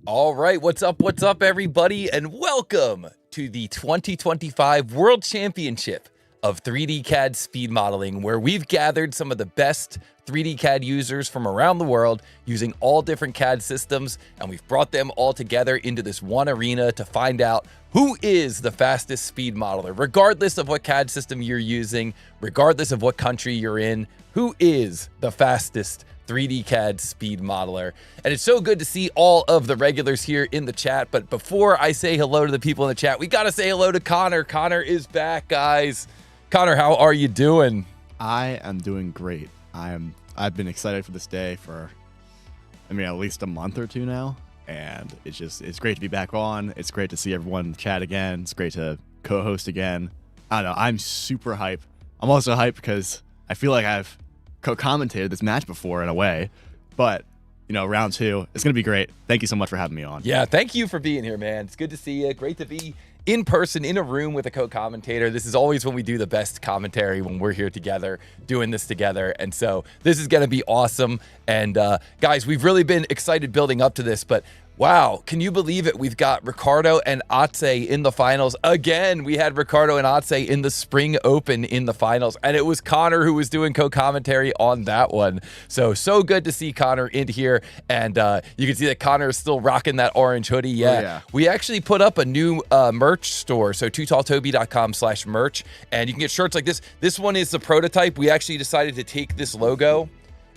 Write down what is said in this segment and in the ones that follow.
All right, what's up, everybody, and welcome to the 2025 World Championship of 3D CAD speed modeling, where we've gathered some of the best 3D CAD users from around the world using all different CAD systems, and we've brought them all together into this one arena to find out who is the fastest speed modeler, regardless of what CAD system you're using, regardless of what country you're in. Who is the fastest 3D CAD speed modeler? And it's so good to see all of the regulars here in the chat. But before I say hello to the people in the chat, we got to say hello to Connor. Connor is back, guys. Connor, how are you doing? I am doing great. I've been excited for this day for, at least a month or two now. And it's great to be back on. It's great to see everyone chat again. It's great to co-host again. I don't know. I'm super hype. I'm also hyped because I feel like I've co-commentated this match before in a way, but round two, it's gonna be great. Thank you so much for having me on. Yeah, thank you for being here, man. It's good to see you. Great to be in person in a room with a co-commentator. This is always when we do the best commentary, when we're here together doing this together. And so this is gonna be awesome. And guys, we've really been excited building up to this, but wow, can you believe it? We've got Ricardo and Otze in the finals. Again, we had Ricardo and Otze in the Spring Open in the finals, and it was Connor who was doing co-commentary on that one. So good to see Connor in here, and you can see that Connor is still rocking that orange hoodie. Yeah. We actually put up a new merch store, so tootalltoby.com/merch, and you can get shirts like this. This one is the prototype. We actually decided to take this logo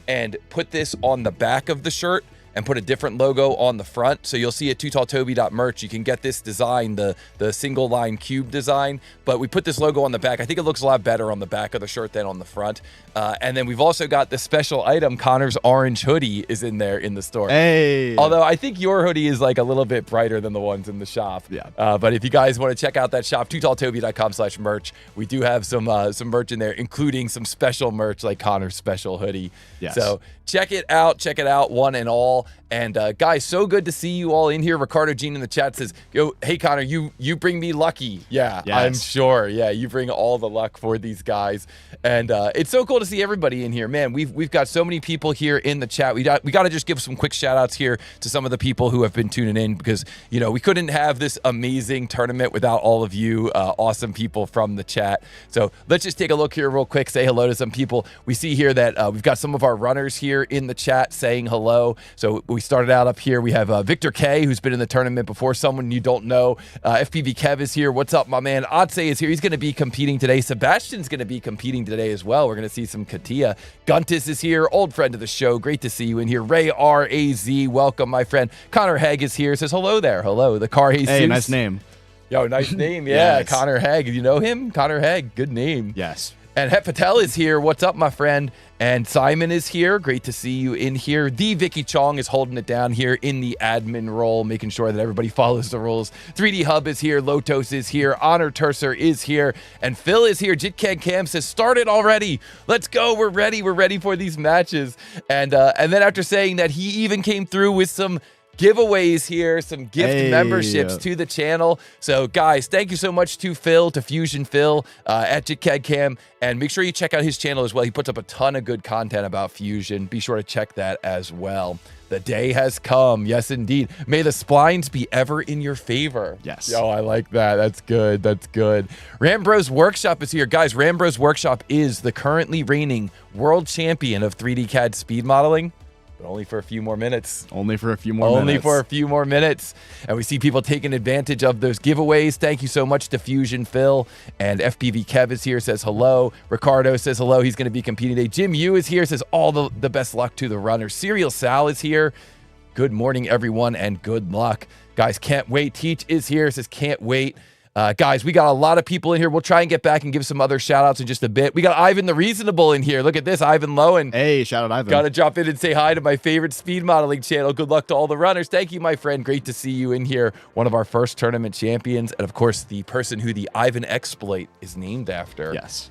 and put this on the back of the shirt and put a different logo on the front. So you'll see at tootalltoby.merch, you can get this design, the single line cube design, but we put this logo on the back. I think it looks a lot better on the back of the shirt than on the front. And then we've also got the special item, Connor's orange hoodie is in there in the store. Hey. Although I think your hoodie is like a little bit brighter than the ones in the shop. Yeah. But if you guys want to check out that shop, tootalltoby.com/merch, we do have some merch in there, including some special merch like Connor's special hoodie. Yes. So check it out, one and all. And guys, so good to see you all in here. Ricardo Jean in the chat says, "Yo, hey Connor, you bring me lucky." Yeah, yes. I'm sure. Yeah, you bring all the luck for these guys, and it's so cool to see everybody in here. Man, we've got so many people here in the chat. We got to just give some quick shout outs here to some of the people who have been tuning in, because we couldn't have this amazing tournament without all of you awesome people from the chat. So let's just take a look here real quick. Say hello to some people. We see here that we've got some of our runners here in the chat saying hello. So we started out up here. We have Victor K, who's been in the tournament before, someone you don't know. FPV Kev is here. What's up, my man? Otze is here. He's going to be competing today. Sebastian's going to be competing today as well. We're going to see some Katia. Guntis is here, old friend of the show. Great to see you in here. Ray R.A.Z., welcome, my friend. Connor Hegg is here. Says hello there. Hello. The car Jesus. Hey, nice name. Yo, nice name. Yeah, Yes. Connor Hegg. You know him? Connor Hegg. Good name. Yes. And Het Patel is here. What's up, my friend? And Simon is here. Great to see you in here. The Vicky Chong is holding it down here in the admin role, making sure that everybody follows the rules. 3D Hub is here. Lotos is here. Honor Tercer is here. And Phil is here. JitCAD Cam says, "Start it already. Let's go. We're ready. We're ready for these matches." And then after saying that, he even came through with some giveaways here, some gift memberships to the channel. So guys, thank you so much to Phil, to Fusion Phil at JitCAD Cam, and make sure you check out his channel as well. He puts up a ton of good content about Fusion. Be sure to check that as well. The day has come. Yes, indeed. May the splines be ever in your favor. Yes. Yo, I like that. That's good. That's good. Rambro's Workshop is here. Guys, Rambro's Workshop is the currently reigning world champion of 3D CAD speed modeling. But only for a few more minutes. Only for a few more minutes. And we see people taking advantage of those giveaways. Thank you so much to Fusion Phil. And FPV Kev is here, says hello. Ricardo says hello. He's going to be competing today. Jim Yu is here, says all the best luck to the runners. Serial Sal is here. Good morning, everyone, and good luck. Guys, can't wait. Teach is here, says can't wait. Guys, we got a lot of people in here. We'll try and get back and give some other shout outs in just a bit. We got Ivan the Reasonable in here. Look at this, Ivan Lowen. Hey, shout out Ivan. Got to drop in and say hi to my favorite speed modeling channel. Good luck to all the runners. Thank you, my friend. Great to see you in here. One of our first tournament champions. And of course, the person who the Ivan exploit is named after. Yes.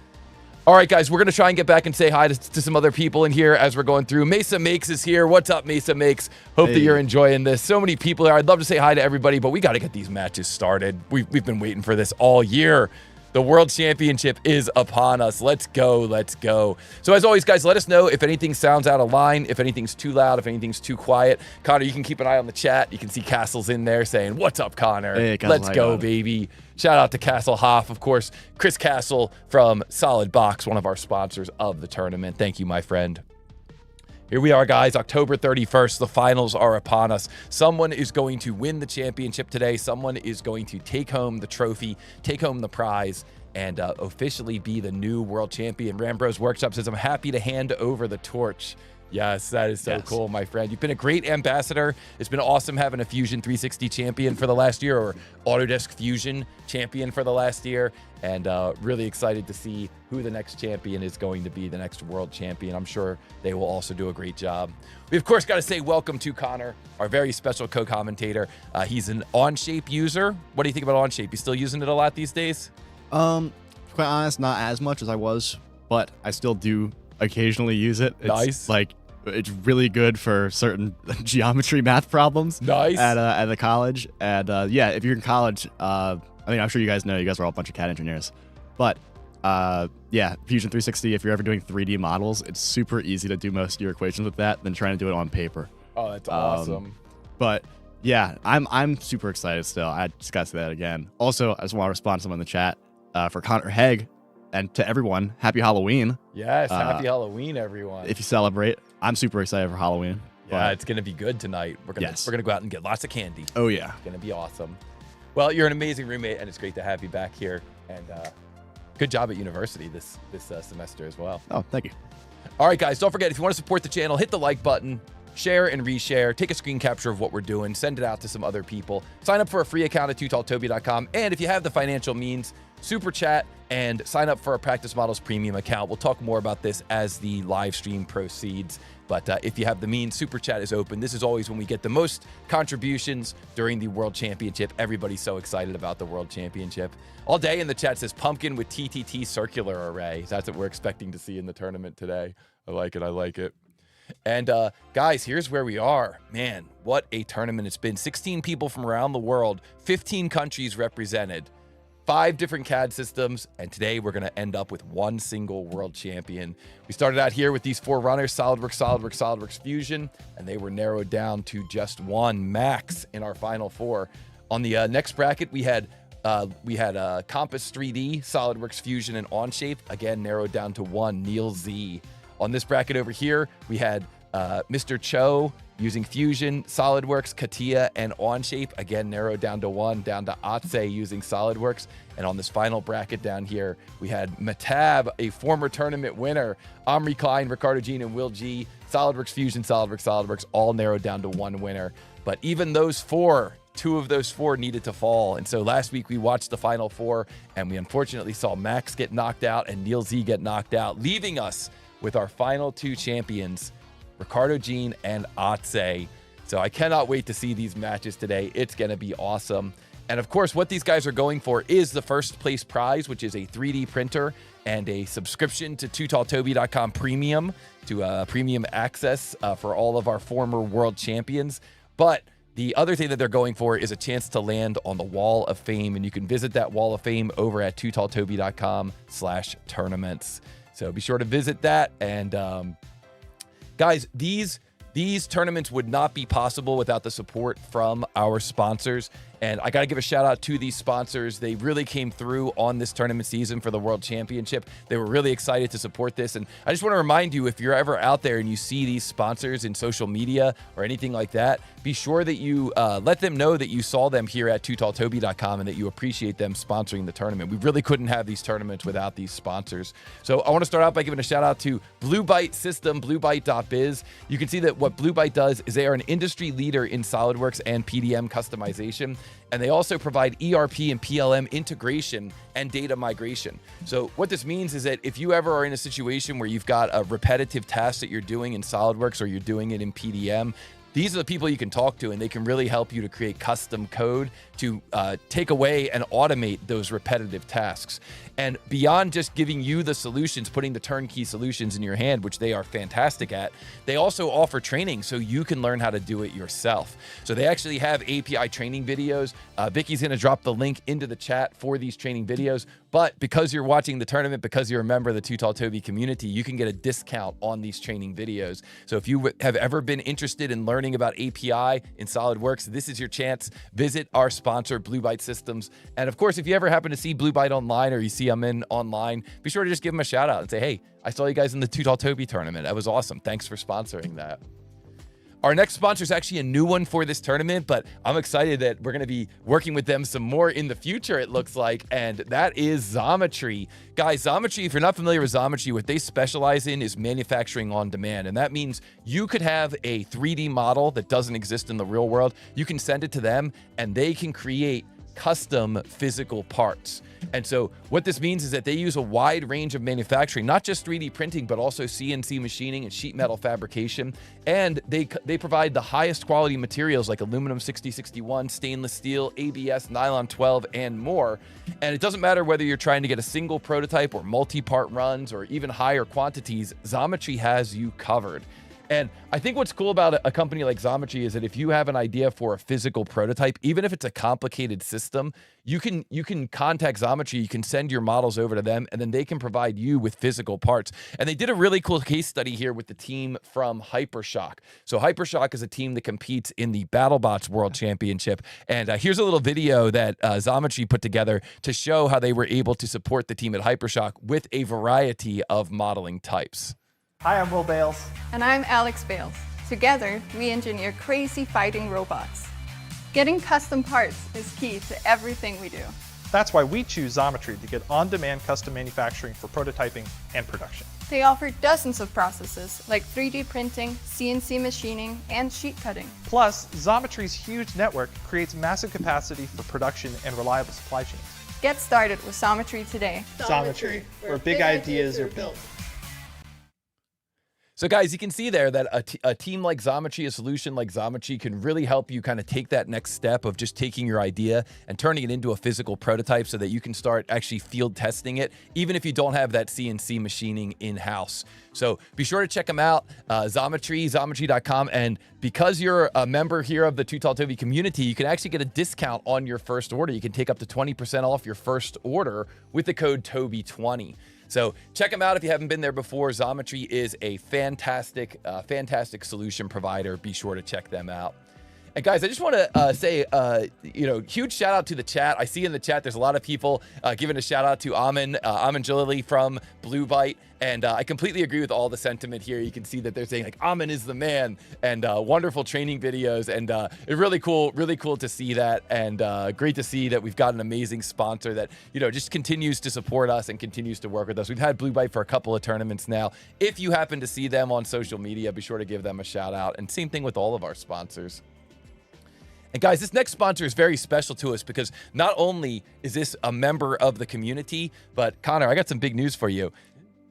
All right, guys, we're going to try and get back and say hi to some other people in here as we're going through. Mesa Makes is here. What's up, Mesa Makes? Hope that you're enjoying this. So many people here. I'd love to say hi to everybody, but we got to get these matches started. We've been waiting for this all year. The World Championship is upon us. Let's go. Let's go. So as always, guys, let us know if anything sounds out of line, if anything's too loud, if anything's too quiet. Connor, you can keep an eye on the chat. You can see Castle's in there saying, what's up, Connor? Hey, Castle, let's go, baby. Shout out to Castle Hoff, of course. Chris Castle from Solidbox, one of our sponsors of the tournament. Thank you, my friend. Here we are, guys, October 31st. The finals are upon us. Someone is going to win the championship today. Someone is going to take home the trophy, take home the prize, and officially be the new world champion. Rambros Workshop says, I'm happy to hand over the torch. Yes, that is so cool, my friend. You've been a great ambassador. It's been awesome having a Fusion 360 champion for the last year, or Autodesk Fusion champion for the last year, and really excited to see who the next champion is going to be, the next world champion. I'm sure they will also do a great job. We, of course, got to say welcome to Connor, our very special co-commentator. He's an Onshape user. What do you think about Onshape? You still using it a lot these days? To be quite honest, not as much as I was, but I still do occasionally use it. It's nice. Like, it's really good for certain geometry math problems. Nice. At the college. And yeah, if you're in college, I mean, I'm sure you guys know, you guys are all a bunch of CAD engineers. But yeah, Fusion 360, if you're ever doing 3D models, it's super easy to do most of your equations with that than trying to do it on paper. Oh, that's awesome. But yeah, I'm super excited still. I just got to say that again. Also, I just want to respond to someone in the chat for Connor Hegg, and to everyone, happy Halloween. Yes, happy Halloween, everyone. If you celebrate, I'm super excited for Halloween. Yeah, it's gonna be good tonight. We're gonna go out and get lots of candy. Oh yeah, it's gonna be awesome. Well, you're an amazing roommate, and it's great to have you back here. And good job at university this semester as well. Oh, thank you. All right, guys, don't forget, if you want to support the channel, hit the like button, share and reshare, take a screen capture of what we're doing, send it out to some other people, sign up for a free account at tootalltoby.com, and if you have the financial means, super chat and sign up for our Practice Models premium account. We'll talk more about this as the live stream proceeds. But if you have the means, super chat is open. This is always when we get the most contributions during the World Championship. Everybody's so excited about the World Championship. All day in the chat says pumpkin with TTT circular array. That's what we're expecting to see in the tournament today. I like it. I like it. And guys, here's where we are. Man, what a tournament it's been. 16 people from around the world, 15 countries represented, 5 different CAD systems, and today we're going to end up with one single world champion. We started out here with these 4 runners, SolidWorks, SolidWorks, SolidWorks Fusion, and they were narrowed down to just one max in our final 4. On the next bracket, we had Compass 3D, SolidWorks Fusion, and Onshape, again narrowed down to 1, Neil Z. On this bracket over here, we had Mr. Cho using Fusion, SolidWorks, Katia, and Onshape, again narrowed down to 1, down to Atse using SolidWorks. And on this final bracket down here, we had Matab, a former tournament winner, Omri Klein, Ricardo Jean, and Will G, SolidWorks Fusion, SolidWorks, SolidWorks, all narrowed down to 1 winner. But even those 4, 2 of those 4 needed to fall. And so last week we watched the final 4, and we unfortunately saw Max get knocked out and Neil Z get knocked out, leaving us with our final 2 champions, Ricardo Jean and Atse. So I cannot wait to see these matches today. It's going to be awesome. And of course, what these guys are going for is the first place prize, which is a 3D printer and a subscription to tootalltoby.com premium, to premium access for all of our former world champions. But the other thing that they're going for is a chance to land on the Wall of Fame. And you can visit that Wall of Fame over at tootalltoby.com/tournaments. So be sure to visit that. And guys, these tournaments would not be possible without the support from our sponsors. And I got to give a shout out to these sponsors. They really came through on this tournament season for the World Championship. They were really excited to support this. And I just want to remind you, if you're ever out there and you see these sponsors in social media or anything like that, be sure that you let them know that you saw them here at tootalltoby.com and that you appreciate them sponsoring the tournament. We really couldn't have these tournaments without these sponsors. So I want to start out by giving a shout out to Byte Systems, bluebyte.biz. You can see that what Byte does is they are an industry leader in SolidWorks and PDM customization. And they also provide ERP and PLM integration and data migration. So what this means is that if you ever are in a situation where you've got a repetitive task that you're doing in SolidWorks or you're doing it in PDM, these are the people you can talk to, and they can really help you to create custom code to take away and automate those repetitive tasks. And beyond just giving you the solutions, putting the turnkey solutions in your hand, which they are fantastic at, they also offer training so you can learn how to do it yourself. So they actually have API training videos. Vicky's going to drop the link into the chat for these training videos. But because you're watching the tournament, because you're a member of the Too Tall Toby community, you can get a discount on these training videos. So if you have ever been interested in learning about API in SolidWorks, this is your chance. Visit our sponsor, Byte Systems. And of course, if you ever happen to see Byte online, or you see I'm in online, be sure to just give them a shout out and say, hey, I saw you guys in the Too Tall Toby tournament. That was awesome. Thanks for sponsoring that. Our next sponsor is actually a new one for this tournament, but I'm excited that we're going to be working with them some more in the future, it looks like, and that is Xometry. Guys, Xometry, if you're not familiar with Xometry, what they specialize in is manufacturing on demand, and that means you could have a 3D model that doesn't exist in the real world. You can send it to them, and they can create custom physical parts. And so what this means is that they use a wide range of manufacturing, not just 3D printing, but also CNC machining and sheet metal fabrication. And they provide the highest quality materials like aluminum 6061, stainless steel, ABS, nylon 12, and more. And it doesn't matter whether you're trying to get a single prototype or multi-part runs or even higher quantities, Xometry has you covered. And I think what's cool about a company like Xometry is that if you have an idea for a physical prototype, even if it's a complicated system, you can contact Xometry, you can send your models over to them, and then they can provide you with physical parts. And they did a really cool case study here with the team from Hypershock. So Hypershock is a team that competes in the BattleBots World Championship. And here's a little video that Xometry put together to show how they were able to support the team at Hypershock with a variety of modeling types. Hi, I'm Will Bales. And I'm Alex Bales. Together, we engineer crazy fighting robots. Getting custom parts is key to everything we do. That's why we choose Xometry to get on-demand custom manufacturing for prototyping and production. They offer dozens of processes like 3D printing, CNC machining, and sheet cutting. Plus, Xometry's huge network creates massive capacity for production and reliable supply chains. Get started with Xometry today. Xometry, where big ideas are built. So guys, you can see there that a team like Xometry, a solution like Xometry can really help you kind of take that next step of just taking your idea and turning it into a physical prototype so that you can start actually field testing it, even if you don't have that CNC machining in-house. So be sure to check them out, Xometry.com. And because you're a member here of the Too Tall Toby community, you can actually get a discount on your first order. You can take up to 20% off your first order with the code Toby20. So check them out if you haven't been there before. Xometry is a fantastic solution provider. Be sure to check them out. And guys, I just want to say, huge shout out to the chat. I see in the chat there's a lot of people giving a shout out to Amin Jalili from Byte. And I completely agree with all the sentiment here. You can see that they're saying like Amin is the man, and wonderful training videos, and it's really cool to see that, and great to see that we've got an amazing sponsor that just continues to support us and continues to work with us. We've had Byte for a couple of tournaments now. If you happen to see them on social media, be sure to give them a shout out, and same thing with all of our sponsors. And guys, this next sponsor is very special to us because not only is this a member of the community, but Connor, I got some big news for you.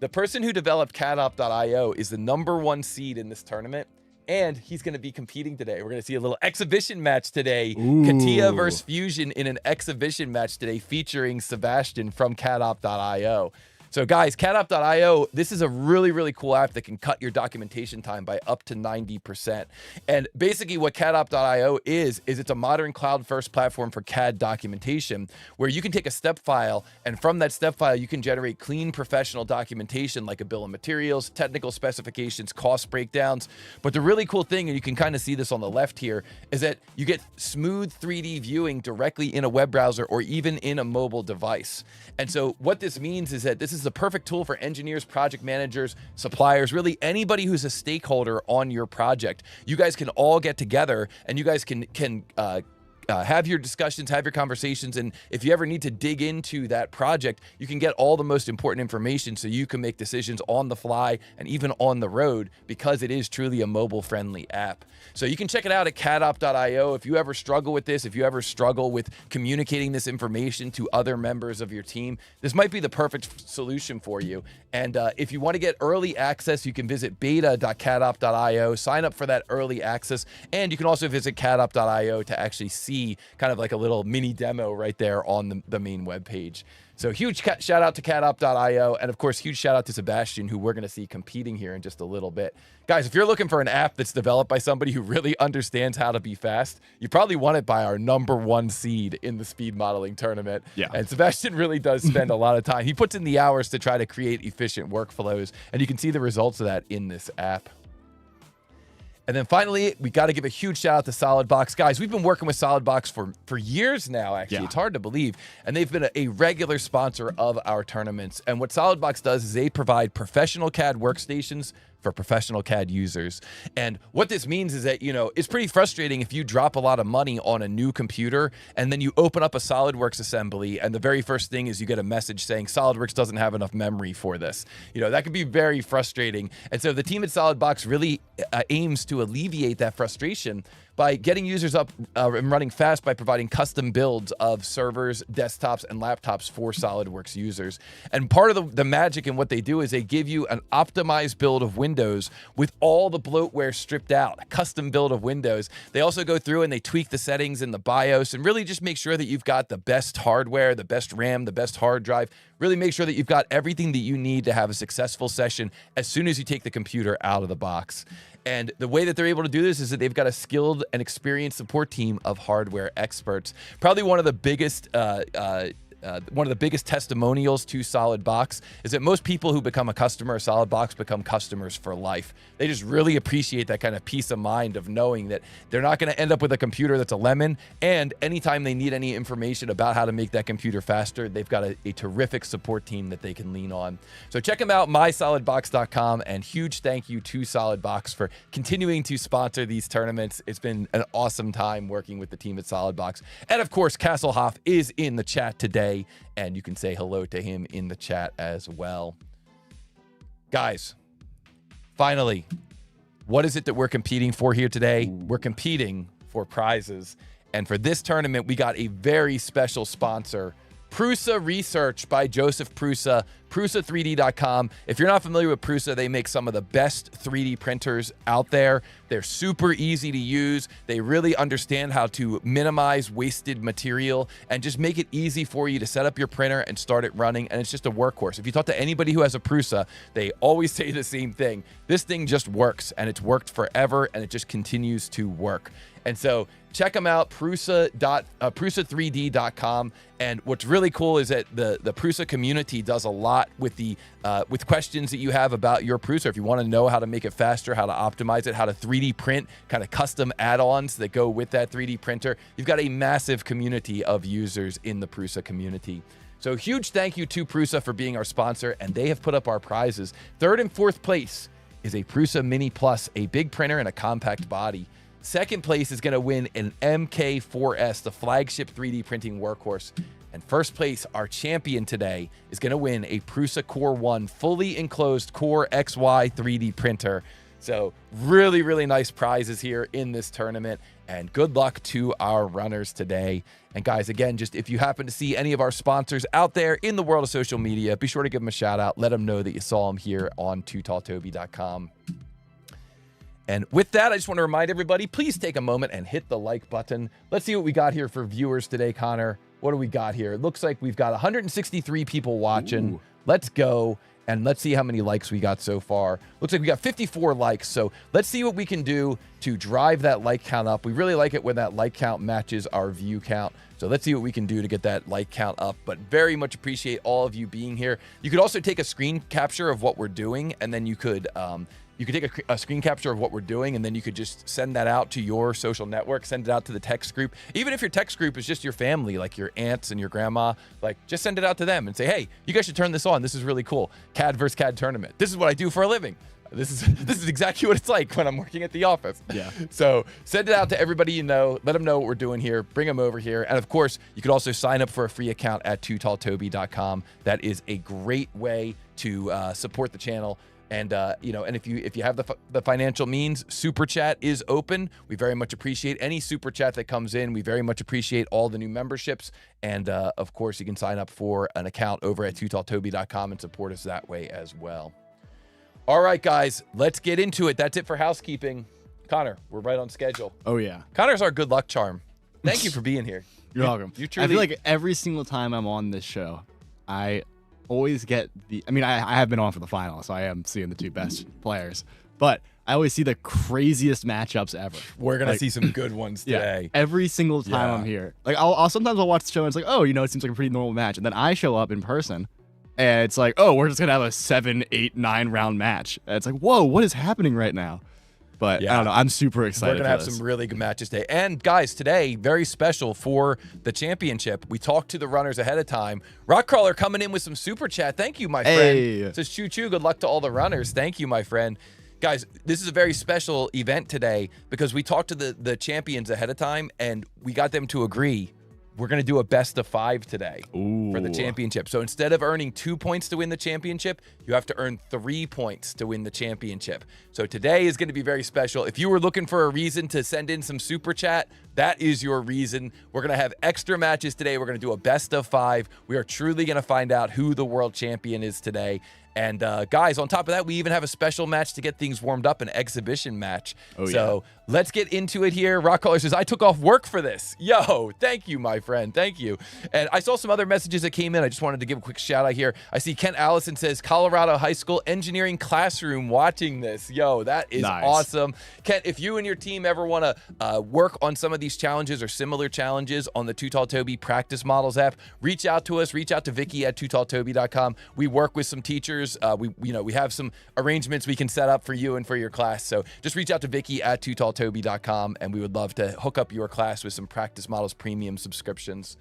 The person who developed CADOP.io is the #1 seed in this tournament, and he's going to be competing today. We're going to see a little exhibition match today. Katia versus Fusion in an exhibition match today featuring Sebastian from CADOP.io. So guys, CADOP.io, this is a really cool app that can cut your documentation time by up to 90%. And basically what CADOP.io is it's a modern cloud-first platform for CAD documentation where you can take a step file, and from that step file, you can generate clean professional documentation like a bill of materials, technical specifications, cost breakdowns. But the really cool thing, and you can kind of see this on the left here, is that you get smooth 3D viewing directly in a web browser or even in a mobile device. And so what this means is that this is the perfect tool for engineers, project managers, suppliers, really anybody who's a stakeholder on your project. You guys can all get together and you guys can have your discussions, have your conversations, and if you ever need to dig into that project, you can get all the most important information so you can make decisions on the fly and even on the road, because it is truly a mobile-friendly app. So you can check it out at cadop.io. If you ever struggle with this, if you ever struggle with communicating this information to other members of your team, this might be the perfect solution for you. And if you want to get early access, you can visit beta.cadop.io, sign up for that early access, and you can also visit cadop.io to actually see kind of like a little mini demo right there on the main webpage. So huge shout out to cadop.io, and of course, huge shout out to Sebastian, who we're going to see competing here in just a little bit. Guys, if you're looking for an app that's developed by somebody who really understands how to be fast, you probably want it by our #1 seed in the speed modeling tournament. Yeah. And Sebastian really does spend a lot of time. He puts in the hours to try to create efficient workflows, and you can see the results of that in this app. And then finally, we got to give a huge shout out to Solidbox. Guys, we've been working with Solidbox for years now, actually. Yeah. It's hard to believe. And they've been a regular sponsor of our tournaments. And what Solidbox does is they provide professional CAD workstations for professional CAD users. And what this means is that, it's pretty frustrating if you drop a lot of money on a new computer and then you open up a SolidWorks assembly and the very first thing is you get a message saying SolidWorks doesn't have enough memory for this. That can be very frustrating. And so the team at Solidbox really aims to alleviate that frustration by getting users up and running fast by providing custom builds of servers, desktops, and laptops for SolidWorks users. And part of the magic in what they do is they give you an optimized build of Windows with all the bloatware stripped out, a custom build of Windows. They also go through and they tweak the settings in the BIOS and really just make sure that you've got the best hardware, the best RAM, the best hard drive. Really make sure that you've got everything that you need to have a successful session as soon as you take the computer out of the box. And the way that they're able to do this is that they've got a skilled and experienced support team of hardware experts. Probably one of the biggest testimonials to Solidbox is that most people who become a customer of Solidbox become customers for life. They just really appreciate that kind of peace of mind of knowing that they're not going to end up with a computer that's a lemon, and anytime they need any information about how to make that computer faster, they've got a terrific support team that they can lean on. So check them out, mysolidbox.com, and huge thank you to Solidbox for continuing to sponsor these tournaments. It's been an awesome time working with the team at Solidbox. And of course, Casselhoff is in the chat today, and you can say hello to him in the chat as well. Guys, finally, what is it that we're competing for here today? We're competing for prizes. And for this tournament, we got a very special sponsor, Prusa Research by Joseph Prusa, Prusa3D.com. If you're not familiar with Prusa, they make some of the best 3D printers out there. They're super easy to use. They really understand how to minimize wasted material and just make it easy for you to set up your printer and start it running. And it's just a workhorse. If you talk to anybody who has a Prusa, they always say the same thing. This thing just works, and it's worked forever, and it just continues to work. And so check them out, Prusa3D.com. And what's really cool is that the Prusa community does a lot with questions that you have about your Prusa. If you want to know how to make it faster, how to optimize it, how to 3D print, kind of custom add-ons that go with that 3D printer, you've got a massive community of users in the Prusa community. So huge thank you to Prusa for being our sponsor, and they have put up our prizes. 3rd and 4th place is a Prusa Mini Plus, a big printer and a compact body. 2nd place is going to win an MK4S, the flagship 3D printing workhorse. And 1st place, our champion today, is going to win a Prusa Core 1 fully enclosed Core XY 3D printer. So really, really nice prizes here in this tournament. And good luck to our runners today. And guys, again, just if you happen to see any of our sponsors out there in the world of social media, be sure to give them a shout out. Let them know that you saw them here on tootalltoby.com. And with that, I just want to remind everybody, please take a moment and hit the like button. Let's see what we got here for viewers today, Connor. What do we got here? It looks like we've got 163 people watching. Ooh. Let's go. And let's see how many likes we got so far. Looks like we got 54 likes. So let's see what we can do to drive that like count up. We really like it when that like count matches our view count. So let's see what we can do to get that like count up. But very much appreciate all of you being here. You could also take a screen capture of what we're doing, and then you could take a screen capture of what we're doing, and then you could just send that out to your social network, send it out to the text group. Even if your text group is just your family, like your aunts and your grandma, like just send it out to them and say, hey, you guys should turn this on. This is really cool. CAD versus CAD tournament. This is what I do for a living. This is exactly what it's like when I'm working at the office. Yeah. So send it out to everybody you know. Let them know what we're doing here. Bring them over here. And of course, you could also sign up for a free account at tootalltoby.com. That is a great way to support the channel. And and if you have the financial means, Super Chat is open. We very much appreciate any Super Chat that comes in. We very much appreciate all the new memberships. And of course, you can sign up for an account over at tootalltoby.com and support us that way as well. All right, guys, let's get into it. That's it for housekeeping. Connor, we're right on schedule. Oh, yeah. Connor's our good luck charm. Thank you for being here. You're welcome. You truly... I feel like every single time I'm on this show, I always get I have been on for the final, so I am seeing the two best players. But I always see the craziest matchups ever. We're going to see some good ones today. Yeah, every single time I'm here. Like, I'll sometimes I'll watch the show and it's like, oh, it seems like a pretty normal match. And then I show up in person and it's like, oh, we're just going to have a 7, 8, 9 round match. And it's like, whoa, what is happening right now? But I don't know. I'm super excited. We're going to have some really good matches today. And guys, today, very special for the championship. We talked to the runners ahead of time. Rockcrawler coming in with some super chat. Thank you, my friend. It says, choo-choo, good luck to all the runners. Thank you, my friend. Guys, this is a very special event today because we talked to the champions ahead of time and we got them to agree. We're going to do a best of 5 today for the championship. So instead of earning 2 points to win the championship, you have to earn 3 points to win the championship. So today is going to be very special. If you were looking for a reason to send in some super chat, that is your reason. We're going to have extra matches today. We're going to do a best of 5. We are truly going to find out who the world champion is today. And guys, on top of that, we even have a special match to get things warmed up, an exhibition match. So let's get into it here. Rockcaller says, I took off work for this. Yo, thank you, my friend. Thank you. And I saw some other messages that came in. I just wanted to give a quick shout out here. I see Kent Allison says, Colorado High School engineering classroom watching this. Yo, that is awesome. Kent, if you and your team ever want to work on some of these challenges or similar challenges on the Too Tall Toby practice models app, reach out to us. Reach out to Vicky at tootalltoby.com. We work with some teachers. We have some arrangements we can set up for you and for your class. So just reach out to Vicky at tootalltoby.com and we would love to hook up your class with some practice models premium subscriptions.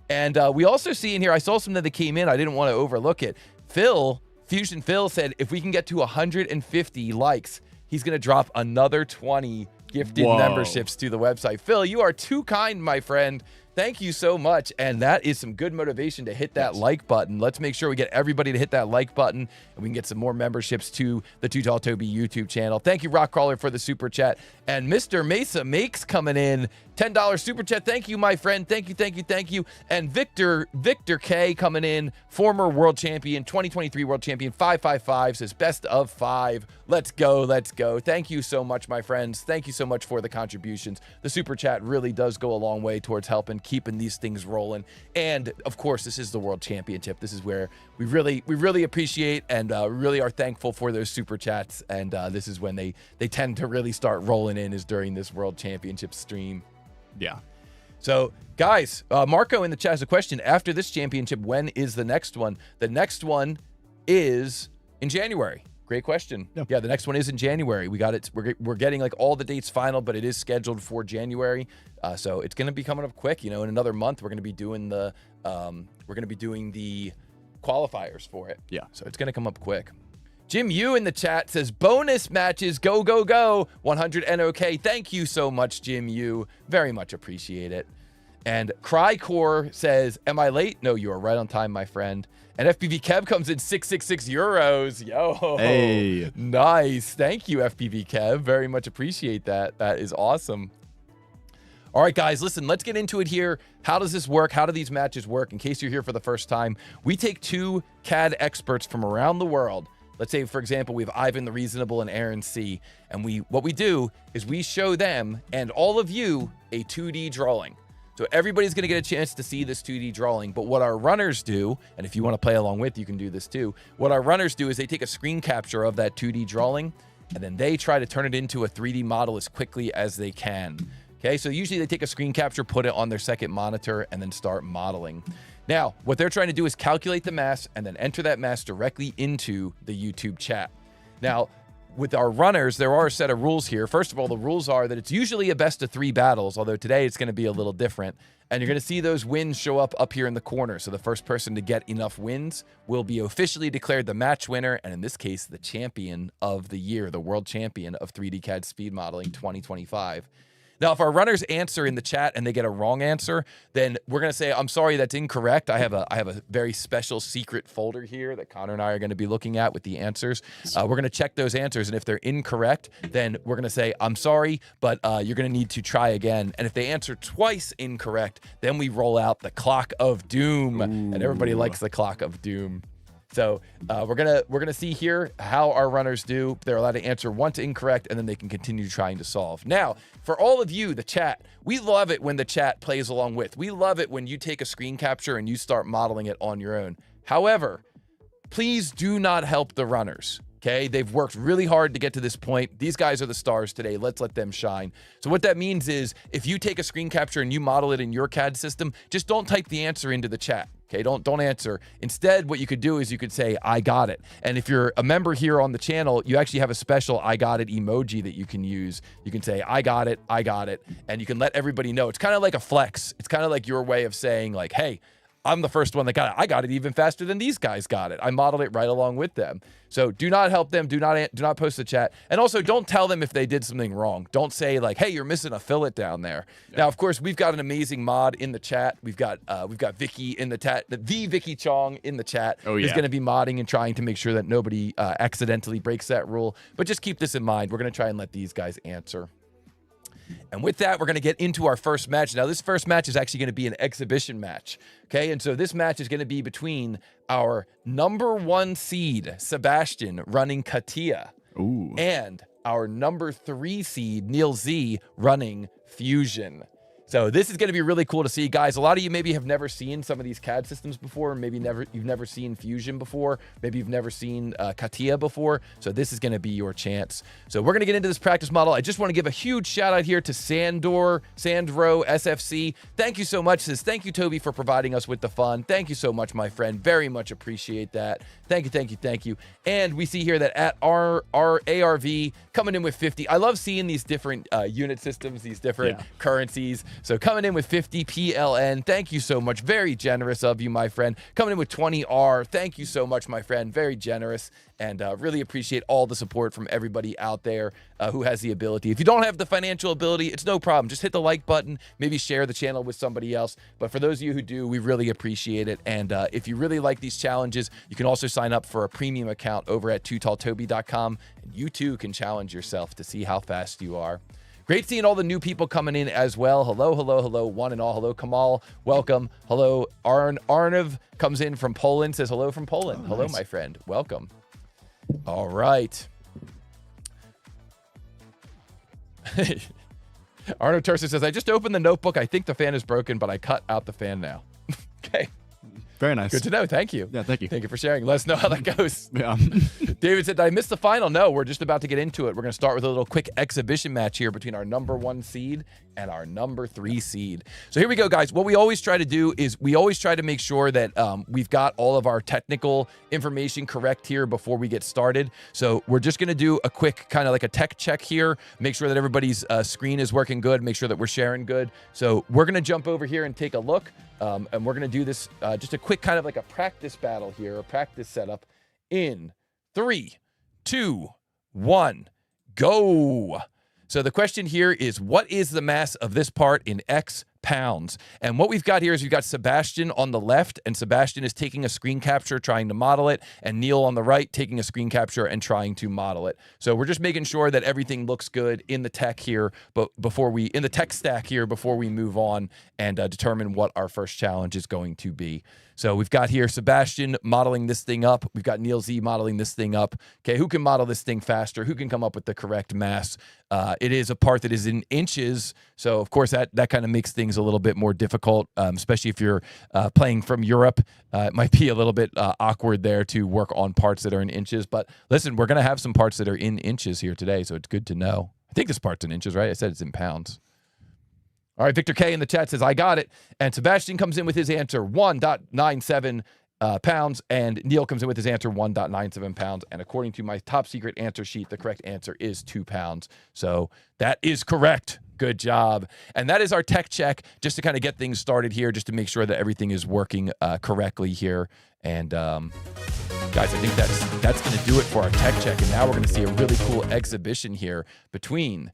And we also see in here, I saw something that came in. I didn't want to overlook it. Fusion Phil said, if we can get to 150 likes, he's going to drop another 20 gifted memberships to the website. Phil, you are too kind, my friend. Thank you so much. And that is some good motivation to hit that like button. Let's make sure we get everybody to hit that like button and we can get some more memberships to the Too Tall Toby YouTube channel. Thank you, Rockcrawler, for the super chat. And Mr. Mesa Makes coming in. $10 super chat. Thank you, my friend. Thank you, thank you, thank you. And Victor K coming in, former world champion, 2023 world champion, 555, says best of 5. Let's go, let's go. Thank you so much, my friends. Thank you so much for the contributions. The super chat really does go a long way towards helping keeping these things rolling. And of course, this is the world championship. This is where we really appreciate and really are thankful for those super chats. And this is when they tend to really start rolling in, is during this world championship stream. Yeah. So, guys, Marco in the chat has a question. After this championship, when is the next one? The next one is in January. Great question. Yeah, the next one is in January. We got it. We're getting like all the dates final, but it is scheduled for January. So it's going to be coming up quick. In another month, we're going to be doing the qualifiers for it. Yeah. So it's going to come up quick. Jim Yu in the chat says, bonus matches, go, go, go, 100 NOK. Thank you so much, Jim Yu. Very much appreciate it. And Crycore says, am I late? No, you are right on time, my friend. And FPV Kev comes in 666 euros. Yo, hey, nice. Thank you, FPV Kev. Very much appreciate that. That is awesome. All right, guys, listen, let's get into it here. How does this work? How do these matches work? In case you're here for the first time, we take 2 CAD experts from around the world. Let's say, for example, we have Ivan the Reasonable and Aaron C. And what we do is we show them and all of you a 2D drawing. So everybody's going to get a chance to see this 2D drawing. But what our runners do, and if you want to play along with, you can do this too. What our runners do is they take a screen capture of that 2D drawing, and then they try to turn it into a 3D model as quickly as they can. Okay, so usually they take a screen capture, put it on their second monitor, and then start modeling. Now, what they're trying to do is calculate the mass and then enter that mass directly into the YouTube chat. Now, with our runners, there are a set of rules here. First of all, the rules are that it's usually a best of 3 battles, although today it's going to be a little different. And you're going to see those wins show up here in the corner. So the first person to get enough wins will be officially declared the match winner, and in this case, the champion of the year, the world champion of 3D CAD Speed Modeling 2025. Now, if our runners answer in the chat and they get a wrong answer, then we're going to say, I'm sorry, that's incorrect. I have a very special secret folder here that Connor and I are going to be looking at with the answers. We're going to check those answers, and if they're incorrect, then we're going to say, I'm sorry, but you're going to need to try again. And if they answer twice incorrect, then we roll out the clock of doom. Ooh. And everybody likes the clock of doom. So we're gonna see here how our runners do. They're allowed to answer once incorrect, and then they can continue trying to solve. Now, for all of you, the chat, we love it when the chat plays along with. We love it when you take a screen capture and you start modeling it on your own. However, please do not help the runners. Okay, they've worked really hard to get to this point. These guys are the stars today. Let's let them shine. So what that means is if you take a screen capture and you model it in your CAD system, just don't type the answer into the chat. Okay, don't answer. Instead, what you could do is you could say, I got it. And if you're a member here on the channel, you actually have a special I got it emoji that you can use. You can say, I got it, and you can let everybody know. It's kind of like a flex. It's kind of like your way of saying like, hey, I'm the first one that got it. I got it even faster than these guys got it. I modeled it right along with them. So do not help them. Do not post the chat. And also don't tell them if they did something wrong. Don't say like, hey, you're missing a fillet down there. Yeah. Now, of course, we've got an amazing mod in the chat. We've got Vicky in the chat, the Vicky Chong in the chat is going to be modding and trying to make sure that nobody accidentally breaks that rule. But just keep this in mind. We're going to try and let these guys answer. And with that, we're going to get into our first match. Now, this first match is actually going to be an exhibition match, okay? And so this match is going to be between our number 1 seed, Sebastian, running Katia, and our number 3 seed, Neil Z, running Fusion. So this is going to be really cool to see, guys. A lot of you maybe have never seen some of these CAD systems before. Maybe you've never seen Fusion before. Maybe you've never seen Katia before. So this is going to be your chance. So we're going to get into this practice model. I just want to give a huge shout out here to Sandro SFC. Thank you so much. Thank you, Toby, for providing us with the fun. Thank you so much, my friend. Very much appreciate that. Thank you. And we see here that at our ARV coming in with 50. I love seeing these different unit systems, these different currencies. So coming in with 50 PLN, thank you so much. Very generous of you, my friend. Coming in with 20R, thank you so much, my friend. Very generous, and really appreciate all the support from everybody out there who has the ability. If you don't have the financial ability, it's no problem. Just hit the like button, maybe share the channel with somebody else. But for those of you who do, we really appreciate it. And if you really like these challenges, you can also sign up for a premium account over at tootalltoby.com, and you too can challenge yourself to see how fast you are. Great seeing all the new people coming in as well. Hello, one and all. Hello, Kamal. Welcome. Hello, Arnav comes in from Poland, says hello from Poland. Hello, nice. My friend. Welcome. All right. Arnav Turser says, I just opened the notebook. I think the fan is broken, but I cut out the fan now. Okay. Very nice. Good to know. Thank you. Yeah, thank you. Thank you for sharing. Let us know how that goes. Yeah. David said, did I miss the final? No, we're just about to get into it. We're going to start with a little quick exhibition match here between our number 1 seed and our number 3 seed. So here we go, guys. What we always try to do is we always try to make sure that we've got all of our technical information correct here before we get started. So we're just going to do a quick kind of like a tech check here, make sure that everybody's screen is working good, make sure that we're sharing good. So we're going to jump over here and take a look. And we're going to do this just a quick kind of like a practice battle here, a practice setup in 3, 2, 1, go. So the question here is, what is the mass of this part in X pounds? And what we've got here is we've got Sebastian on the left, and Sebastian is taking a screen capture trying to model it, and Neil on the right taking a screen capture and trying to model it. So we're just making sure that everything looks good in the tech here, but in the tech stack here before we move on and determine what our first challenge is going to be. So we've got here Sebastian modeling this thing up. We've got Neil Z modeling this thing up. Okay, who can model this thing faster? Who can come up with the correct mass? It is a part that is in inches, so of course that kind of makes things a little bit more difficult, especially if you're playing from Europe. It might be a little bit awkward there to work on parts that are in inches. But listen, we're going to have some parts that are in inches here today, so it's good to know. I think this part's in inches, right? I said it's in pounds. All right, Victor K in the chat says, I got it. And Sebastian comes in with his answer, 1.97 pounds, and Neil comes in with his answer 1.97 pounds. And according to my top secret answer sheet, the correct answer is 2 pounds. So that is correct. Good job. And that is our tech check, just to kind of get things started here, just to make sure that everything is working correctly here. And guys, I think that's going to do it for our tech check. And now we're going to see a really cool exhibition here between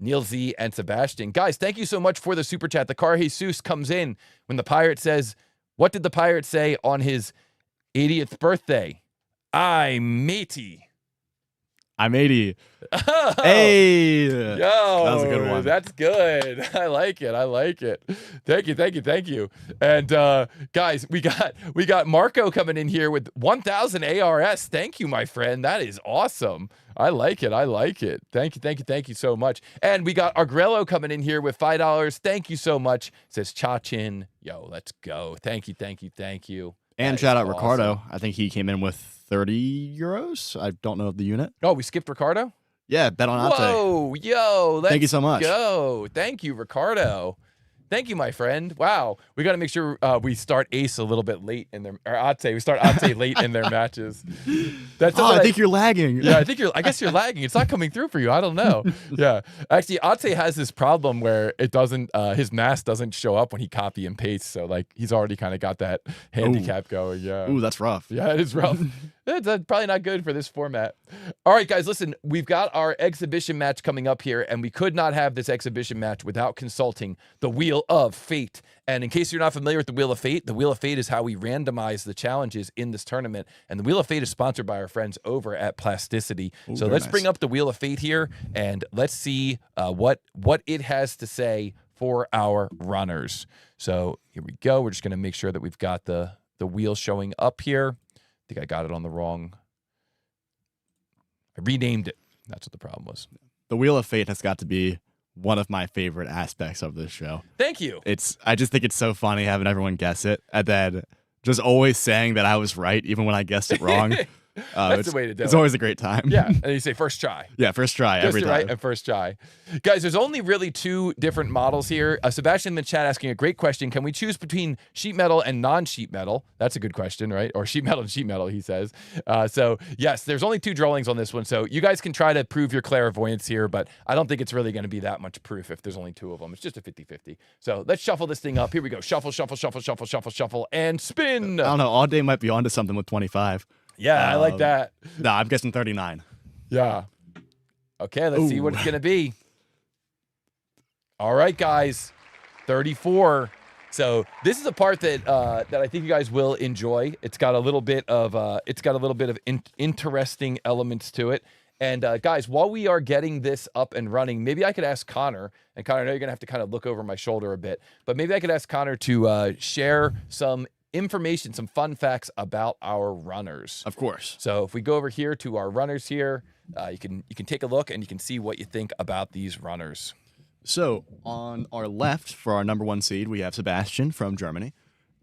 Neil Z and Sebastian. Guys, thank you so much for the super chat. The Car Jesus comes in when the pirate says, what did the pirate say on his 80th birthday? I'm matey. I'm 80. Oh, Hey. yo, that was a good one. That's good. I like it. I like it. Thank you. Thank you. Thank you. And guys, we got Marco coming in here with 1,000 ARS. Thank you, my friend. That is awesome. I like it. I like it. Thank you. Thank you. Thank you so much. And we got Argrello coming in here with $5. Thank you so much. Says Cha-Chin. Yo, let's go. Thank you. Thank you. Thank you. And That shout is out awesome. Ricardo. I think he came in with 30 euros. I don't know the unit. Oh, we skipped Ricardo? Yeah, bet on Ate. Whoa, yo, let's Thank you so much. go. Thank you, Ricardo. Thank you, my friend. Wow. We got to make sure we start Ace a little bit late in their, or Ate. We start Ate late in their matches. That's Oh, I think you're lagging. yeah, I guess you're lagging. It's not coming through for you. I don't know. Yeah. Actually, Ate has this problem where it doesn't, his mask doesn't show up when he copy and pastes. So, like, he's already kind of got that handicap going. Yeah. Ooh, that's rough. Yeah, it is rough. It's probably not good for this format. All right, guys, listen, we've got our exhibition match coming up here, and we could not have this exhibition match without consulting the Wheel of Fate. And in case you're not familiar with the Wheel of Fate, the Wheel of Fate is how we randomize the challenges in this tournament. And the Wheel of Fate is sponsored by our friends over at Plasticity. Ooh, so very let's nice. bring up the Wheel of Fate here, and let's see what it has to say for our runners. So here we go. We're just going to make sure that we've got the wheel showing up here. I think I got it on the wrong. I renamed it. That's what the problem was. The Wheel of Fate has got to be one of my favorite aspects of this show. Thank you. I just think it's so funny having everyone guess it, and then just always saying that I was right even when I guessed it wrong. That's the way to do It's it. always a great time. Yeah, and you say first try. Yeah, first try Just every time. right and first try. Guys, there's only really 2 different models here. Sebastian in the chat asking a great question. Can we choose between sheet metal and non-sheet metal? That's a good question, right? Or sheet metal and sheet metal, he says. So, yes, there's only 2 drawings on this one. So you guys can try to prove your clairvoyance here, but I don't think it's really going to be that much proof if there's only 2 of them. It's just a 50-50. So let's shuffle this thing up. Here we go. Shuffle, shuffle, shuffle, shuffle, shuffle, shuffle, and spin. I don't know. All day might be onto something with 25. Yeah, I like that. No, I'm guessing 39. Yeah. Okay, let's see what it's going to be. All right, guys. 34. So this is a part that that I think you guys will enjoy. It's got a little bit of interesting elements to it. And guys, while we are getting this up and running, maybe I could ask Connor. And Connor, I know you're gonna have to kind of look over my shoulder a bit, but maybe I could ask Connor to share some information, some fun facts about our runners. Of course. So if we go over here to our runners here, you can take a look and you can see what you think about these runners. So on our left, for our number 1 seed, we have Sebastian from Germany,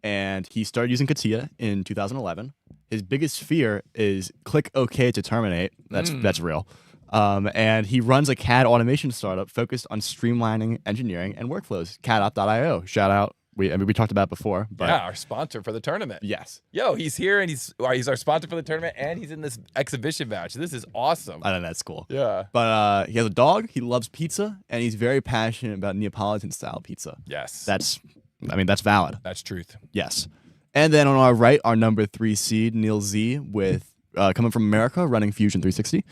and he started using CATIA in 2011. His biggest fear is click OK to terminate. That's real. And he runs a CAD automation startup focused on streamlining engineering and workflows. CADOp.io. Shout out. We talked about it before. But Yeah, our sponsor for the tournament. yes. Yo, he's here and he's our sponsor for the tournament and he's in this exhibition match. This is awesome. I know that's cool. Yeah. But he has a dog. He loves pizza, and he's very passionate about Neapolitan style pizza. Yes. That's valid. That's truth. Yes. And then on our right, our number 3 seed, Neil Z, with coming from America, running Fusion 360.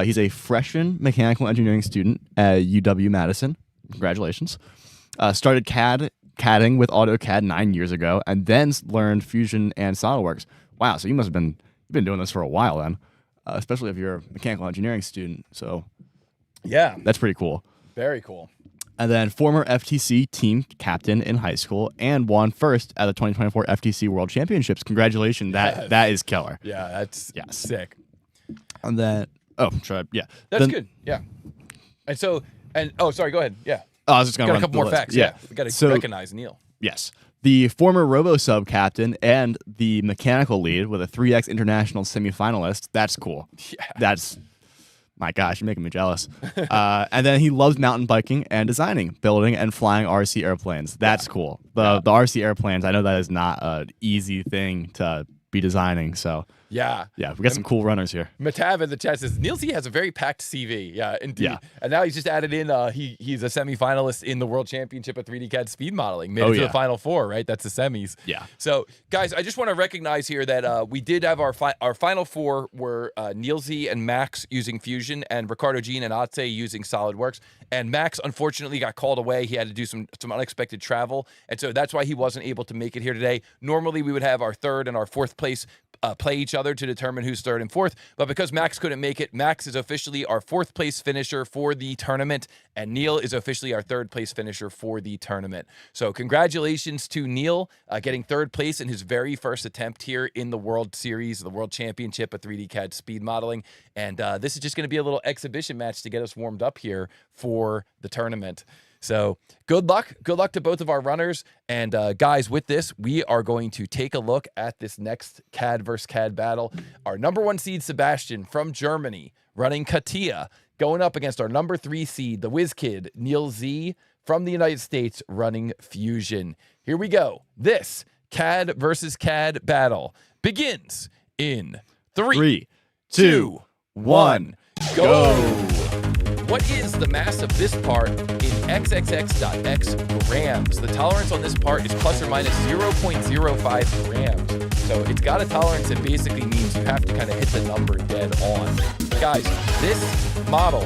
He's a freshman mechanical engineering student at UW-Madison. Congratulations. Started CADing with AutoCAD 9 years ago, and then learned Fusion and SolidWorks. Wow, so you must have been doing this for a while then, especially if you're a mechanical engineering student. So Yeah. that's pretty cool. Very cool. And then former FTC team captain in high school and won first at the 2024 FTC World Championships. Congratulations. Yes. That is killer. Yeah, that's sick. And then, yeah. That's Then- good. Yeah. And sorry, go ahead. Yeah. I was just going to Got run a couple the more list. facts. Yeah. We got to So- recognize Neil. Yes. The former Robo-Sub captain and the mechanical lead with a 3X international semifinalist. That's cool. Yeah. My gosh, you're making me jealous. And then he loves mountain biking and designing, building, and flying RC airplanes. That's cool. The RC airplanes, I know that is not an easy thing to be designing. So Yeah. yeah, we got some cool runners here. Matav in the chat says, Neil Z has a very packed CV. Yeah, indeed. Yeah. And now he's just added in, he's a semifinalist in the World Championship of 3D CAD speed modeling. Made it to the Final Four, right? That's the semis. Yeah. So, guys, I just want to recognize here that we did have our Final Four were Neil Z and Max using Fusion, and Ricardo Jean and Atse using SolidWorks. And Max, unfortunately, got called away. He had to do some unexpected travel. And so that's why he wasn't able to make it here today. Normally, we would have our third and our fourth place play each other to determine who's third and fourth. But because Max couldn't make it, Max is officially our fourth place finisher for the tournament, and Neil is officially our third place finisher for the tournament. So congratulations to Neil getting third place in his very first attempt here in the World Series, the World Championship of 3D CAD speed modeling. And this is just going to be a little exhibition match to get us warmed up here for the tournament. So good luck to both of our runners. And guys, with this, we are going to take a look at this next CAD versus CAD battle. Our number 1 seed, Sebastian from Germany, running CATIA, going up against our number 3 seed, the whiz kid, Neil Z from the United States, running Fusion. Here we go. This CAD versus CAD battle begins in 3, 2, 1, go. What is the mass of this part in xxx.x grams? The tolerance on this part is plus or minus 0.05 grams. So it's got a tolerance that basically means you have to kind of hit the number dead on. Guys, this model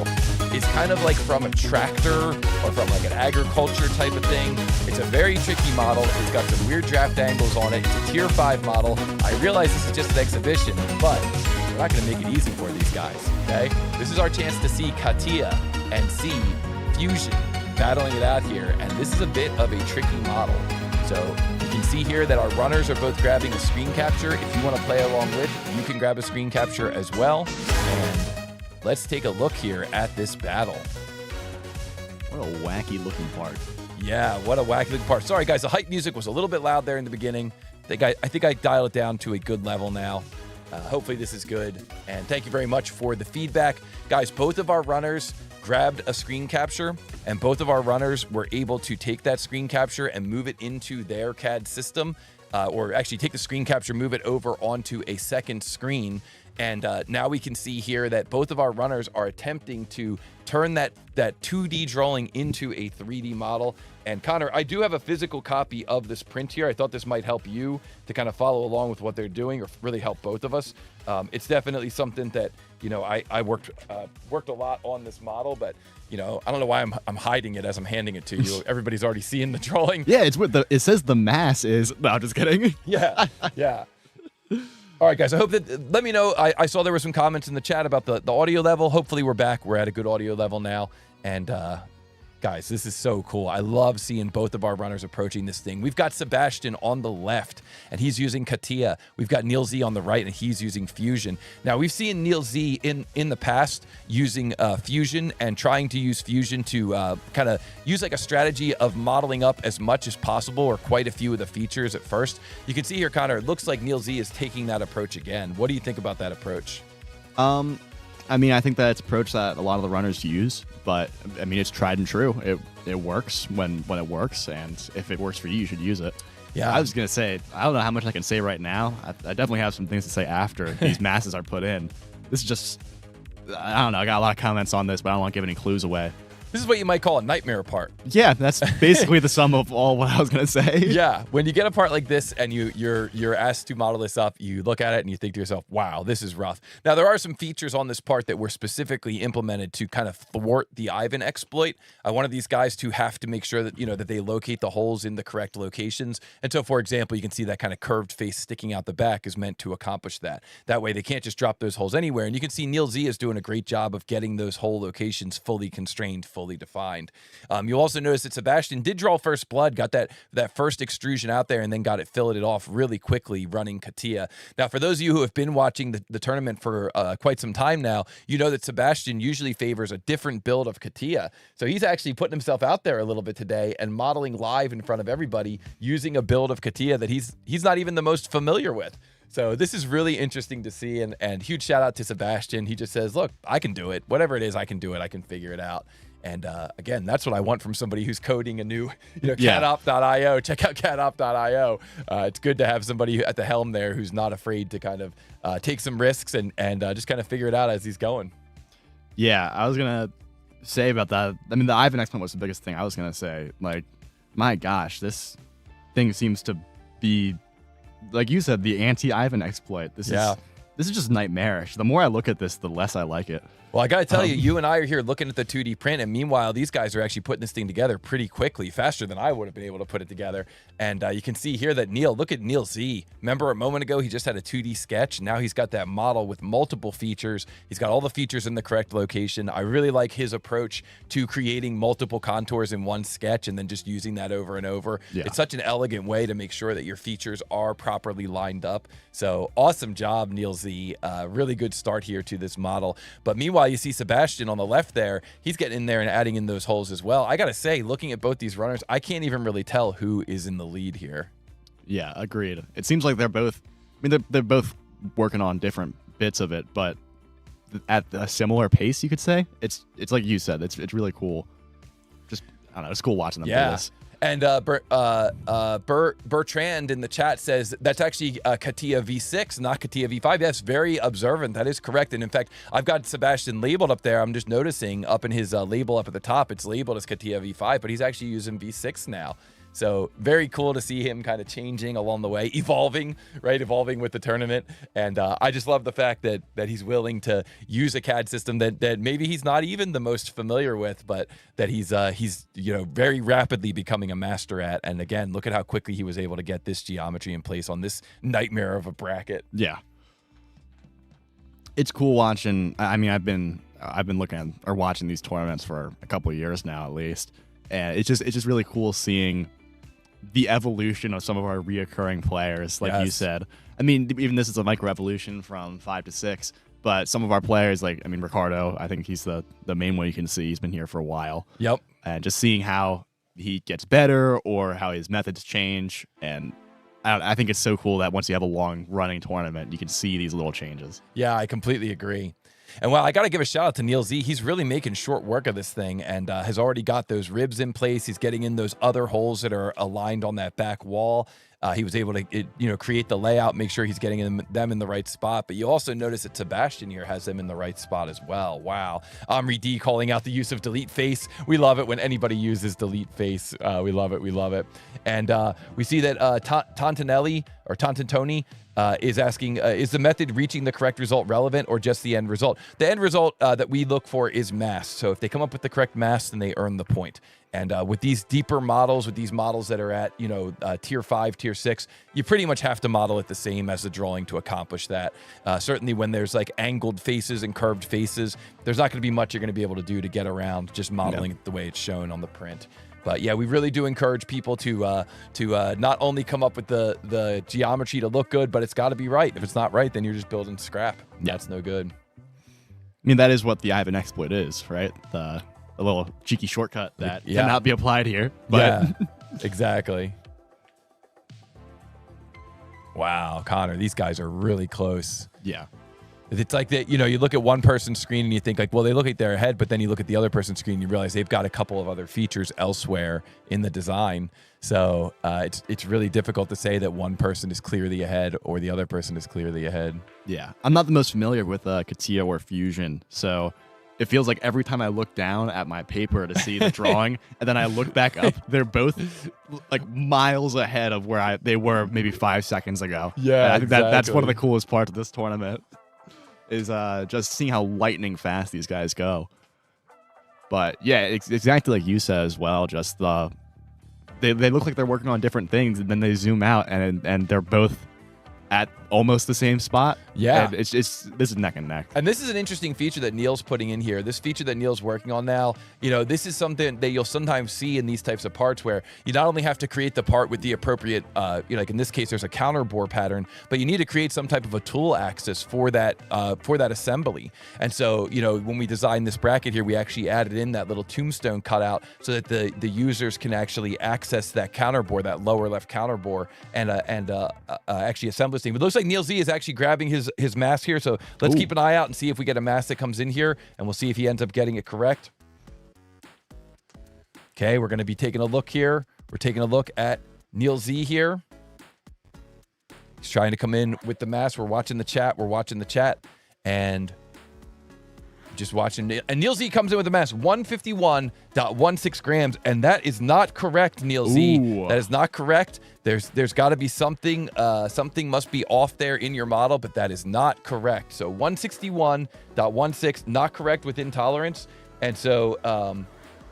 is kind of like from a tractor or from like an agriculture type of thing. It's a very tricky model. It's got some weird draft angles on it. It's a tier 5 model. I realize this is just an exhibition, but we're not going to make it easy for these guys, okay? This is our chance to see CATIA and see Fusion battling it out here, and this is a bit of a tricky model. So you can see here that our runners are both grabbing a screen capture. If you want to play along with, you can grab a screen capture as well. And let's take a look here at this battle. What a wacky looking part. Yeah, what a wacky looking part. Sorry, guys, the hype music was a little bit loud there in the beginning. I think I dialed it down to a good level now. Hopefully this is good, and thank you very much for the feedback. Guys, both of our runners grabbed a screen capture, and both of our runners were able to take that screen capture and move it into their CAD system, or actually take the screen capture, move it over onto a second screen. And now we can see here that both of our runners are attempting to turn that 2D drawing into a 3D model. And Connor, I do have a physical copy of this print here. I thought this might help you to kind of follow along with what they're doing, or really help both of us. It's definitely something that, you know, I worked a lot on this model, but you know, I don't know why I'm hiding it as I'm handing it to you. Everybody's already seeing the drawing. Yeah, it's what it says. The mass is. No, I'm just kidding. Yeah, yeah. All right, guys, I hope that, let me know. I saw there were some comments in the chat about the audio level. Hopefully we're back. We're at a good audio level now. And guys, this is so cool. I love seeing both of our runners approaching this thing. We've got Sebastian on the left, and he's using CATIA. We've got Neil Z on the right, and he's using Fusion. Now, we've seen Neil Z in the past using Fusion and trying to use Fusion to kind of use like a strategy of modeling up as much as possible, or quite a few of the features at first. You can see here, Connor, it looks like Neil Z is taking that approach again. What do you think about that approach? I mean, I think that's an approach that a lot of the runners use, but I mean, it's tried and true. It works when it works, and if it works for you, you should use it. Yeah, I was gonna say, I don't know how much I can say right now. I definitely have some things to say after these masses are put in. This is just, I don't know. I got a lot of comments on this, but I don't want to give any clues away. This is what you might call a nightmare part. Yeah, that's basically the sum of all what I was gonna say. Yeah, when you get a part like this and you're asked to model this up, you look at it and you think to yourself, "Wow, this is rough." Now there are some features on this part that were specifically implemented to kind of thwart the Ivan exploit. One of these guys to have to make sure that that they locate the holes in the correct locations. And so, for example, you can see that kind of curved face sticking out the back is meant to accomplish that. That way, they can't just drop those holes anywhere. And you can see Neil Z is doing a great job of getting those hole locations fully constrained, fully defined. You'll also notice that Sebastian did draw first blood, got that first extrusion out there, and then got it filleted off really quickly running CATIA. Now, for those of you who have been watching the tournament for quite some time now, you know that Sebastian usually favors a different build of CATIA. So he's actually putting himself out there a little bit today and modeling live in front of everybody using a build of CATIA that he's not even the most familiar with. So this is really interesting to see, and huge shout out to Sebastian. He just says, look, I can do it. Whatever it is, I can do it. I can figure it out. And again, that's what I want from somebody who's coding a new, cadop.io. Check out cadop.io. It's good to have somebody at the helm there who's not afraid to kind of take some risks and just kind of figure it out as he's going. Yeah, I was going to say about that. I mean, the Ivan exploit was the biggest thing I was going to say. Like, my gosh, this thing seems to be, like you said, the anti-Ivan exploit. This is just nightmarish. The more I look at this, the less I like it. Well, I got to tell you and I are here looking at the 2D print, and meanwhile, these guys are actually putting this thing together pretty quickly, faster than I would have been able to put it together. And you can see here that look at Neil Z. Remember a moment ago, he just had a 2D sketch. Now he's got that model with multiple features. He's got all the features in the correct location. I really like his approach to creating multiple contours in one sketch and then just using that over and over. Yeah. It's such an elegant way to make sure that your features are properly lined up. So awesome job, Neil Z. Really good start here to this model. But meanwhile, you see Sebastian on the left there. He's getting in there and adding in those holes as well. I got to say, looking at both these runners, I can't even really tell who is in the lead here. Yeah, agreed. It seems like they're both, I mean, they're both working on different bits of it, but at a similar pace, you could say. It's like you said, it's really cool. Just, I don't know, it's cool watching them do this. And Bertrand in the chat says that's actually CATIA V6, not CATIA V5. Yes, very observant. That is correct. And in fact, I've got Sebastian labeled up there. I'm just noticing up in his label up at the top, it's labeled as CATIA V5, but he's actually using V6 now. So very cool to see him kind of changing along the way, evolving with the tournament. And I just love the fact that he's willing to use a CAD system that maybe he's not even the most familiar with, but that he's very rapidly becoming a master at. And again, look at how quickly he was able to get this geometry in place on this nightmare of a bracket. Yeah. It's cool watching. I mean, I've been looking at or watching these tournaments for a couple of years now at least. And it's just really cool seeing the evolution of some of our reoccurring players, like you said. I mean, even this is a micro evolution from 5 to 6, but some of our players, like, I mean, Ricardo, I think he's the main one you can see. He's been here for a while. Yep. And just seeing how he gets better or how his methods change. And I think it's so cool that once you have a long running tournament, you can see these little changes. Yeah, I completely agree. And well, I got to give a shout out to Neil Z. He's really making short work of this thing and has already got those ribs in place. He's getting in those other holes that are aligned on that back wall. He was able to, create the layout, make sure he's getting them in the right spot. But you also notice that Sebastian here has them in the right spot as well. Wow. Omri D calling out the use of delete face. We love it when anybody uses delete face. We love it. We love it. And we see that Tontanelli or Tontantoni is asking, is the method reaching the correct result relevant or just the end result? The end result that we look for is mass. So if they come up with the correct mass, then they earn the point. And with these deeper models, with these models that are at, tier 5, tier 6, you pretty much have to model it the same as the drawing to accomplish that. Certainly when there's like angled faces and curved faces, there's not going to be much you're going to be able to do to get around just modeling it the way it's shown on the print. But yeah, we really do encourage people to not only come up with the geometry to look good, but it's got to be right. If it's not right, then you're just building scrap. Yeah. That's no good. I mean, that is what the Ivan exploit is, right? A little cheeky shortcut that cannot be applied here. But yeah, exactly. Wow, Connor, these guys are really close. Yeah. It's like that, you look at one person's screen and you think like, well, they look like they're ahead, but then you look at the other person's screen and you realize they've got a couple of other features elsewhere in the design. So it's really difficult to say that one person is clearly ahead or the other person is clearly ahead. Yeah. I'm not the most familiar with CATIA or Fusion, so it feels like every time I look down at my paper to see the drawing and then I look back up, they're both like miles ahead of where they were maybe 5 seconds ago. Yeah, and I think that's one of the coolest parts of this tournament. Is just seeing how lightning fast these guys go. But yeah, it's exactly like you said as well. Just they look like they're working on different things, and then they zoom out, and they're both at almost the same spot. Yeah. And this is neck and neck. And this is an interesting feature that Neil's putting in here. This feature that Neil's working on now, this is something that you'll sometimes see in these types of parts where you not only have to create the part with the appropriate, like in this case, there's a counterbore pattern, but you need to create some type of a tool axis for that assembly. And so, when we designed this bracket here, we actually added in that little tombstone cutout so that the users can actually access that counterbore, that lower left counterbore, and actually assemble this thing. But it looks like Neil Z is actually grabbing his mask here, so let's keep an eye out and see if we get a mask that comes in here, and we'll see if he ends up getting it correct. Okay, we're going to be taking a look here. We're taking a look at Neil Z here. He's trying to come in with the mask. We're watching the chat. And just watching. And Neil Z comes in with the mask, 151.16 grams. And that is not correct, Neil Z. Ooh. That is not correct. There's got to be something. Something must be off there in your model, but that is not correct. So 161.16, not correct within tolerance. And so,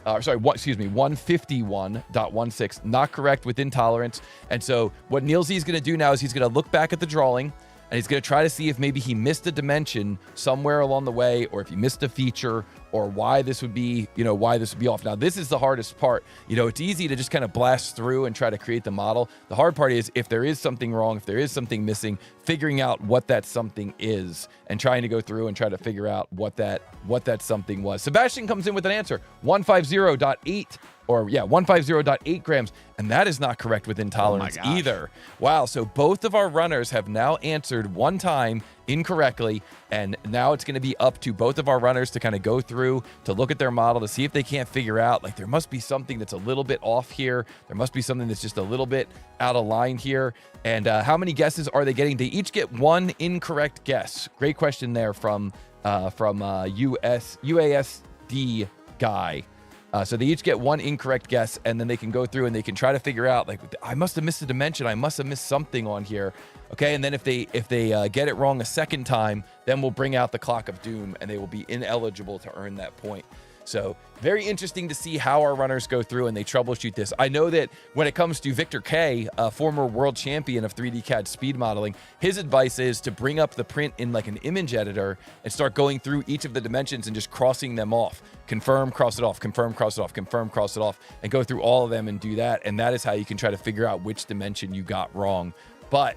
151.16, not correct within tolerance. And so what Neil Z is going to do now is he's going to look back at the drawing, and he's going to try to see if maybe he missed a dimension somewhere along the way, or if he missed a feature, or why this would be, off. Now, this is the hardest part. It's easy to just kind of blast through and try to create the model. The hard part is if there is something wrong, if there is something missing, figuring out what that something is and trying to go through and try to figure out what that something was. Sebastian comes in with an answer, 150.8. 150.8 grams, and that is not correct within tolerance either. Wow, so both of our runners have now answered one time incorrectly, and now it's going to be up to both of our runners to kind of go through, to look at their model, to see if they can't figure out, like, there must be something that's a little bit off here. There must be something that's just a little bit out of line here. And how many guesses are they getting? They each get one incorrect guess. Great question there from UASD guy. So they each get one incorrect guess, and then they can go through and they can try to figure out, like, I must have missed a dimension. I must have missed something on here. Okay, and then if they get it wrong a second time, then we'll bring out the clock of doom, and they will be ineligible to earn that point. So very interesting to see how our runners go through and they troubleshoot this. I know that when it comes to Victor K, a former world champion of 3D CAD speed modeling, his advice is to bring up the print in like an image editor and start going through each of the dimensions and just crossing them off. Confirm, cross it off, confirm, cross it off, confirm, cross it off, and go through all of them and do that. And that is how you can try to figure out which dimension you got wrong. But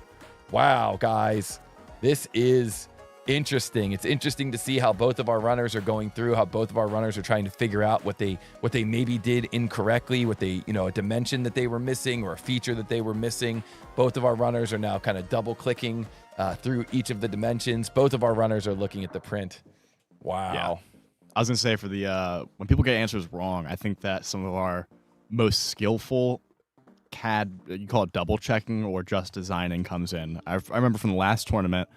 wow, guys, this is interesting. It's interesting to see how both of our runners are going through, how both of our runners are trying to figure out what they maybe did incorrectly, what they, a dimension that they were missing or a feature that they were missing. Both of our runners are now kind of double clicking through each of the dimensions. Both of our runners are looking at the print. Wow. Yeah. I was gonna say, for the when people get answers wrong, I think that some of our most skillful CAD, you call it double checking or just designing, comes in. I remember from the last tournament,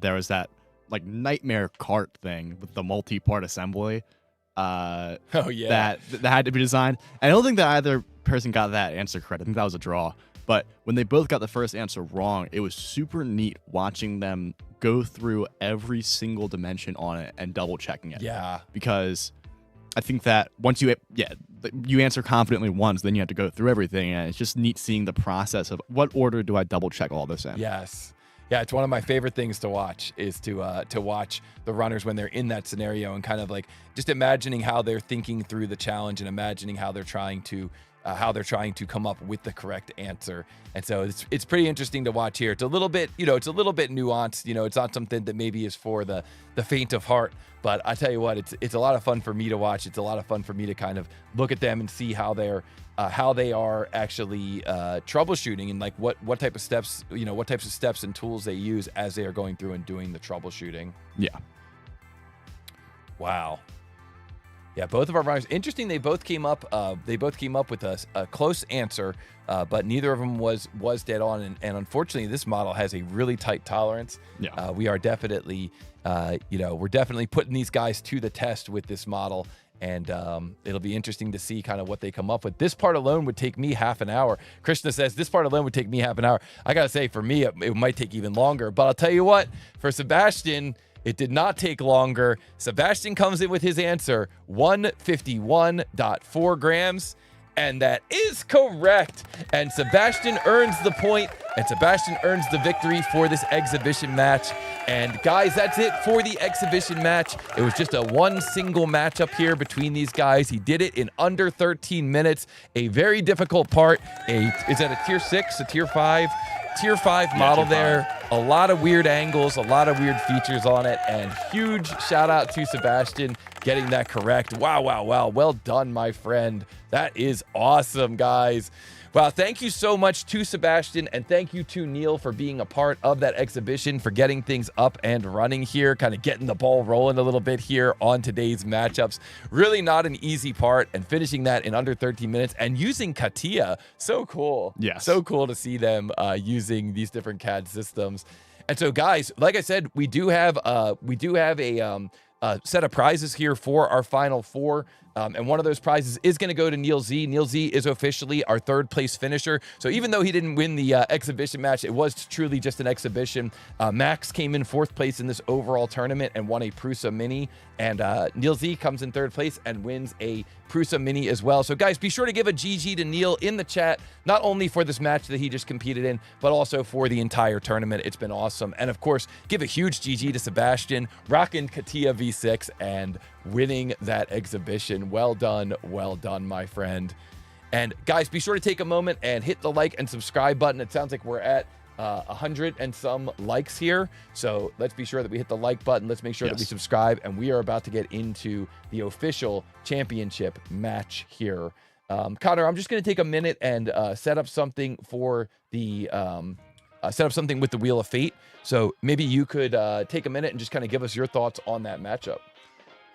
there was that like nightmare cart thing with the multi-part assembly. That had to be designed. And I don't think that either person got that answer correct. I think that was a draw. But when they both got the first answer wrong, it was super neat watching them go through every single dimension on it and double checking it. Yeah. Because I think that once you answer confidently once, then you have to go through everything. And it's just neat seeing the process of what order do I double check all this in. Yes. Yeah, it's one of my favorite things to watch is to watch the runners when they're in that scenario and kind of like just imagining how they're thinking through the challenge and imagining how they're trying to come up with the correct answer. And so it's pretty interesting to watch here. It's a little bit, it's a little bit nuanced. It's not something that maybe is for the faint of heart. But I tell you what, it's a lot of fun for me to watch. It's a lot of fun for me to kind of look at them and see how they are actually troubleshooting and like what type of steps, what types of steps and tools they use as they are going through and doing the troubleshooting. Yeah. Wow. Yeah, both of our runners. Interesting. They both came up with a close answer, but neither of them was dead on. And unfortunately, this model has a really tight tolerance. Yeah. We are definitely, we're definitely putting these guys to the test with this model. And it'll be interesting to see kind of what they come up with. This part alone would take me half an hour. Krishna says, this part alone would take me half an hour. I got to say, for me, it might take even longer. But I'll tell you what, for Sebastian, it did not take longer. Sebastian comes in with his answer, 151.4 grams. And that is correct. And Sebastian earns the point, and Sebastian earns the victory for this exhibition match. And guys, that's it for the exhibition match. It was just a one single matchup here between these guys. He did it in under 13 minutes. A very difficult part. Is that a tier 6, a tier 5? Tier 5 model there. A lot of weird angles, a lot of weird features on it, and huge shout out to Sebastian getting that correct. Wow, wow, wow. Well done, my friend. That is awesome, guys. Well, thank you so much to Sebastian, and thank you to Neil for being a part of that exhibition, for getting things up and running here, kind of getting the ball rolling a little bit here on today's matchups. Really not an easy part, and finishing that in under 13 minutes and using CATIA. So cool. Yes. So cool to see them using these different CAD systems. And so, guys, like I said, we do have a set of prizes here for our final four. And one of those prizes is going to go to Neil Z. Neil Z is officially our third place finisher. So even though he didn't win the exhibition match, it was truly just an exhibition. Max came in fourth place in this overall tournament and won a Prusa Mini. And Neil Z comes in third place and wins a Prusa Mini as well. So guys, be sure to give a GG to Neil in the chat, not only for this match that he just competed in, but also for the entire tournament. It's been awesome. And of course, give a huge GG to Sebastian, rocking CATIA V6 and winning that exhibition. Well done, my friend. And guys, be sure to take a moment and hit the like and subscribe button. It sounds like we're at 100 and some likes here, so let's be sure that we hit the like button. Let's make sure that we subscribe, and we are about to get into the official championship match here. Connor, I'm just going to take a minute and set up something for the with the Wheel of Fate. So maybe you could take a minute and just kind of give us your thoughts on that matchup.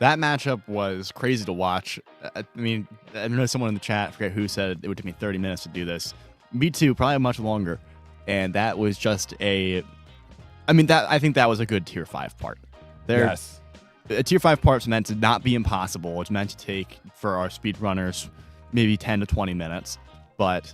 That matchup was crazy to watch. I mean, I know someone in the chat, I forget who, said it would take me 30 minutes to do this. Me too, probably much longer. And that was just I think that was a good tier 5 part. Yes. A tier 5 part's meant to not be impossible. It's meant to take, for our speedrunners, maybe 10 to 20 minutes, but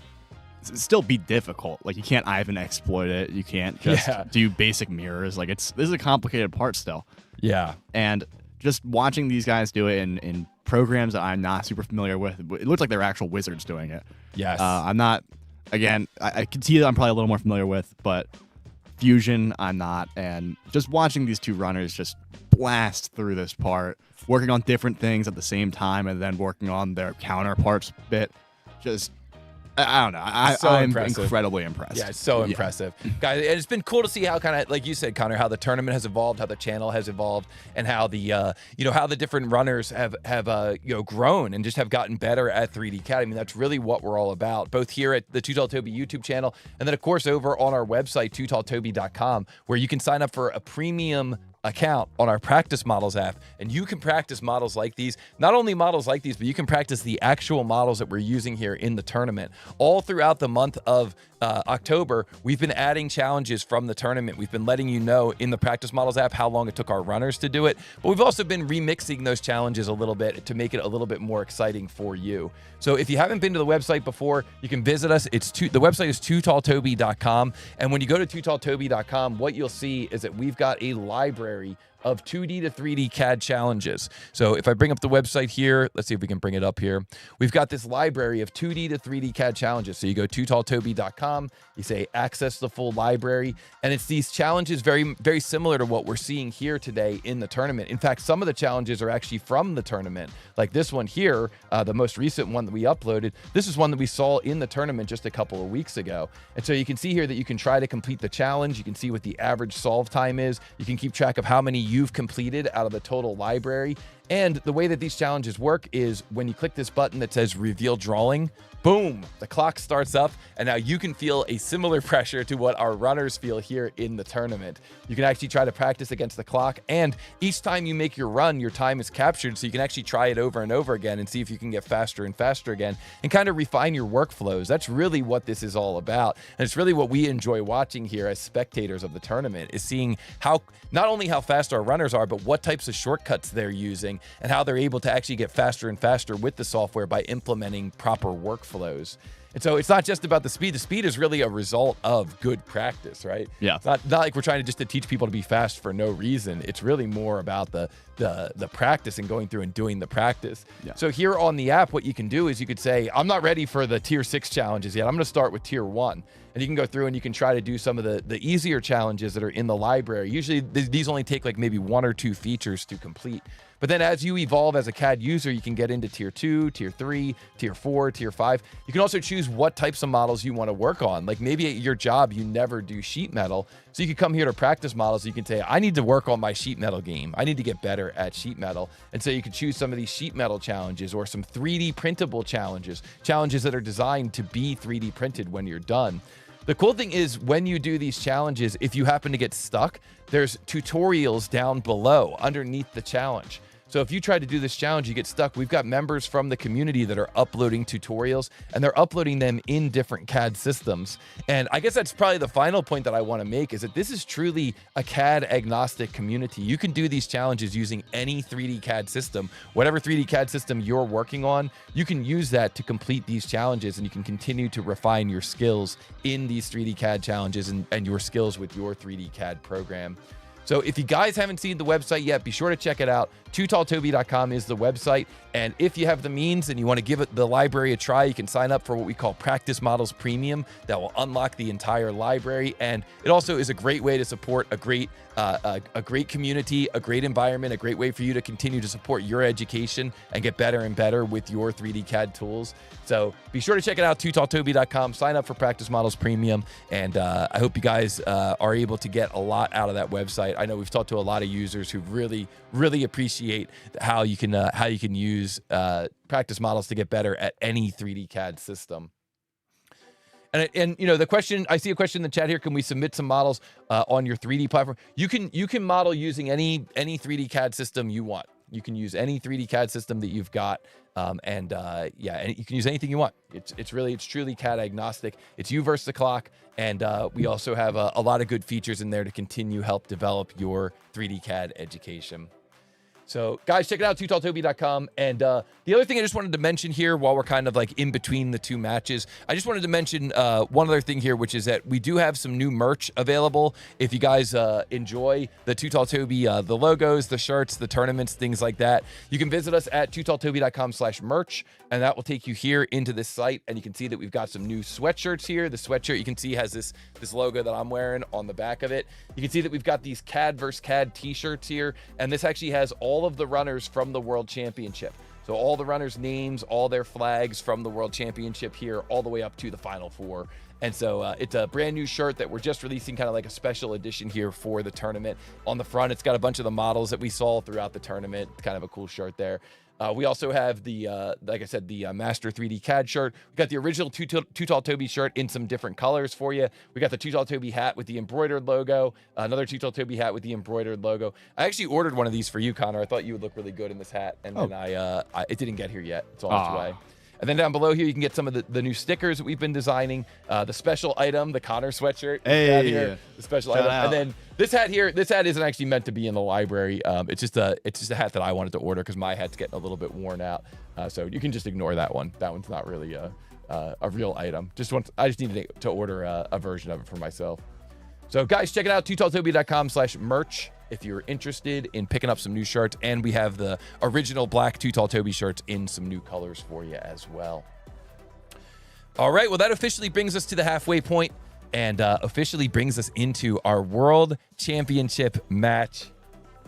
still be difficult. Like, you can't Ivan exploit it. You can't just do basic mirrors. Like, this is a complicated part still. Yeah. And just watching these guys do it in programs that I'm not super familiar with, it looks like they're actual wizards doing it. Yes. I'm not, again, I can see that I'm probably a little more familiar with, but Fusion, I'm not. And just watching these two runners just blast through this part, working on different things at the same time, and then working on their counterparts bit, just, I don't know. I'm incredibly impressed. Yeah, it's so impressive. Guys, and it's been cool to see how, kind of, like you said, Connor, how the tournament has evolved, how the channel has evolved, and how the, how the different runners have grown and just have gotten better at 3D CAD. I mean, that's really what we're all about, both here at the Too Tall Toby YouTube channel, and then, of course, over on our website, tootalltoby.com, where you can sign up for a premium account on our practice models app, and you can practice models like these. Not only models like these, but you can practice the actual models that we're using here in the tournament. All throughout the month of October, we've been adding challenges from the tournament. We've been letting you know in the practice models app how long it took our runners to do it, but we've also been remixing those challenges a little bit to make it a little bit more exciting for you. So if you haven't been to the website before, you can visit us. The website is tootalltoby.com, and when you go to tootalltoby.com, what you'll see is that we've got a library of 2D to 3D CAD challenges. So if I bring up the website here, let's see if we can bring it up here. We've got this library of 2D to 3D CAD challenges. So you go tootalltoby.com, you say access the full library, and it's these challenges very, very similar to what we're seeing here today in the tournament. In fact, some of the challenges are actually from the tournament. Like this one here, the most recent one that we uploaded, this is one that we saw in the tournament just a couple of weeks ago. And so you can see here that you can try to complete the challenge. You can see what the average solve time is. You can keep track of how many you've completed out of the total library. And the way that these challenges work is when you click this button that says reveal drawing, boom, the clock starts up, and now you can feel a similar pressure to what our runners feel here in the tournament. You can actually try to practice against the clock, and each time you make your run, your time is captured, so you can actually try it over and over again and see if you can get faster and faster again and kind of refine your workflows. That's really what this is all about, and it's really what we enjoy watching here as spectators of the tournament, is seeing how, not only how fast our runners are, but what types of shortcuts they're using and how they're able to actually get faster and faster with the software by implementing proper workflows. And so it's not just about the speed. The speed is really a result of good practice, right? Yeah. It's not like we're trying to just to teach people to be fast for no reason. It's really more about the the practice and going through and doing the practice. Yeah. So here on the app, what you can do is you could say, I'm not ready for the tier 6 challenges yet. I'm going to start with tier 1. And you can go through and you can try to do some of the easier challenges that are in the library. Usually these only take like maybe 1 or 2 features to complete. But then as you evolve as a CAD user, you can get into tier 2, tier 3, tier 4, tier 5. You can also choose what types of models you want to work on. Like maybe at your job, you never do sheet metal. So you could come here to practice models. You can say, I need to work on my sheet metal game. I need to get better at sheet metal. And so you can choose some of these sheet metal challenges or some 3D printable challenges that are designed to be 3D printed when you're done. The cool thing is when you do these challenges, if you happen to get stuck, there's tutorials down below underneath the challenge. So if you try to do this challenge, you get stuck. We've got members from the community that are uploading tutorials, and they're uploading them in different CAD systems. And I guess that's probably the final point that I want to make is that this is truly a CAD agnostic community. You can do these challenges using any 3D CAD system. Whatever 3D CAD system you're working on, you can use that to complete these challenges, and you can continue to refine your skills in these 3D CAD challenges and your skills with your 3D CAD program. So if you guys haven't seen the website yet, be sure to check it out. tootalltoby.com is the website. And if you have the means and you want to give it the library a try, you can sign up for what we call Practice Models Premium. That will unlock the entire library. And it also is a great way to support a great community, a great environment, a great way for you to continue to support your education and get better and better with your 3D CAD tools. So be sure to check it out, tootalltoby.com. Sign up for Practice Models Premium. And I hope you guys are able to get a lot out of that website. I know we've talked to a lot of users who really appreciate how you can use practice models to get better at any 3D CAD system. And you know, the question, I see a question in the chat here, can we submit some models on your 3D platform? You can model using any 3D CAD system you want. You can use any 3D CAD system that you've got. And you can use anything you want. It's truly CAD agnostic. It's you versus the clock. And we also have a lot of good features in there to continue help develop your 3D CAD education. So guys, check it out, tootalltoby.com. And the other thing I just wanted to mention here while we're kind of like in between the two matches, I just wanted to mention one other thing here, which is that we do have some new merch available. If you guys enjoy the Too Tall Toby, the logos, the shirts, the tournaments, things like that, you can visit us at tootalltoby.com/merch, and that will take you here into this site. And you can see that we've got some new sweatshirts here. The sweatshirt you can see has this logo that I'm wearing on the back of it. You can see that we've got these CAD versus CAD t-shirts here, and this actually has all of the runners from the World Championship. So all the runners' names, all their flags from the World Championship here, all the way up to the Final Four. And so it's a brand new shirt that we're just releasing, kind of like a special edition here for the tournament. On the front, it's got a bunch of the models that we saw throughout the tournament. Kind of a cool shirt there. We also have the, like I said, the Master 3D CAD shirt. We got the original Too Tall Toby shirt in some different colors for you. We got the Too Tall Toby hat with the embroidered logo. Another Too Tall Toby hat with the embroidered logo. I actually ordered one of these for you, Connor. I thought you would look really good in this hat, and then it didn't get here yet. It's on its way. And then down below here, you can get some of the new stickers that we've been designing. The special item, the Connor sweatshirt. Hey, here, the special item. And then this hat here, this hat isn't actually meant to be in the library. It's just a hat that I wanted to order because my hat's getting a little bit worn out. So you can just ignore that one. That one's not really a real item. I just needed to order a version of it for myself. So guys, check it out, tootalltoby.com/merch. If you're interested in picking up some new shirts, and we have the original black Too Tall Toby shirts in some new colors for you as well. All right, well, that officially brings us to the halfway point and officially brings us into our World Championship match.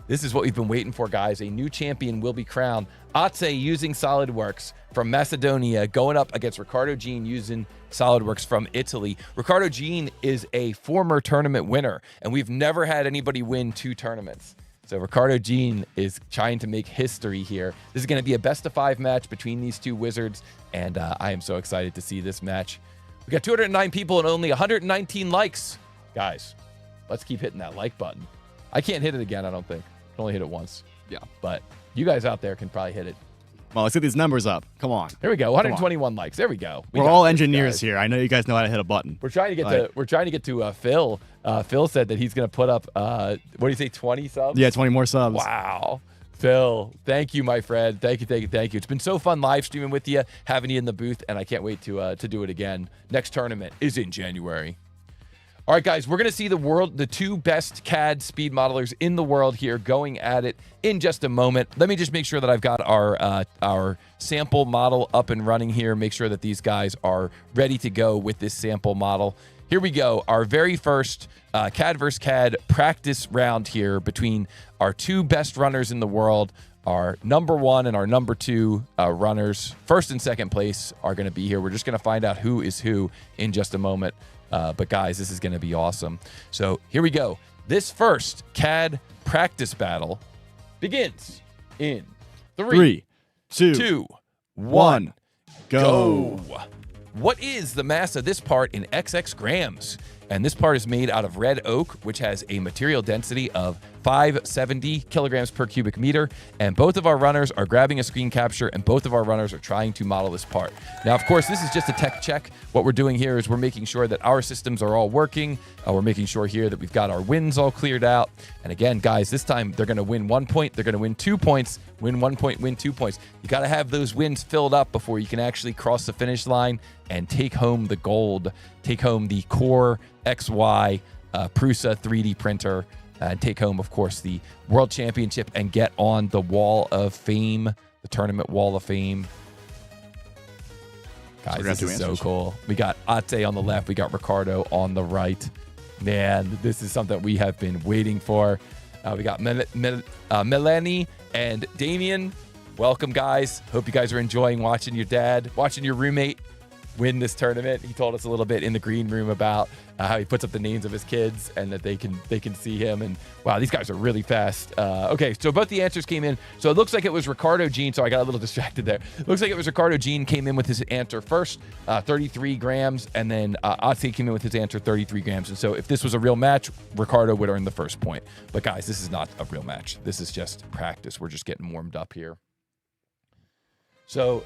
This is what we've been waiting for, guys. A new champion will be crowned. Atse using SolidWorks from Macedonia going up against Ricardo Jean using SolidWorks from Italy. Ricardo Jean is a former tournament winner, and we've never had anybody win 2 tournaments. So Ricardo Jean is trying to make history here. This is going to be a best-of-5 match between these two wizards, and I am so excited to see this match. We got 209 people and only 119 likes. Guys, let's keep hitting that like button. I can't hit it again, I don't think. I can only hit it once. Yeah. But you guys out there can probably hit it. Well, let's get these numbers up. Come on. There we go. 121 likes. There we go. We're all engineers here. I know you guys know how to hit a button. We're trying to get to Phil. Phil said that he's going to put up what do you say, 20 subs? Yeah, 20 more subs. Wow. Phil, thank you, my friend. Thank you. It's been so fun live streaming with you, having you in the booth, and I can't wait to do it again. Next tournament is in January. All right, guys, we're going to see the two best CAD speed modelers in the world here going at it in just a moment. Let me just make sure that I've got our sample model up and running here. Make sure that these guys are ready to go with this sample model. Here we go. Our very first CAD versus CAD practice round here between our two best runners in the world. Our number 1 and our number 2 runners, first and second place, are going to be here. We're just going to find out who is who in just a moment. But guys, this is going to be awesome. So here we go. This first CAD practice battle begins in 3, 2, 1, go. What is the mass of this part in XX grams? And this part is made out of red oak, which has a material density of 570 kilograms per cubic meter. And both of our runners are grabbing a screen capture, and both of our runners are trying to model this part. Now, of course, this is just a tech check. What we're doing here is we're making sure that our systems are all working. We're making sure here that we've got our wins all cleared out. And again, guys, this time they're going to win 1 point. They're going to win 2 points, win 1 point, win 2 points. You got to have those wins filled up before you can actually cross the finish line and take home the gold, take home the Core XY Prusa 3D printer, and take home, of course, the World Championship and get on the Wall of Fame, the Tournament Wall of Fame. Guys, this is so cool. We got Ate on the left. We got Ricardo on the right. Man, this is something we have been waiting for. We got Melanie and Damien. Welcome, guys. Hope you guys are enjoying watching your roommate win this tournament. He told us a little bit in the green room about how he puts up the names of his kids and that they can see him. And wow, these guys are really fast. Okay, so both the answers came in. So it looks like it was Ricardo Jean. So I got a little distracted there. It looks like it was Ricardo Jean came in with his answer first, 33 grams, and then Ate came in with his answer 33 grams. And so if this was a real match, Ricardo would earn the first point. But guys, this is not a real match. This is just practice. We're just getting warmed up here. So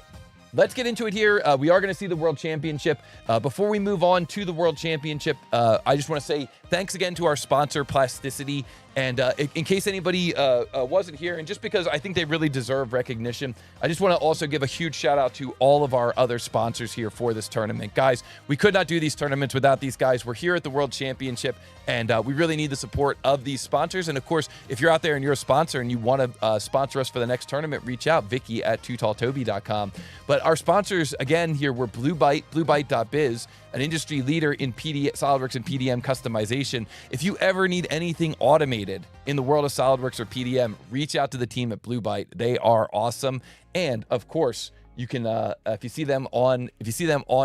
let's get into it here. We are going to see the World Championship. Before we move on to the World Championship, I just want to say thanks again to our sponsor, Plasticity. And in case anybody wasn't here, and just because I think they really deserve recognition, I just want to also give a huge shout out to all of our other sponsors here for this tournament. Guys, we could not do these tournaments without these guys. We're here at the World Championship, and we really need the support of these sponsors. And of course, if you're out there and you're a sponsor and you want to sponsor us for the next tournament, reach out, Vicky at tootalltoby.com. But our sponsors, again, here, we're Blue Byte, bluebyte.biz, an industry leader in SOLIDWORKS and PDM customization. If you ever need anything automated in the world of SOLIDWORKS or PDM, reach out to the team at Blue Byte. They are awesome. And of course, you can if you see them on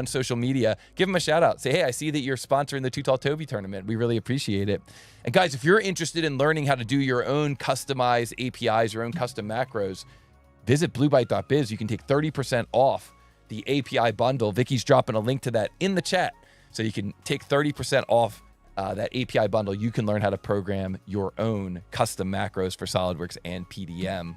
social media, give them a shout out. Say, hey, I see that you're sponsoring the Too Tall Toby tournament. We really appreciate it. And guys, if you're interested in learning how to do your own customized APIs, your own custom macros, visit bluebyte.biz. You can take 30% off the API bundle. Vicky's dropping a link to that in the chat. So you can take 30% off that API bundle. You can learn how to program your own custom macros for SOLIDWORKS and PDM.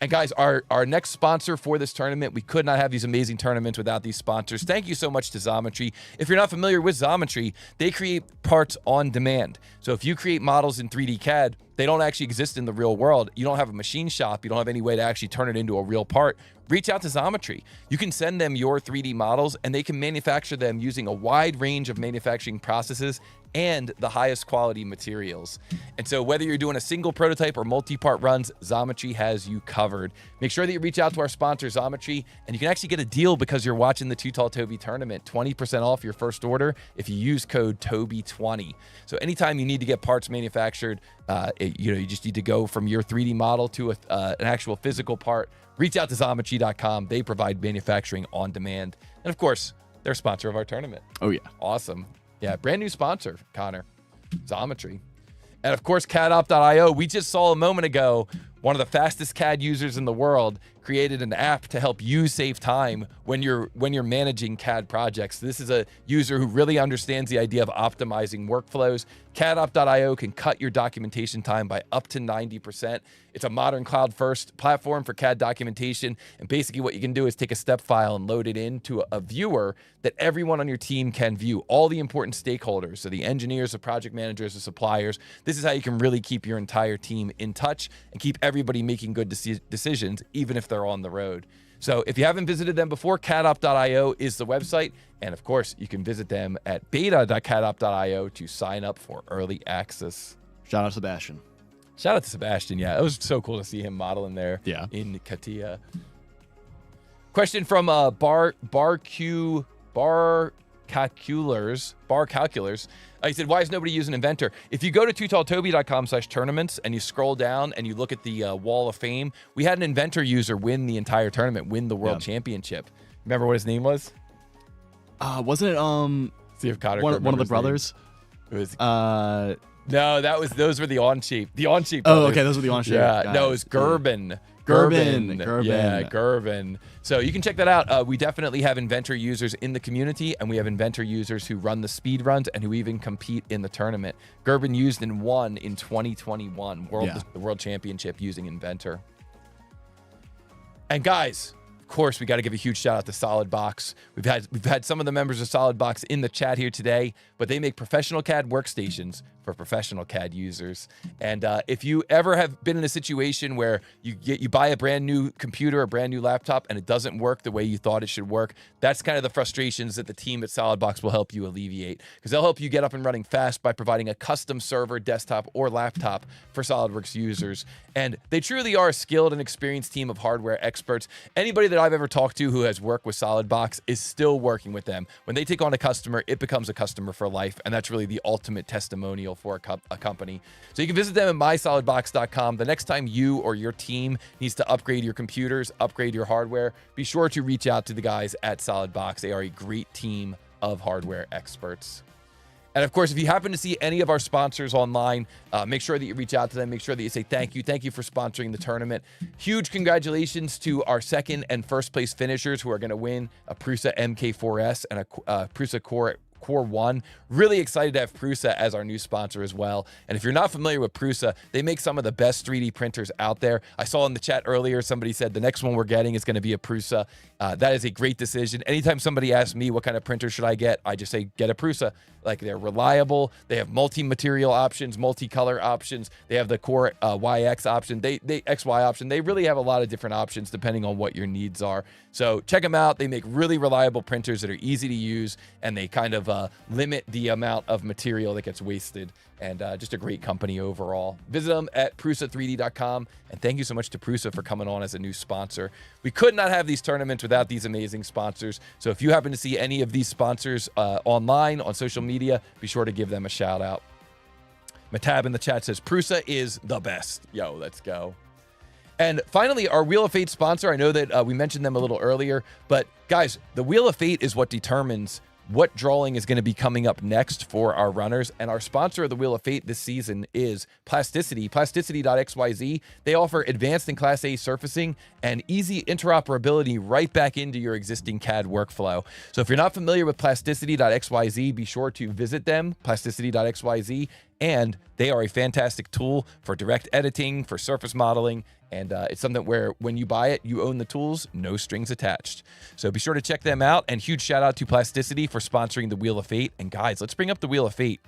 And guys, our next sponsor for this tournament, we could not have these amazing tournaments without these sponsors. Thank you so much to Xometry. If you're not familiar with Xometry, they create parts on demand. So if you create models in 3D CAD, they don't actually exist in the real world. You don't have a machine shop. You don't have any way to actually turn it into a real part. Reach out to Xometry. You can send them your 3D models, and they can manufacture them using a wide range of manufacturing processes and the highest quality materials. And so whether you're doing a single prototype or multi-part runs, Xometry has you covered. Make sure that you reach out to our sponsor, Xometry, and you can actually get a deal because you're watching the Too Tall Toby tournament. 20% off your first order if you use code TOBY20. So anytime you need to get parts manufactured, you just need to go from your 3D model to an actual physical part. Reach out to Xometry.com. They provide manufacturing on demand. And of course, they're a sponsor of our tournament. Oh, yeah. Awesome. Yeah, brand new sponsor, Connor. Xometry. And of course, CADOp.io. We just saw a moment ago one of the fastest CAD users in the world created an app to help you save time when you're managing CAD projects. This is a user who really understands the idea of optimizing workflows. CADOp.io can cut your documentation time by up to 90%. It's a modern cloud-first platform for CAD documentation. And basically what you can do is take a step file and load it into a viewer that everyone on your team can view, all the important stakeholders. So the engineers, the project managers, the suppliers. This is how you can really keep your entire team in touch and keep everybody making good decisions, even if they're on the road. So if you haven't visited them before, cadop.io is the website. And of course, you can visit them at beta.cadop.io to sign up for early access. Shout out Sebastian. Shout out to Sebastian. Yeah, it was so cool to see him modeling there in CATIA. Question from Bar Calculars. He said, why is nobody using Inventor? If you go to tootalltoby.com/tournaments and you scroll down and you look at the wall of fame, we had an Inventor user win the entire tournament, win the world championship. Remember what his name was? Wasn't it See if Cotter one of the brothers? It was no, those were the on-shape. The on-shape Oh, brothers. okay, those were the on-shape. Yeah, no, it was Gerben. Gerben. Yeah, Gerben. So you can check that out. We definitely have Inventor users in the community, and we have Inventor users who run the speed runs and who even compete in the tournament. Gerben used and won in 2021 the World Championship using Inventor. And guys, of course, we got to give a huge shout out to Solidbox. We've had some of the members of Solidbox in the chat here today, but they make professional CAD workstations for professional CAD users. And if you ever have been in a situation where you buy a brand new computer, a brand new laptop, and it doesn't work the way you thought it should work, that's kind of the frustrations that the team at Solidbox will help you alleviate, because they'll help you get up and running fast by providing a custom server, desktop, or laptop for SolidWorks users. And they truly are a skilled and experienced team of hardware experts. Anybody that I've ever talked to who has worked with Solidbox is still working with them. When they take on a customer, it becomes a customer for life, and that's really the ultimate testimonial for a company. So you can visit them at mysolidbox.com. The next time you or your team needs to upgrade your computers, upgrade your hardware, be sure to reach out to the guys at Solidbox. They are a great team of hardware experts. And of course, if you happen to see any of our sponsors online, make sure that you reach out to them. Make sure that you say thank you. Thank you for sponsoring the tournament. Huge congratulations to our second and first place finishers who are going to win a Prusa MK4S and a Prusa Core 1. Really excited to have Prusa as our new sponsor as well. And if you're not familiar with Prusa, they make some of the best 3D printers out there. I saw in the chat earlier, somebody said the next one we're getting is going to be a Prusa. That is a great decision. Anytime somebody asks me what kind of printer should I get, I just say get a Prusa. Like, they're reliable. They have multi-material options, multi-color options. They have the Core YX option. They XY option. They really have a lot of different options depending on what your needs are. So check them out. They make really reliable printers that are easy to use, and they kind of limit the amount of material that gets wasted. And just a great company overall. Visit them at prusa3d.com. And thank you so much to Prusa for coming on as a new sponsor. We could not have these tournaments without these amazing sponsors. So if you happen to see any of these sponsors online, on social media, be sure to give them a shout out. Matab in the chat says, Prusa is the best. Yo, let's go. And finally, our Wheel of Fate sponsor. I know that we mentioned them a little earlier, but guys, the Wheel of Fate is what determines what drawing is going to be coming up next for our runners. And our sponsor of the Wheel of Fate this season is Plasticity, plasticity.xyz. They offer advanced and Class A surfacing and easy interoperability right back into your existing CAD workflow. So if you're not familiar with plasticity.xyz, be sure to visit them, plasticity.xyz. And they are a fantastic tool for direct editing, for surface modeling, and it's something where when you buy it, you own the tools, no strings attached. So be sure to check them out, and huge shout out to Plasticity for sponsoring the Wheel of Fate. And guys, let's bring up the Wheel of Fate,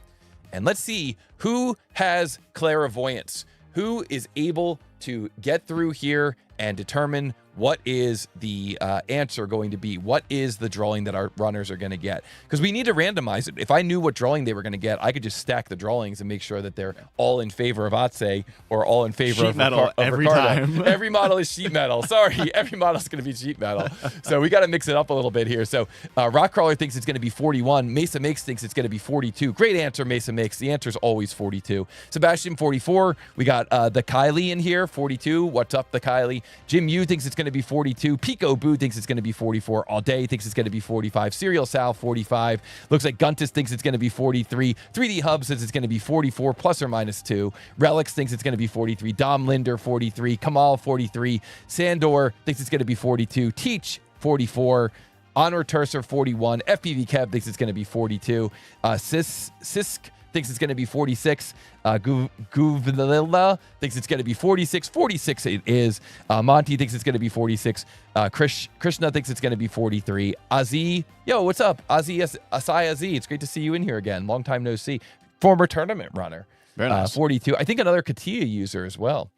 and let's see who has clairvoyance, who is able to get through here and determine what is the answer going to be? What is the drawing that our runners are going to get? Because we need to randomize it. If I knew what drawing they were going to get, I could just stack the drawings and make sure that they're all in favor of Atse or all in favor sheet of metal every Ricardo. time. Every model is sheet metal. Sorry, every model is going to be sheet metal. So we got to mix it up a little bit here. So Rockcrawler thinks it's going to be 41. Mesa Makes thinks it's going to be 42. Great answer, Mesa Makes. The answer is always 42. Sebastian, 44. We got the Kylie in here, 42. What's up, the Kylie? Jim Yu thinks it's going to be 42. Pico Boo thinks it's going to be 44. All Day thinks it's going to be 45. Serial Sal, 45. Looks like Guntus thinks it's going to be 43. 3D Hub says it's going to be 44 plus or minus 2. Relics thinks it's going to be 43. Dom Linder, 43. Kamal, 43. Sandor thinks it's going to be 42. Teach, 44. Honor Tercer, 41. FPV Kev thinks it's going to be 42. Sisk thinks it's going to be 46. Guvilla thinks it's going to be 46. 46 it is. Monty thinks it's going to be 46. Krishna thinks it's going to be 43. Azi, yo, what's up? Asai Azi, it's great to see you in here again. Long time no see. Former tournament runner. Very nice. 42. I think another CATIA user as well.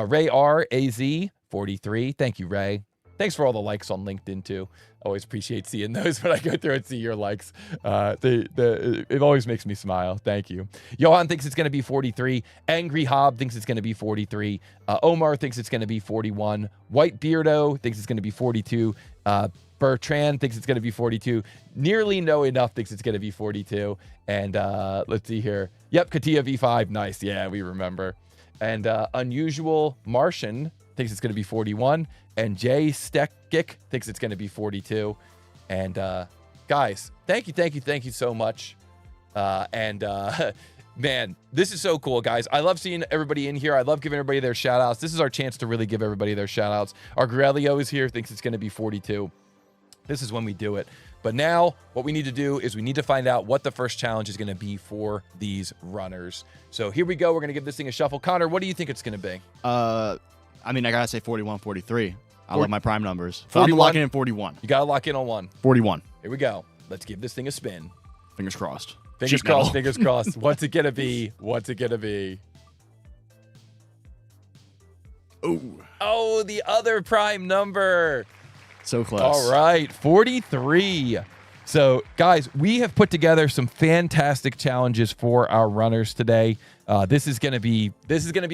Ray R, AZ, 43. Thank you, Ray. Thanks for all the likes on LinkedIn too. Always appreciate seeing those when I go through and see your likes. It always makes me smile. Thank you. Johan thinks it's going to be 43. Angry Hob thinks it's going to be 43. Omar thinks it's going to be 41. White Beardo thinks it's going to be 42. Bertrand thinks it's going to be 42. Nearly Know Enough thinks it's going to be 42. And let's see here. Yep, Katia V5. Nice. Yeah, we remember. And Unusual Martian thinks it's going to be 41. And Jay Stekik thinks it's going to be 42. And guys, thank you so much. Man, this is so cool, guys. I love seeing everybody in here. I love giving everybody their shout outs. This is our chance to really give everybody their shout outs. Our Grelio is here, thinks it's going to be 42. This is when we do it. But now what we need to do is we need to find out what the first challenge is going to be for these runners. So here we go. We're going to give this thing a shuffle. Connor, what do you think it's going to be? I mean, I got to say 41, 43. I love my prime numbers. So 41? I'm locking in 41. You got to lock in on one. 41. Here we go. Let's give this thing a spin. Fingers crossed. Fingers crossed, fingers crossed. What's it going to be? What's it going to be? Ooh. Oh, the other prime number. So close. All right, 43. So, guys, we have put together some fantastic challenges for our runners today. This is going to be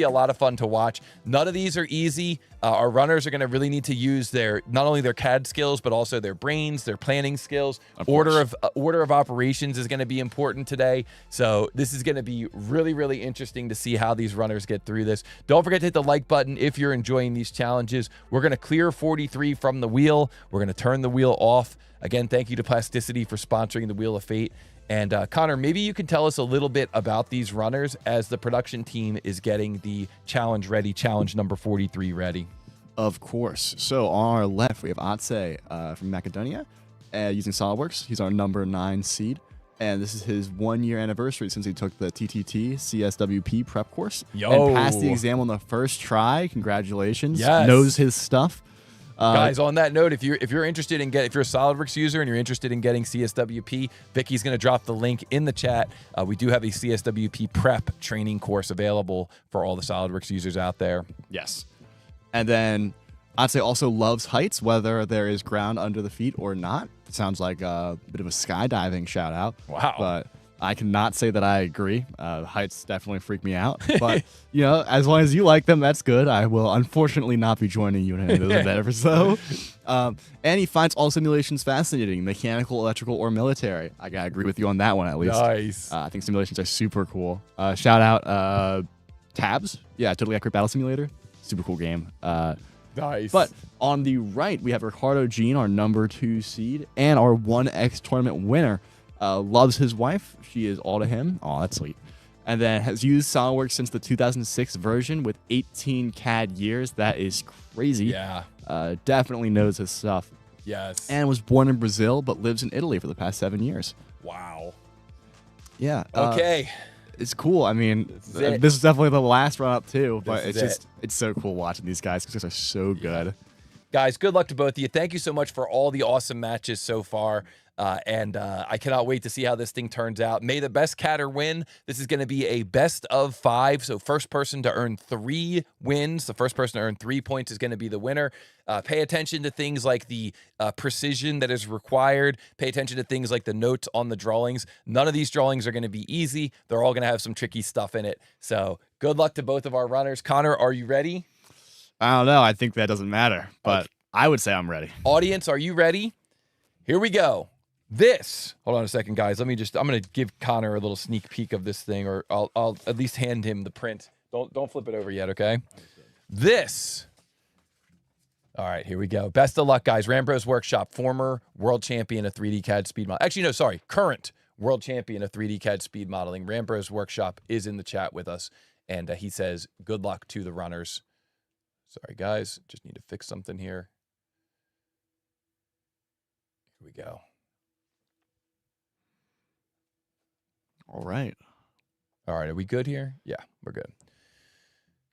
a lot of fun to watch. None of these are easy. Our runners are going to really need to use not only their CAD skills but also their brains, their planning skills. Order of operations is going to be important today. So this is going to be really, really interesting to see how these runners get through this. Don't forget to hit the like button if you're enjoying these challenges. We're going to clear 43 from the wheel. We're going to turn the wheel off. Again, thank you to Plasticity for sponsoring the Wheel of Fate. And Connor, maybe you can tell us a little bit about these runners as the production team is getting the challenge ready, challenge number 43 ready. Of course. So on our left, we have Atse from Macedonia using SolidWorks. He's our number 9 seed. And this is his 1-year anniversary since he took the TTT CSWP prep course. And passed the exam on the first try. Congratulations. Yes. Knows his stuff. Guys, on that note, if you're interested in if you're a SolidWorks user and you're interested in getting CSWP, Vicky's going to drop the link in the chat. We do have a CSWP prep training course available for all the SolidWorks users out there. Yes. And then I'd say also loves heights, whether there is ground under the feet or not. It sounds like a bit of a skydiving shout out. Wow. But I cannot say that I agree. Heights definitely freak me out. But, as long as you like them, that's good. I will unfortunately not be joining you in any of those endeavors, though. And he finds all simulations fascinating, mechanical, electrical, or military. I got to agree with you on that one, at least. Nice. I think simulations are super cool. Shout out Tabs. Yeah, Totally Accurate Battle Simulator. Super cool game. Nice. But on the right, we have Ricardo Jean, our number 2 seed, and our 1X tournament winner. Loves his wife. She is all to him. Oh, that's sweet. And then has used SolidWorks since the 2006 version with 18 CAD years. That is crazy. Yeah. Definitely knows his stuff. Yes. And was born in Brazil, but lives in Italy for the past 7 years. Wow. Yeah. Okay. It's cool. I mean, This this is definitely the last run up too, but This is it's so cool watching these guys because they're so good. Guys, good luck to both of you. Thank you so much for all the awesome matches so far. And I cannot wait to see how this thing turns out. May the best catter win. This is going to be a best of 5. So first person to earn 3 wins. The first person to earn 3 points is going to be the winner. Pay attention to things like the precision that is required. Pay attention to things like the notes on the drawings. None of these drawings are going to be easy. They're all going to have some tricky stuff in it. So good luck to both of our runners. Connor, are you ready? I don't know. I think that doesn't matter, but I would say I'm ready. Audience, are you ready? Here we go. Hold on a second, guys. I'm going to give Connor a little sneak peek of this thing, or I'll at least hand him the print. Don't flip it over yet, okay? All right, here we go. Best of luck, guys. Rambro's Workshop, former world champion of 3D CAD speed modeling. Actually, no, sorry. Current world champion of 3D CAD speed modeling. Rambro's Workshop is in the chat with us, and he says, good luck to the runners. Sorry, guys. Just need to fix something here. Here we go. All right. Are we good here? Yeah, we're good.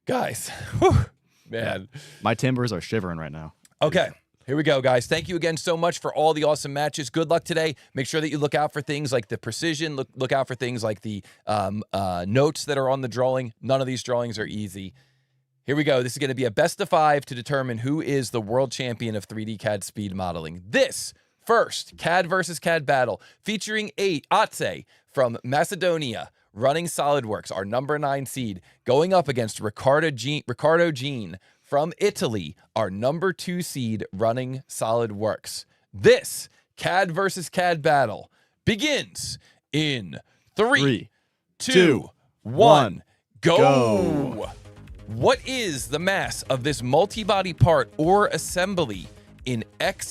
Guys, whew, man. Yeah. My timbers are shivering right now. Okay, here we go, guys. Thank you again so much for all the awesome matches. Good luck today. Make sure that you look out for things like the precision. Look out for things like the notes that are on the drawing. None of these drawings are easy. Here we go. This is going to be a best of 5 to determine who is the world champion of 3D CAD speed modeling. This first CAD versus CAD battle featuring Atse from Macedonia running SolidWorks, our number 9 seed, going up against Ricardo Jean from Italy, our number 2 seed running SolidWorks. This CAD versus CAD battle begins in 3, 2, 1, go. What is the mass of this multi-body part or assembly in XX.xxx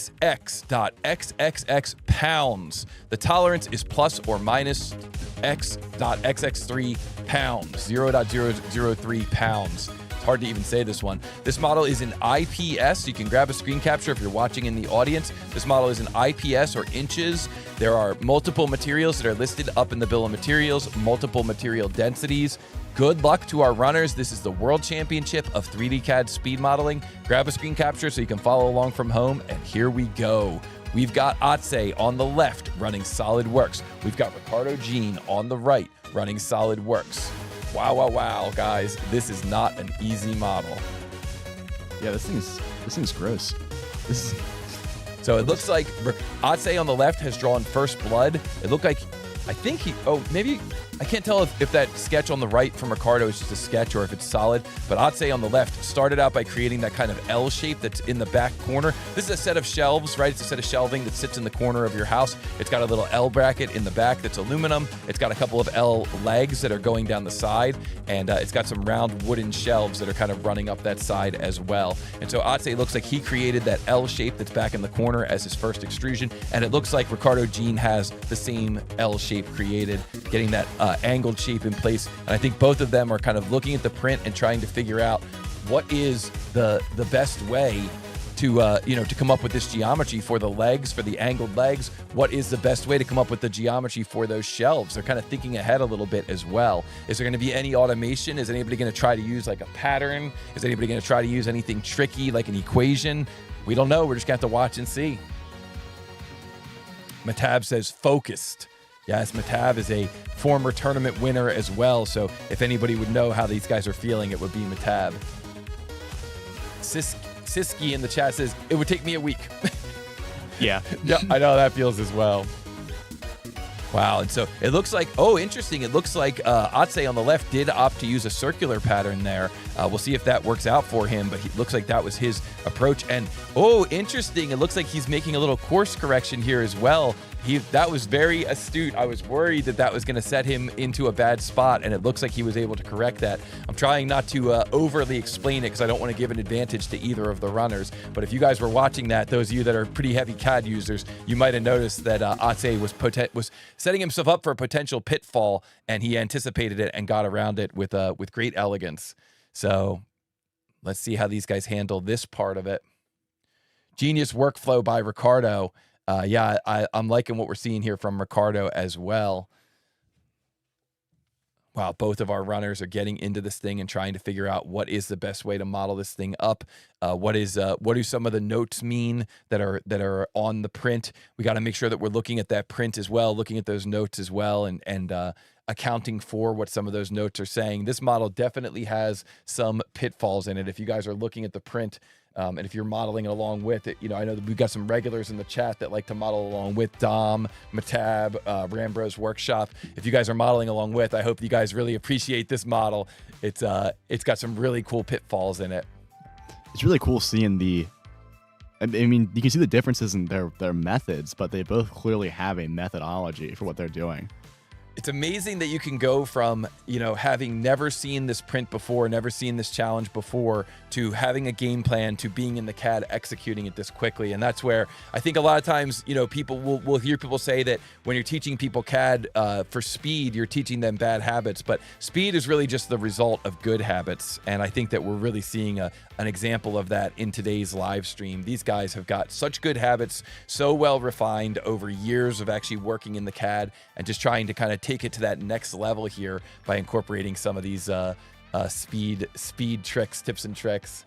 pounds? The tolerance is plus or minus x.xx3 pounds, 0.003 pounds. It's hard to even say this one. This model is in IPS. You can grab a screen capture if you're watching in the audience. This model is in IPS or inches. There are multiple materials that are listed up in the bill of materials, multiple material densities. Good luck to our runners. This is the World Championship of 3D CAD speed modeling. Grab a screen capture so you can follow along from home, and here we go. We've got Atse on the left running SolidWorks. We've got Ricardo Jean on the right running SolidWorks. Wow, wow, wow, guys. This is not an easy model. Yeah, this thing's gross. This is... So it looks like Atse on the left has drawn first blood. It looked like, I think maybe, I can't tell if that sketch on the right from Ricardo is just a sketch or if it's solid, but Atse on the left started out by creating that kind of L shape that's in the back corner. This is a set of shelves, right? It's a set of shelving that sits in the corner of your house. It's got a little L bracket in the back that's aluminum. It's got a couple of L legs that are going down the side, and it's got some round wooden shelves that are kind of running up that side as well. And so Atse looks like he created that L shape that's back in the corner as his first extrusion, and it looks like Ricardo Jean has the same L shape created, getting that angled shape in place. And I think both of them are kind of looking at the print and trying to figure out what is the best way to to come up with this geometry for the legs, for the angled legs. What is the best way to come up with the geometry for those shelves? They're kind of thinking ahead a little bit as well. Is there going to be any automation? Is anybody going to try to use like a pattern? Is anybody going to try to use anything tricky like an equation? We don't know. We're just going to have to watch and see. Matab says focused. Yes, Matab is a former tournament winner as well, so if anybody would know how these guys are feeling, it would be Matab. Siski in the chat says, it would take me a week. Yeah. Yeah, I know how that feels as well. Wow, and so it looks like, oh, interesting. It looks like Atse on the left did opt to use a circular pattern there. We'll see if that works out for him, but it looks like that was his approach. And, oh, interesting. It looks like he's making a little course correction here as well. That was very astute. I was worried that was going to set him into a bad spot, and it looks like he was able to correct that. I'm trying not to overly explain it because I don't want to give an advantage to either of the runners. But if you guys were watching that, those of you that are pretty heavy CAD users, you might have noticed that Atse was setting himself up for a potential pitfall, and he anticipated it and got around it with great elegance. So let's see how these guys handle this part of it. Genius workflow by Ricardo. Yeah, I'm liking what we're seeing here from Ricardo as well. Wow, both of our runners are getting into this thing and trying to figure out what is the best way to model this thing up. What do some of the notes mean that are on the print? We got to make sure that we're looking at that print as well, looking at those notes as well, and accounting for what some of those notes are saying. This model definitely has some pitfalls in it. If you guys are looking at the print, and if you're modeling along with it, I know that we've got some regulars in the chat that like to model along with Dom, Matab, Rambro's Workshop. If you guys are modeling along with, I hope you guys really appreciate this model. It's got some really cool pitfalls in it. It's really cool seeing I mean, you can see the differences in their methods, but they both clearly have a methodology for what they're doing. It's amazing that you can go from, having never seen this print before, never seen this challenge before, to having a game plan, to being in the CAD, executing it this quickly. And that's where I think a lot of times, people will hear people say that when you're teaching people CAD for speed, you're teaching them bad habits. But speed is really just the result of good habits. And I think that we're really seeing an example of that in today's live stream. These guys have got such good habits, so well refined over years of actually working in the CAD and just trying to kind of take it to that next level here by incorporating some of these speed tricks, tips and tricks.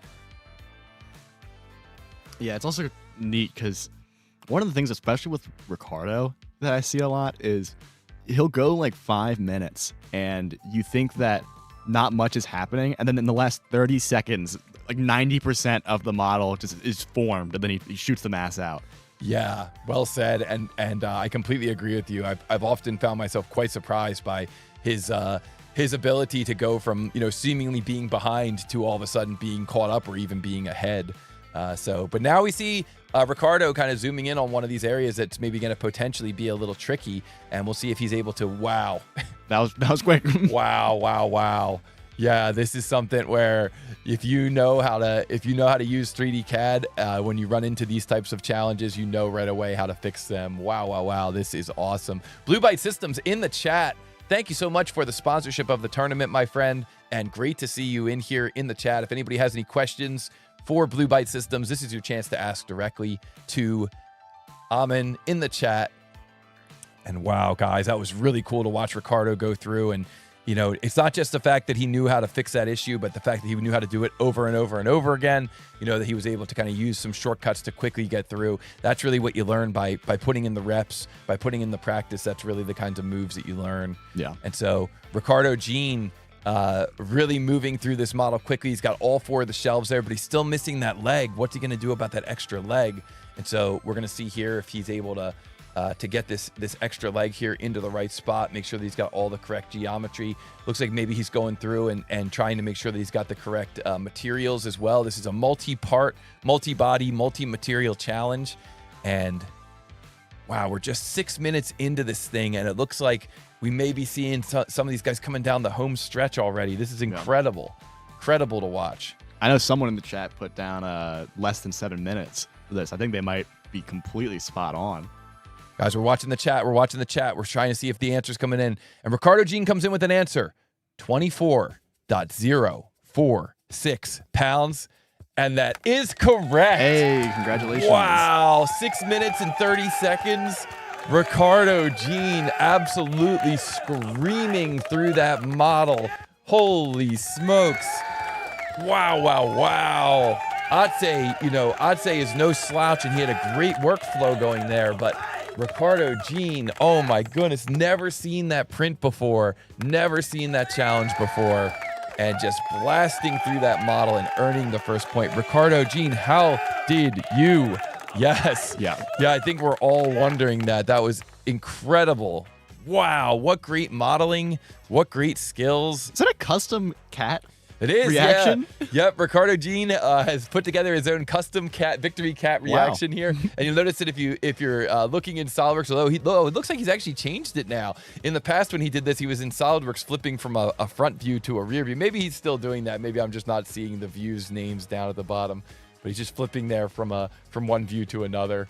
Yeah, it's also neat because one of the things, especially with Ricardo, that I see a lot is he'll go like 5 minutes, and you think that not much is happening, and then in the last 30 seconds, like 90% of the model just is formed, and then he shoots the mass out. Yeah, well said, and I completely agree with you. I've often found myself quite surprised by his ability to go from seemingly being behind to all of a sudden being caught up or even being ahead. But now we see Ricardo kind of zooming in on one of these areas that's maybe going to potentially be a little tricky, and we'll see if he's able to. Wow, that was quick. wow. Yeah, this is something where if you know how to use 3D CAD, when you run into these types of challenges, you know right away how to fix them. Wow. This is awesome. Byte Systems in the chat. Thank you so much for the sponsorship of the tournament, my friend, and great to see you in here in the chat. If anybody has any questions for Byte Systems, this is your chance to ask directly to Amin in the chat. And wow, guys, that was really cool to watch Ricardo go through. And it's not just the fact that he knew how to fix that issue, but the fact that he knew how to do it over and over and over again, that he was able to kind of use some shortcuts to quickly get through. That's really what you learn by putting in the reps, by putting in the practice. That's really the kinds of moves that you learn. Yeah. And so Ricardo Jean, really moving through this model quickly. He's got all 4 of the shelves there, but he's still missing that leg. What's he going to do about that extra leg? And so we're going to see here if he's able to get this extra leg here into the right spot, make sure that he's got all the correct geometry. Looks like maybe he's going through and trying to make sure that he's got the correct materials as well. This is a multi-part, multi-body, multi-material challenge. And wow, we're just 6 minutes into this thing, and it looks like we may be seeing some of these guys coming down the home stretch already. This is incredible. Incredible to watch. I know someone in the chat put down less than 7 minutes for this. I think they might be completely spot on. Guys, we're watching the chat. We're trying to see if the answer's coming in. And Ricardo Jean comes in with an answer. 24.046 pounds. And that is correct. Hey, congratulations. Wow. 6 minutes and 30 seconds. Ricardo Jean absolutely screaming through that model. Holy smokes. Wow. I'd say is no slouch, and he had a great workflow going there, but Ricardo Jean, oh my goodness, never seen that print before, never seen that challenge before, and just blasting through that model and earning the first point. Ricardo Jean, how did you? Yes. Yeah, I think we're all wondering that. That was incredible. Wow, what great modeling, what great skills. Is that a custom cat? It is, reaction? Yeah. Yep, Ricardo Jean has put together his own custom victory cat reaction here. And you'll notice that if you're looking in SOLIDWORKS, although it looks like he's actually changed it now. In the past when he did this, he was in SOLIDWORKS flipping from a front view to a rear view. Maybe he's still doing that. Maybe I'm just not seeing the views names down at the bottom. But he's just flipping there from one view to another.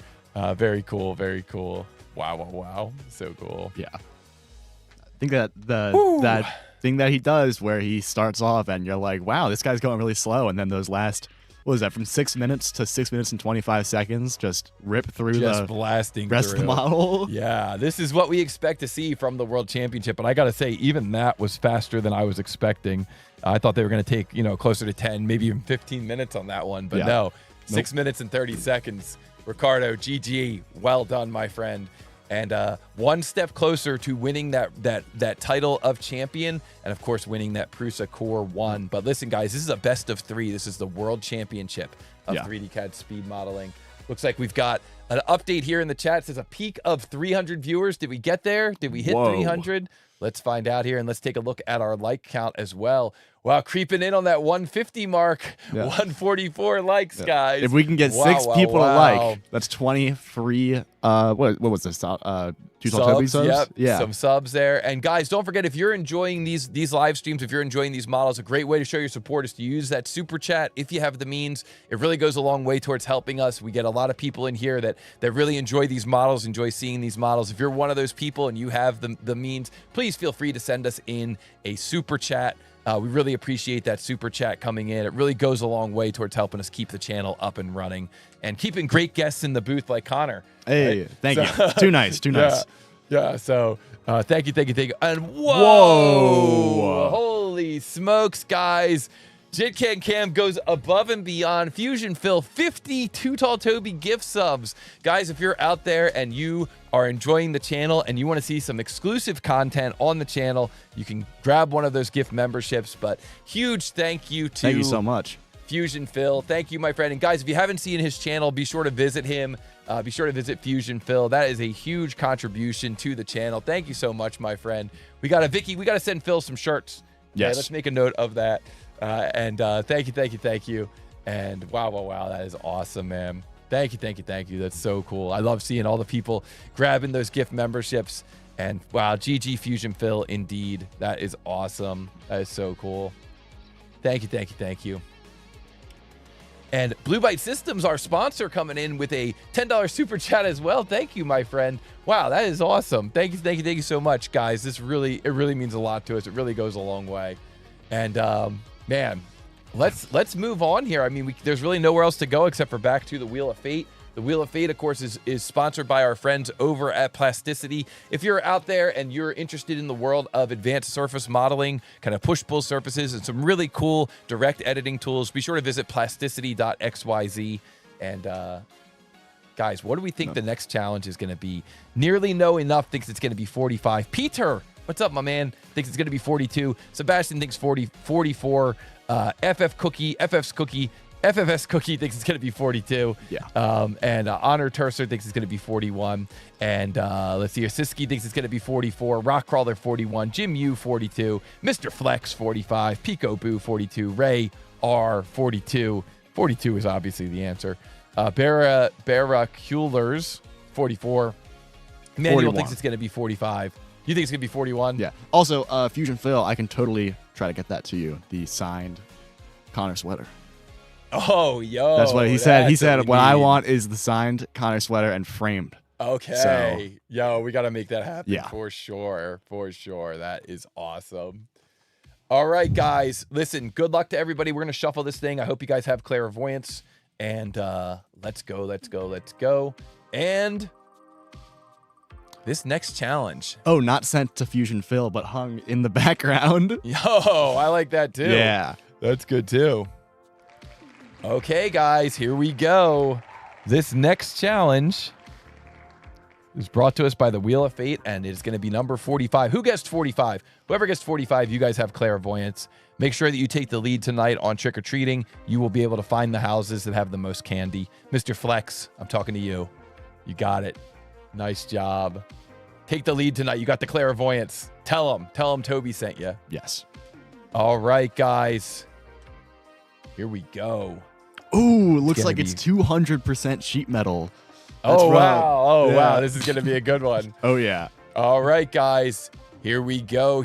Very cool, very cool. Wow. So cool. Yeah. I think that that thing that he does where he starts off and you're like, wow, this guy's going really slow. And then those last, what was that, from 6 minutes to 6 minutes and 25 seconds, just rip through the blasting rest of the model. Yeah, this is what we expect to see from the World Championship. But I got to say, even that was faster than I was expecting. I thought they were going to take, closer to 10, maybe even 15 minutes on that one. But no, 6 minutes and 30 seconds. Ricardo, GG, well done, my friend. And one step closer to winning that title of champion, and of course winning that Prusa Core 1. But listen, guys, this is a best of 3. This is the World Championship of 3D CAD speed modeling. Looks like we've got an update here in the chat. It says a peak of 300 viewers. Did we get there? Did we hit 300? Let's find out here, and let's take a look at our like count as well. Wow, creeping in on that 150 mark. 144 likes, guys. If we can get 6 people to like, that's 20 free. What was this? 2 Toby subs? Yep, some subs there. And guys, don't forget, if you're enjoying these live streams, if you're enjoying these models, a great way to show your support is to use that super chat if you have the means. It really goes a long way towards helping us. We get a lot of people in here that really enjoy these models, enjoy seeing these models. If you're one of those people and you have the means, please feel free to send us in a super chat. We really appreciate that super chat coming in. It really goes a long way towards helping us keep the channel up and running and keeping great guests in the booth like Connor. Hey, right? Thank you. Too nice. Yeah. So thank you. And whoa, holy smokes, guys. JitCan Cam goes above and beyond. Fusion Phil, 50 Too Tall Toby gift subs. Guys, if you're out there and you are enjoying the channel and you want to see some exclusive content on the channel, you can grab one of those gift memberships. But huge thank you to Thank you so much. Fusion Phil. Thank you, my friend. And guys, if you haven't seen his channel, be sure to visit him. Be sure to visit Fusion Phil. That is a huge contribution to the channel. Thank you so much, my friend. We got Vicky. We got to send Phil some shirts. Yes. Okay, let's make a note of that. Thank you. And wow, that is awesome, man. Thank you. That's so cool. I love seeing all the people grabbing those gift memberships. And wow, GG Fusion Phil, indeed. That is awesome. That is so cool. Thank you. And Byte Systems, our sponsor, coming in with a $10 super chat as well. Thank you, my friend. Wow, that is awesome. Thank you so much, guys. It really means a lot to us. It really goes a long way. And man, let's move on here. I mean, there's really nowhere else to go except for back to the Wheel of Fate. The Wheel of Fate, of course, is sponsored by our friends over at Plasticity. If you're out there and you're interested in the world of advanced surface modeling, kind of push-pull surfaces, and some really cool direct editing tools, be sure to visit plasticity.xyz. And guys, what do we think the next challenge is going to be? Nearly Know Enough thinks it's going to be 45. Peter, what's up, my man? Thinks it's going to be 42. Sebastian thinks 44. FFS Cookie thinks it's going to be 42. Yeah. And Honor Tercer thinks it's going to be 41. And let's see here. Siski thinks it's going to be 44. Rockcrawler 41. Jim U 42. Mr. Flex 45. Pico Boo 42. Ray R 42. 42 is obviously the answer. Barraculars 44. Manuel 41. thinks it's going to be 45. You think it's going to be 41? Yeah. Also, Fusion Phil, I can totally try to get that to you. The signed Connor sweater. Oh, yo. That's what he said. He said, what I need. want is the signed Connor sweater and framed. Okay. So, yo, we got to make that happen for sure. That is awesome. All right, guys. Listen, good luck to everybody. We're going to shuffle this thing. I hope you guys have clairvoyance. And let's go. And this next challenge. Oh, not sent to Fusion Phil, but hung in the background. Yo, I like that too. Yeah. That's good too. Okay, guys, here we go. This next challenge is brought to us by the Wheel of Fate, and it's going to be number 45. Who guessed 45? Whoever guessed 45, you guys have clairvoyance. Make sure that you take the lead tonight on trick-or-treating. You will be able to find the houses that have the most candy. Mr. Flex, I'm talking to you. You got it. Nice job. Take the lead tonight. You got the clairvoyance. Tell him Toby sent you. Yes. All right, guys. Here we go. Ooh, it looks gonna like it's 200% sheet metal. Oh, rough. wow. Oh, Yeah. wow. This is going to be a good one. Oh, yeah. All right, guys. Here we go.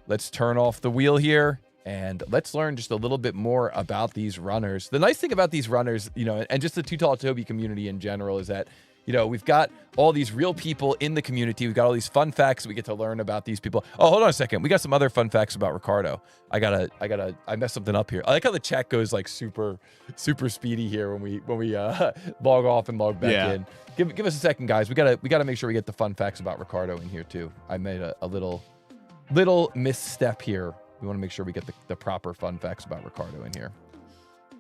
Let's turn off the wheel here and let's learn just a little bit more about these runners. The nice thing about these runners, and just the Too Tall Toby community in general is that, we've got all these real people in the community. We've got all these fun facts we get to learn about these people. Oh, hold on a second. We got some other fun facts about Ricardo. I messed something up here. I like how the chat goes like super speedy here when we log off and log back in. Give us a second, guys. We gotta make sure we get the fun facts about Ricardo in here too. I made a little misstep here. We want to make sure we get the proper fun facts about Ricardo in here.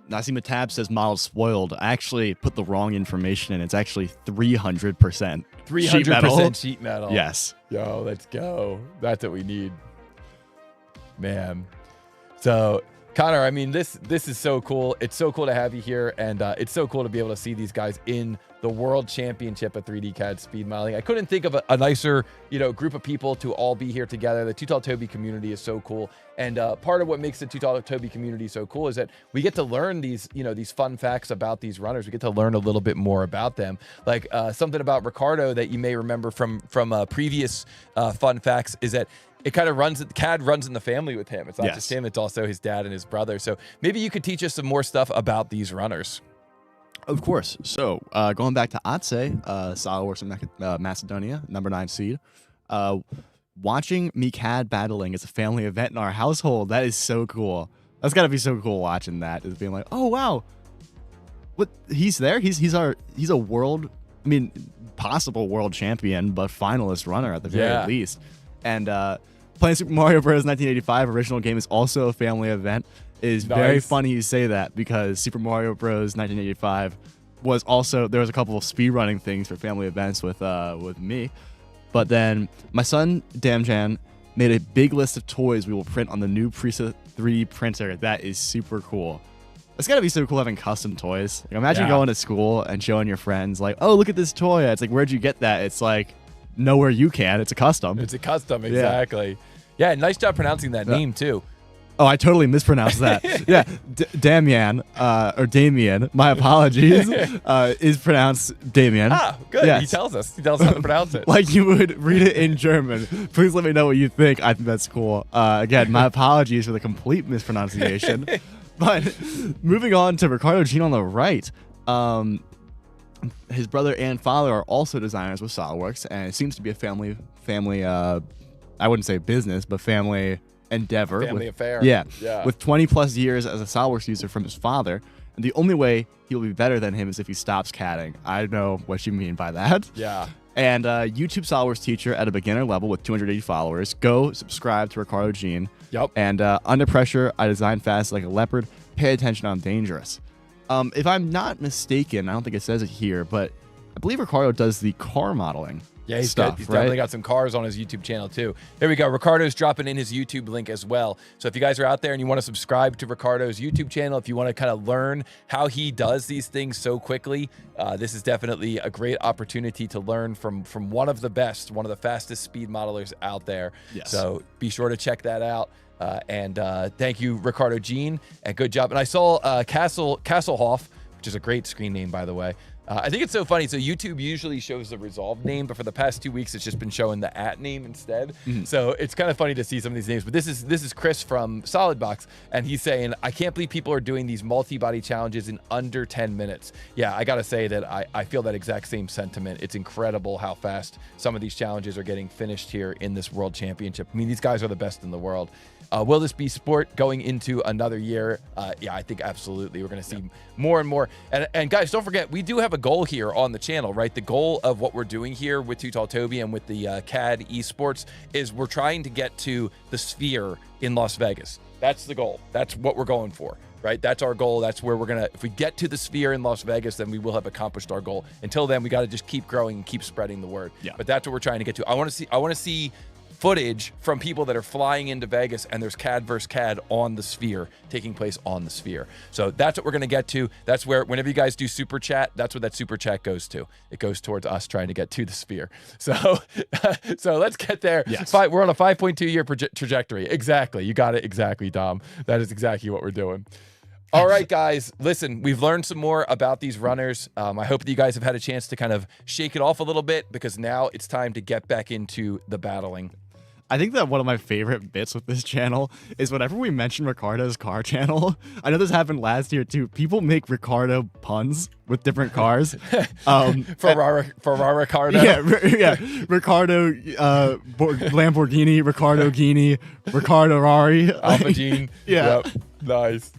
Nasima Tab says model spoiled. I actually put the wrong information in. It's actually 300%. 300% sheet metal. Yes. Yo, let's go. That's what we need. Man. So, Connor, I mean, this is so cool. It's so cool to have you here, and it's so cool to be able to see these guys in the World Championship of 3D CAD speed modeling. I couldn't think of a nicer, group of people to all be here together. The Too Tall Toby community is so cool, and part of what makes the Too Tall Toby community so cool is that we get to learn these fun facts about these runners. We get to learn a little bit more about them, like something about Ricardo that you may remember from previous fun facts is that it kind of CAD runs in the family with him. It's not just him, it's also his dad and his brother. So maybe you could teach us some more stuff about these runners. Of course. So going back to Atse, SOLIDWORKS in Macedonia, number 9 seed. Watching me CAD battling is a family event in our household. That is so cool. That's got to be so cool watching that. Is being like, oh wow, what he's there. He's a world. I mean, possible world champion, but finalist runner at the very least. And playing Super Mario Bros. 1985 original game is also a family event. It is very Nice. funny you say that because Super Mario Bros. 1985 was also, there was a couple of speedrunning things for family events with me. But then my son, Damjan, made a big list of toys we will print on the new Prisa 3 printer. That is super cool. It's gotta be so cool having custom toys. Like, imagine going to school and showing your friends, like, oh, look at this toy. It's like, where'd you get that? It's like, nowhere you can. It's a custom. It's a custom, exactly. Yeah, nice job pronouncing that name too. Oh, I totally mispronounced that. Yeah, Damian, or Damien, my apologies, is pronounced Damien. Ah, good. Yes. He tells us how to pronounce it. Like you would read it in German. Please let me know what you think. I think that's cool. Again, my apologies for the complete mispronunciation. But moving on to Ricardo Jean on the right. His brother and father are also designers with SOLIDWORKS, and it seems to be a family. I wouldn't say business, but family endeavor. Family affair. Yeah. Yeah. With 20 plus years as a SOLIDWORKS user from his father, and the only way he'll be better than him is if he stops CADing. I know what you mean by that. Yeah. And YouTube SOLIDWORKS teacher at a beginner level with 280 followers. Go subscribe to Ricardo Jean. Yep. And under pressure, I design fast like a leopard. Pay attention, I'm dangerous. If I'm not mistaken, I don't think it says it here, but I believe Ricardo does the car modeling. Yeah, he's stuff, good. He's right? definitely got some cars on his YouTube channel too. There we go. Ricardo's dropping in his YouTube link as well. So if you guys are out there and you want to subscribe to Ricardo's YouTube channel, if you want to kind of learn how he does these things so quickly, this is definitely a great opportunity to learn from one of the best, one of the fastest speed modelers out there. Yes. So be sure to check that out. And thank you, Ricardo Jean, and good job. And I saw Castlehoff, which is a great screen name, by the way. I think it's so funny. So YouTube usually shows the resolved name, but for the past 2 weeks, it's just been showing the @ name instead. So it's kind of funny to see some of these names. But this is Chris from Solidbox, and he's saying, I can't believe people are doing these multi-body challenges in under 10 minutes. Yeah, I got to say that I feel that exact same sentiment. It's incredible how fast some of these challenges are getting finished here in this World Championship. I mean, these guys are the best in the world. Will this be sport going into another year? Yeah, I think absolutely. We're going to see more and more. And guys, don't forget, we do have a goal here on the channel, right? The goal of what we're doing here with Too Tall Toby and with the CAD esports is we're trying to get to the Sphere in Las Vegas. That's the goal. That's what we're going for, right? That's our goal. That's where we're going to, if we get to the Sphere in Las Vegas, then we will have accomplished our goal. Until then, we got to just keep growing and keep spreading the word. Yeah. But that's what we're trying to get to. I want to see footage from people that are flying into Vegas, and there's CAD versus CAD on the Sphere, taking place on the Sphere. So that's what we're going to get to. That's where, whenever you guys do super chat, that's what that super chat goes to. It goes towards us trying to get to the Sphere. So so let's get there. Yes. We're on a 5.2 year trajectory. Exactly. You got it exactly, Dom. That is exactly what we're doing. All right, guys, listen, we've learned some more about these runners. I hope that you guys have had a chance to kind of shake it off a little bit, because now it's time to get back into the battling. I think that one of my favorite bits with this channel is whenever we mention Ricardo's car channel, I know this happened last year too, people make Ricardo puns with different cars. Ferrari Ricardo. Yeah, Ricardo Lamborghini, Ricardo Gini, Ricardo Rari. Alpha Gene. Yeah. Yep. Nice.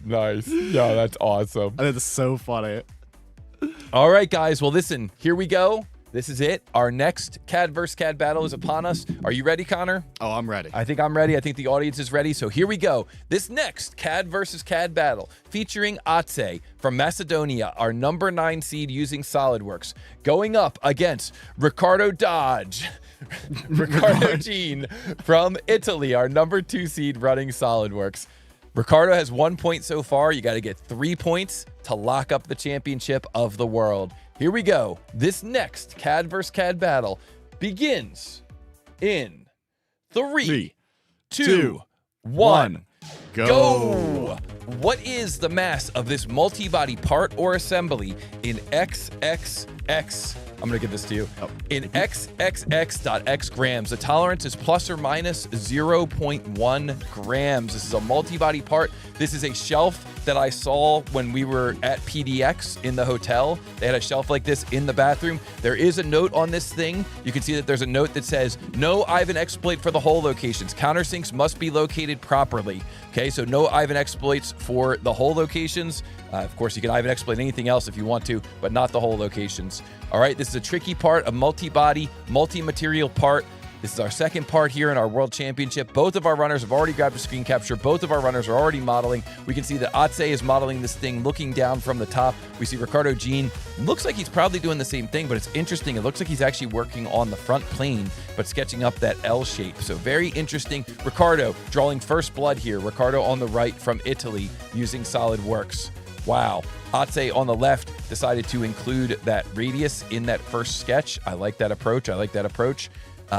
Yeah, that's awesome. I think it's so funny. All right, guys. Well, listen, here we go. This is it. Our next CAD versus CAD battle is upon us. Are you ready, Connor? Oh, I'm ready. I think I'm ready. I think the audience is ready. So here we go. This next CAD versus CAD battle featuring Atse from Macedonia, our number 9 seed using SolidWorks, going up against Ricardo Dodge, Ricardo Jean from Italy, our number 2 seed running SolidWorks. Ricardo has 1 point so far. You got to get 3 points to lock up the championship of the world. Here we go. This next CAD versus CAD battle begins in 3, 2, 1. Go! What is the mass of this multi-body part or assembly in XXX? I'm going to give this to you. In XXX.x grams. The tolerance is plus or minus 0.1 grams. This is a multi-body part. This is a shelf that I saw when we were at PDX in the hotel. They had a shelf like this in the bathroom. There is a note on this thing. You can see that there's a note that says, no Ivan exploit for the whole locations. Countersinks must be located properly. Okay, so no Ivan exploits for the whole locations. Of course, you can Ivan exploit anything else if you want to, but not the whole locations. All right, this is a tricky part, a multi-body, multi-material part. This is our second part here in our World Championship. Both of our runners have already grabbed a screen capture. Both of our runners are already modeling. We can see that Atse is modeling this thing looking down from the top. We see Ricardo Jean. Looks like he's probably doing the same thing, but it's interesting. It looks like he's actually working on the front plane, but sketching up that L shape. So very interesting. Ricardo drawing first blood here. Ricardo on the right from Italy using SolidWorks. Wow. Atse on the left decided to include that radius in that first sketch. I like that approach.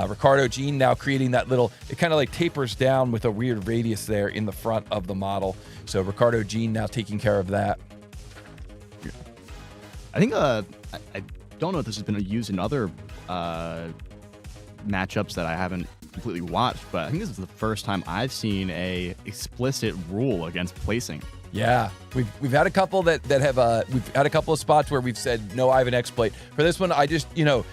Ricardo Jean now creating that little, it kind of like tapers down with a weird radius there in the front of the model. So Ricardo Jean now taking care of that. I think I don't know if this has been used in other matchups that I haven't completely watched, but I think this is the first time I've seen a explicit rule against placing. Yeah, we've had a couple that have we've had a couple of spots where we've said no, I have an exploit. For this one, I just,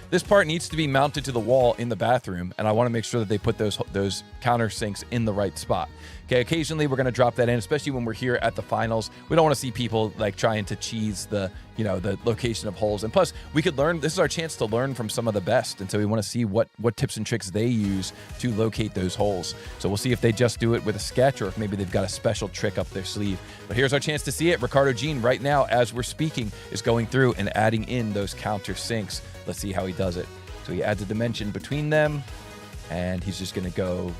this part needs to be mounted to the wall in the bathroom, and I want to make sure that they put those countersinks in the right spot. Okay, occasionally we're going to drop that in, especially when we're here at the finals. We don't want to see people like trying to cheese the location of holes. And plus, we could learn. This is our chance to learn from some of the best, and so we want to see what tips and tricks they use to locate those holes. So we'll see if they just do it with a sketch, or if maybe they've got a special trick up their sleeve. But here's our chance to see it. Ricardo Jean right now, as we're speaking, is going through and adding in those counter sinks. Let's see how he does it. So he adds a dimension between them, and he's just going to go.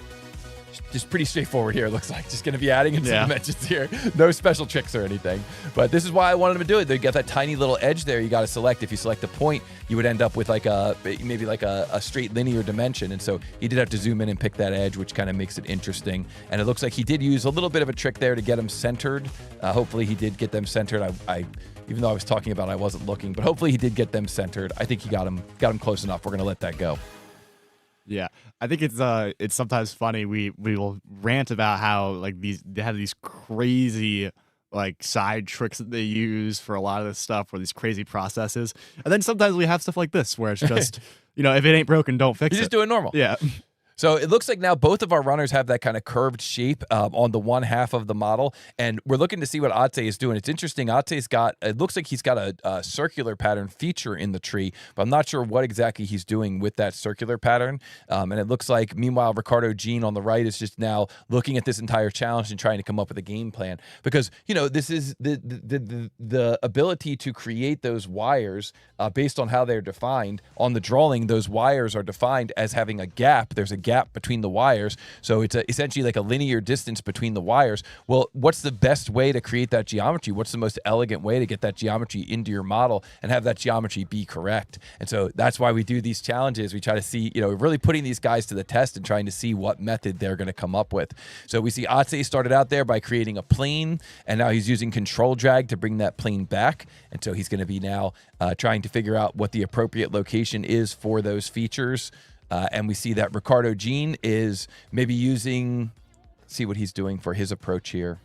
Just pretty straightforward here, it looks like. Just going to be adding in some dimensions here. No special tricks or anything. But this is why I wanted him to do it. They got that tiny little edge there you got to select. If you select a point, you would end up with maybe a straight linear dimension. And so he did have to zoom in and pick that edge, which kind of makes it interesting. And it looks like he did use a little bit of a trick there to get them centered. Hopefully he did get them centered. Even though I was talking about I wasn't looking, but hopefully he did get them centered. I think he got them close enough. We're going to let that go. Yeah, I think it's sometimes funny. We will rant about how they have these crazy side tricks that they use for a lot of this stuff, or these crazy processes, and then sometimes we have stuff like this where it's just if it ain't broken, don't fix it. You just do it normal. Yeah. So it looks like now both of our runners have that kind of curved shape on the one half of the model, and we're looking to see what Atse is doing. It's interesting. It looks like he's got a circular pattern feature in the tree, but I'm not sure what exactly he's doing with that circular pattern. And it looks like, meanwhile, Ricardo Jean on the right is just now looking at this entire challenge and trying to come up with a game plan. Because, this is the ability to create those wires based on how they're defined. On the drawing, those wires are defined as having a gap. There's a gap between the wires, so it's essentially like a linear distance between the wires. Well, what's the best way to create that geometry? What's the most elegant way to get that geometry into your model and have that geometry be correct? And so that's why we do these challenges. We try to see, really putting these guys to the test and trying to see what method they're going to come up with. So we see Atse started out there by creating a plane, and now he's using control drag to bring that plane back. And so he's going to be now trying to figure out what the appropriate location is for those features. And we see that Ricardo Jean is maybe see what he's doing for his approach here.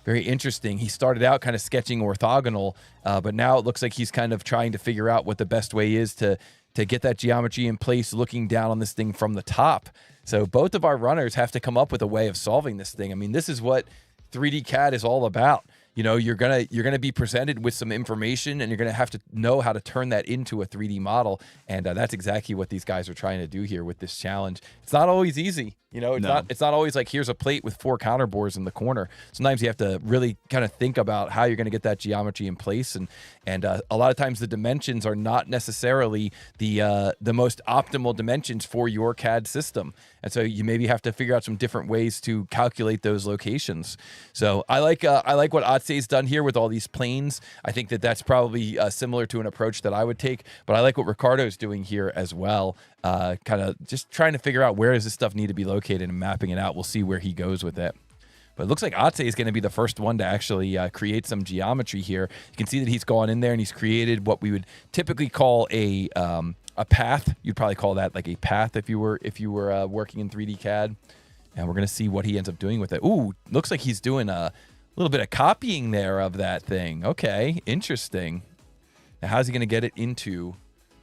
Very interesting. He started out kind of sketching orthogonal, but now it looks like he's kind of trying to figure out what the best way is to get that geometry in place, looking down on this thing from the top. So both of our runners have to come up with a way of solving this thing. I mean, this is what 3D CAD is all about. You're gonna be presented with some information, and you're gonna have to know how to turn that into a 3D model, and that's exactly what these guys are trying to do here with this challenge. It's not always easy. It's not always like here's a plate with 4 counterbores in the corner. Sometimes you have to really kind of think about how you're going to get that geometry in place, and a lot of times the dimensions are not necessarily the most optimal dimensions for your CAD system, and so you maybe have to figure out some different ways to calculate those locations. So I like what Atse's done here with all these planes. I think that's probably similar to an approach that I would take, but I like what Ricardo's doing here as well. Kind of just trying to figure out where does this stuff need to be located and mapping it out. We'll see where he goes with it. But it looks like Atse is going to be the first one to actually create some geometry here. You can see that he's gone in there and he's created what we would typically call a path. You'd probably call that like a path if you were working in 3D CAD. And we're going to see what he ends up doing with it. Ooh, looks like he's doing a little bit of copying there of that thing. Okay, interesting. Now, how's he going to get it into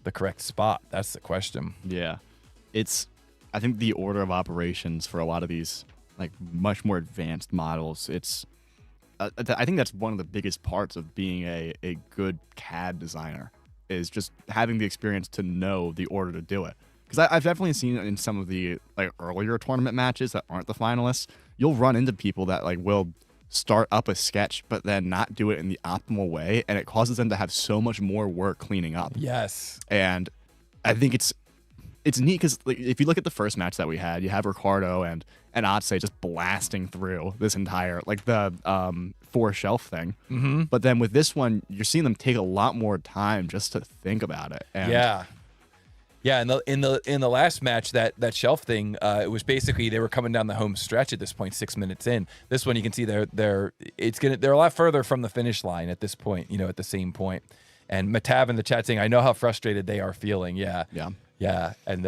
the correct spot? That's the question. Yeah. I think the order of operations for a lot of these much more advanced models, I think that's one of the biggest parts of being a good CAD designer, is just having the experience to know the order to do it. because I've definitely seen it in some of the like earlier tournament matches that aren't the finalists. You'll run into people that like will start up a sketch but then not do it in the optimal way, and it causes them to have so much more work cleaning up. Yes. And I think it's neat because like, if you look at the first match that we had, you have Ricardo and Otse just blasting through this entire like the 4 shelf thing. Mm-hmm. But then with this one, you're seeing them take a lot more time just to think about it. And yeah. In the last match, that shelf thing, it was basically they were coming down the home stretch at this point, 6 minutes in. This one you can see they're a lot further from the finish line at this point. At the same point. And Matab in the chat saying, I know how frustrated they are feeling. Yeah. And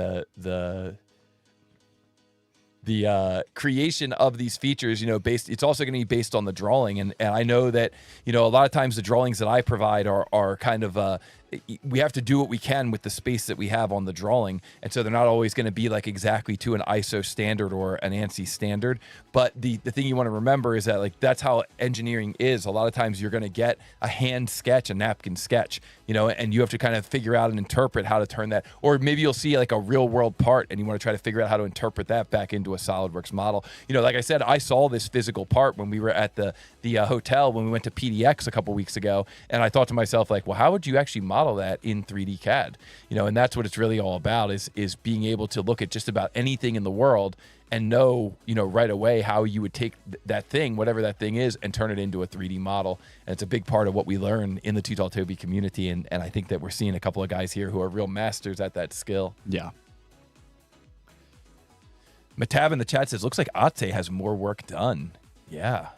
the creation of these features, it's also going to be based on the drawing. And I know that, a lot of times the drawings that I provide are kind of, we have to do what we can with the space that we have on the drawing. And so they're not always going to be like exactly to an ISO standard or an ANSI standard. But the thing you want to remember is that like, that's how engineering is. A lot of times you're going to get a hand sketch, a napkin sketch, and you have to kind of figure out and interpret how to turn that. Or maybe you'll see like a real world part and you want to try to figure out how to interpret that back into a SolidWorks model. Like I said, I saw this physical part when we were at the hotel when we went to PDX a couple weeks ago. And I thought to myself, like, well, how would you actually model that in 3D CAD? And that's what it's really all about is being able to look at just about anything in the world and know, right away how you would take that thing, whatever that thing is, and turn it into a 3D model. And it's a big part of what we learn in the Too Tall Toby community. And I think that we're seeing a couple of guys here who are real masters at that skill. Yeah. Matab in the chat says, looks like Otse has more work done. Yeah.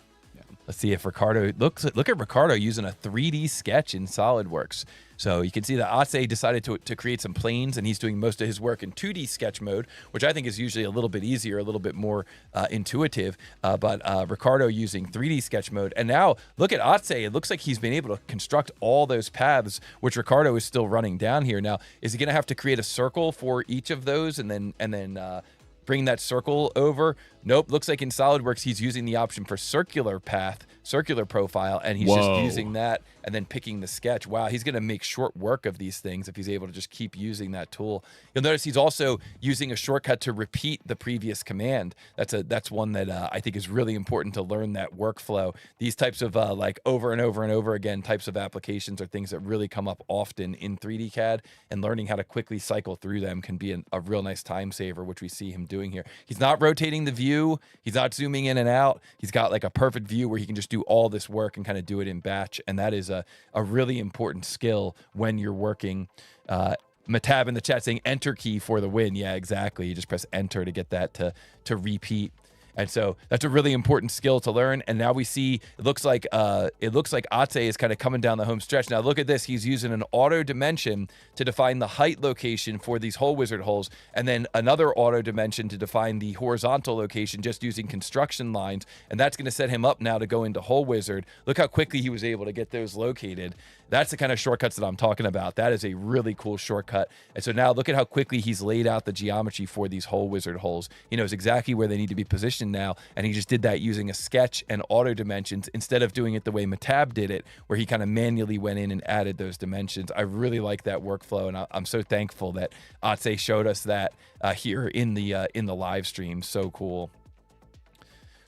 Let's see if Ricardo, look at Ricardo using a 3D sketch in SolidWorks. So you can see that Otse decided to create some planes, and he's doing most of his work in 2D sketch mode, which I think is usually a little bit easier, a little bit more intuitive. But Ricardo using 3D sketch mode. And now look at Otse. It looks like he's been able to construct all those paths, which Ricardo is still running down here. Now, is he going to have to create a circle for each of those and then bring that circle over? Nope. Looks like in SolidWorks, he's using the option for circular path, circular profile, and he's just using that and then picking the sketch. Wow, he's going to make short work of these things if he's able to just keep using that tool. You'll notice he's also using a shortcut to repeat the previous command. That's one that I think is really important to learn that workflow. These types of like over and over and over again types of applications are things that really come up often in 3D CAD, and learning how to quickly cycle through them can be a real nice time saver, which we see him doing here. He's not rotating the view. He's not zooming in and out. He's got like a perfect view where he can just do all this work and kind of do it in batch. And that is a really important skill when you're working. Matab in the chat saying enter key for the win. Yeah, exactly. You just press enter to get that to repeat. And so that's a really important skill to learn. And now we see it looks like Otse is kind of coming down the home stretch. Now look at this. He's using an auto dimension to define the height location for these hole wizard holes, and then another auto dimension to define the horizontal location just using construction lines. And that's going to set him up now to go into hole wizard. Look how quickly he was able to get those located. That's the kind of shortcuts that I'm talking about. That is a really cool shortcut. And so now look at how quickly he's laid out the geometry for these hole wizard holes. He knows exactly where they need to be positioned now, and he just did that using a sketch and auto dimensions instead of doing it the way Matab did it, where he kind of manually went in and added those dimensions. I really like that workflow, and I'm so thankful that Otse showed us that here in the live stream. So cool.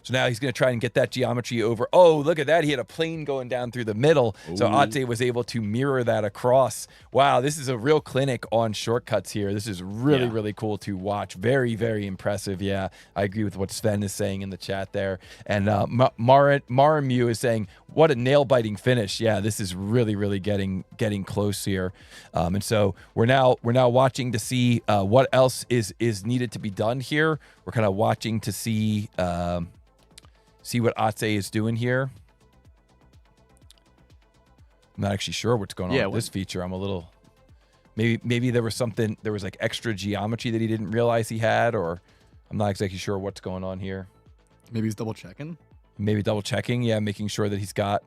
So now he's going to try and get that geometry over. Oh, look at that. He had a plane going down through the middle. Ooh. So Otse was able to mirror that across. Wow, this is a real clinic on shortcuts here. This is really, really cool to watch. Very, very impressive. Yeah, I agree with what Sven is saying in the chat there. And Maramu is saying, what a nail-biting finish. Yeah, this is really, really getting close here. And so we're now watching to see what else is needed to be done here. We're kind of watching to see what Otse is doing here. I'm not actually sure what's going on with this feature. I'm a little, maybe there was like extra geometry that he didn't realize he had, or I'm not exactly sure what's going on here. Maybe he's double checking. Yeah, making sure that he's got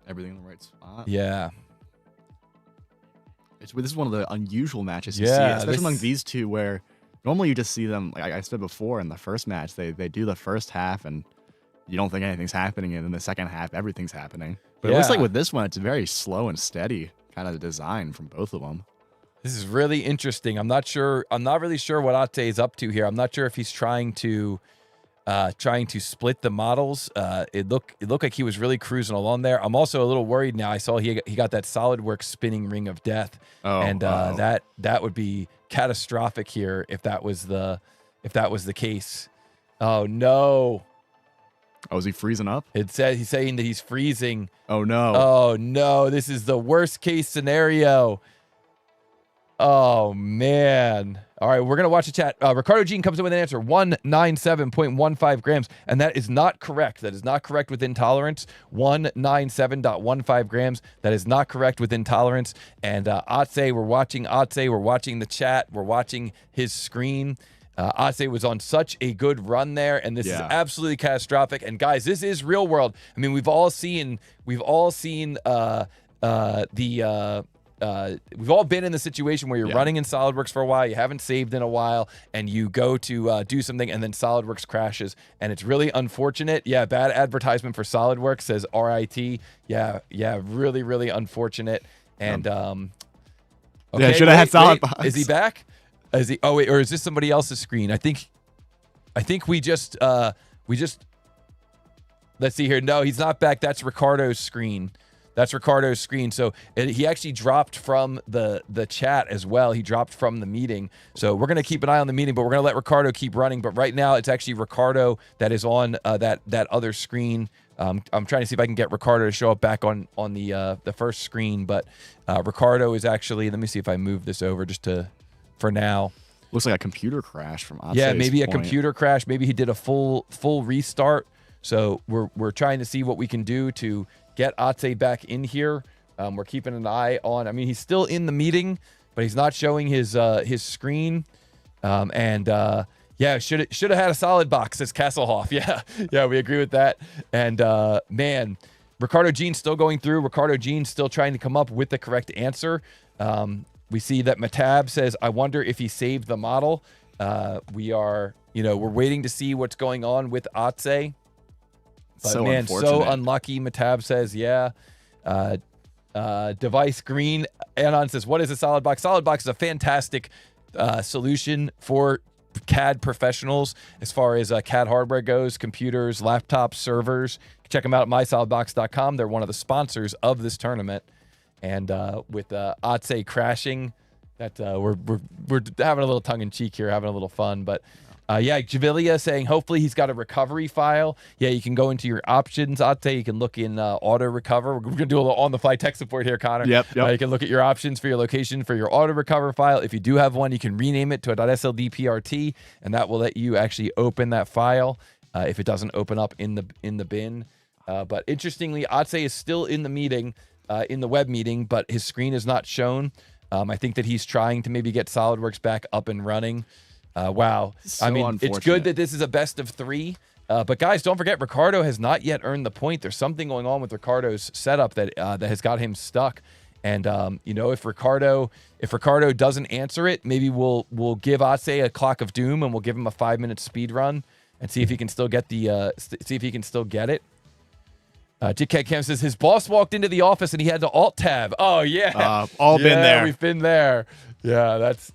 everything in the right spot. Yeah. This is one of the unusual matches you see, especially among these two, where normally you just see them, like I said before, in the first match, they do the first half and you don't think anything's happening, and in the second half, everything's happening. But it looks like with this one, it's very slow and steady kind of design from both of them. This is really interesting. I'm not really sure what Ate is up to here. I'm not sure if he's trying to split the models. It looked like he was really cruising along there. I'm also a little worried now. I saw he got that SolidWorks spinning ring of death, and that would be catastrophic here if that was the case. Oh no! Oh, is he freezing up? It says he's saying that he's freezing. Oh no! Oh no! This is the worst case scenario. Oh, man. All right, we're going to watch the chat. Ricardo Jean comes in with an answer, 197.15 grams, and that is not correct. That is not correct within tolerance, 197.15 grams. That is not correct within tolerance. And Atse, we're watching Atse. We're watching the chat. We're watching his screen. Atse was on such a good run there, and this is absolutely catastrophic. And, guys, this is real world. I mean, we've all seen we've all been in the situation where you're running in SolidWorks for a while, you haven't saved in a while, and you go to do something, and then SolidWorks crashes, and it's really unfortunate. Yeah, bad advertisement for SolidWorks, says RIT. Yeah, really, really unfortunate. And okay, should have had Solidbox. Is he back? Is he? Oh wait, or is this somebody else's screen? I think we just let's see here. No, he's not back. That's Ricardo's screen. That's Ricardo's screen. So he actually dropped from the chat as well. He dropped from the meeting. So we're going to keep an eye on the meeting, but we're going to let Ricardo keep running. But right now, it's actually Ricardo that is on that other screen. I'm trying to see if I can get Ricardo to show up back on the first screen. But Ricardo is actually, let me see if I move this over just for now. Looks like a computer crash from Atse's Yeah, maybe a point. computer crash. Maybe he did a full restart. So we're trying to see what we can do to get Atse back in here. We're keeping an eye on. I mean, he's still in the meeting, but he's not showing his screen. Should have had a Solidbox, says Kasselhoff. Yeah, we agree with that. And man, Ricardo Jean's still going through. Ricardo Jean's still trying to come up with the correct answer. We see that Matab says, I wonder if he saved the model. We're waiting to see what's going on with Atse. But so man, unfortunate. so unlucky. Matab says, yeah. Device Green. Anon says, what is a Solidbox? Solidbox is a fantastic solution for CAD professionals as far as CAD hardware goes, computers, laptops, servers. Check them out at mysolidbox.com. They're one of the sponsors of this tournament. And with Atse crashing, that we're having a little tongue-in-cheek here, having a little fun, but Javilia saying hopefully he's got a recovery file. Yeah, you can go into your options, Atse. You can look in auto recover. We're going to do a little on-the-fly tech support here, Connor. Yep. You can look at your options for your location for your auto recover file. If you do have one, you can rename it to a .sldprt, and that will let you actually open that file if it doesn't open up in the bin. But interestingly, Atse is still in the meeting, in the web meeting, but his screen is not shown. I think that he's trying to maybe get SolidWorks back up and running. Wow. So I mean, it's good that this is a best of 3. But guys, don't forget, Ricardo has not yet earned the point. There's something going on with Ricardo's setup that has got him stuck. And if Ricardo doesn't answer it, maybe we'll give Atse a clock of doom and we'll give him a 5-minute speed run and see if he can still get it. JK Cam says his boss walked into the office and he had to alt tab. Oh yeah, been there. We've been there. Yeah, that's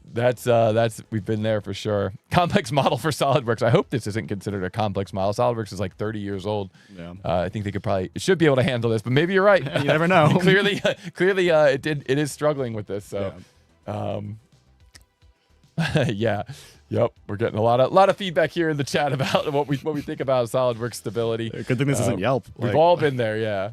we've been there for sure. Complex model for SolidWorks. I hope this isn't considered a complex model. SolidWorks is like 30 years old. Yeah. I think they should be able to handle this, but maybe you're right. You never know. clearly, it is struggling with this. So, yeah. Yep, we're getting a lot of feedback here in the chat about what we think about SolidWorks stability. Good thing this isn't Yelp. We've all been there, yeah.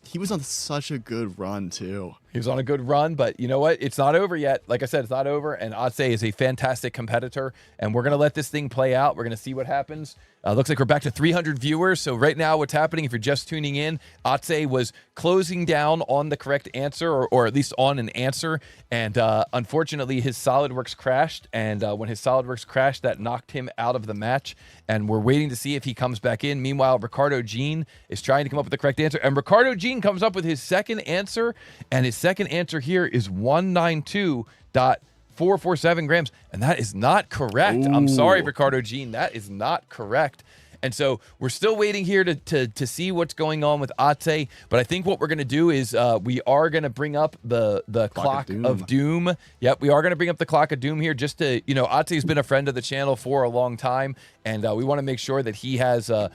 He was on such a good run too. He was on a good run, but you know what? It's not over yet. Like I said, it's not over, and Atse is a fantastic competitor, and we're going to let this thing play out. We're going to see what happens. Looks like we're back to 300 viewers, so right now what's happening, if you're just tuning in, Atse was closing down on the correct answer, or at least on an answer, and unfortunately his SolidWorks crashed, and when his SolidWorks crashed, that knocked him out of the match, and we're waiting to see if he comes back in. Meanwhile, Ricardo Jean is trying to come up with the correct answer, and Ricardo Jean comes up with his second answer, and his second answer here is 192.447 grams, and that is not correct. Ooh. I'm sorry, Ricardo Jean, that is not correct. And so we're still waiting here to see what's going on with Atse. But I think what we're going to do is we are going to bring up the clock of doom. Yep, we are going to bring up the clock of doom here just to, Atse's been a friend of the channel for a long time. And we want to make sure that he has a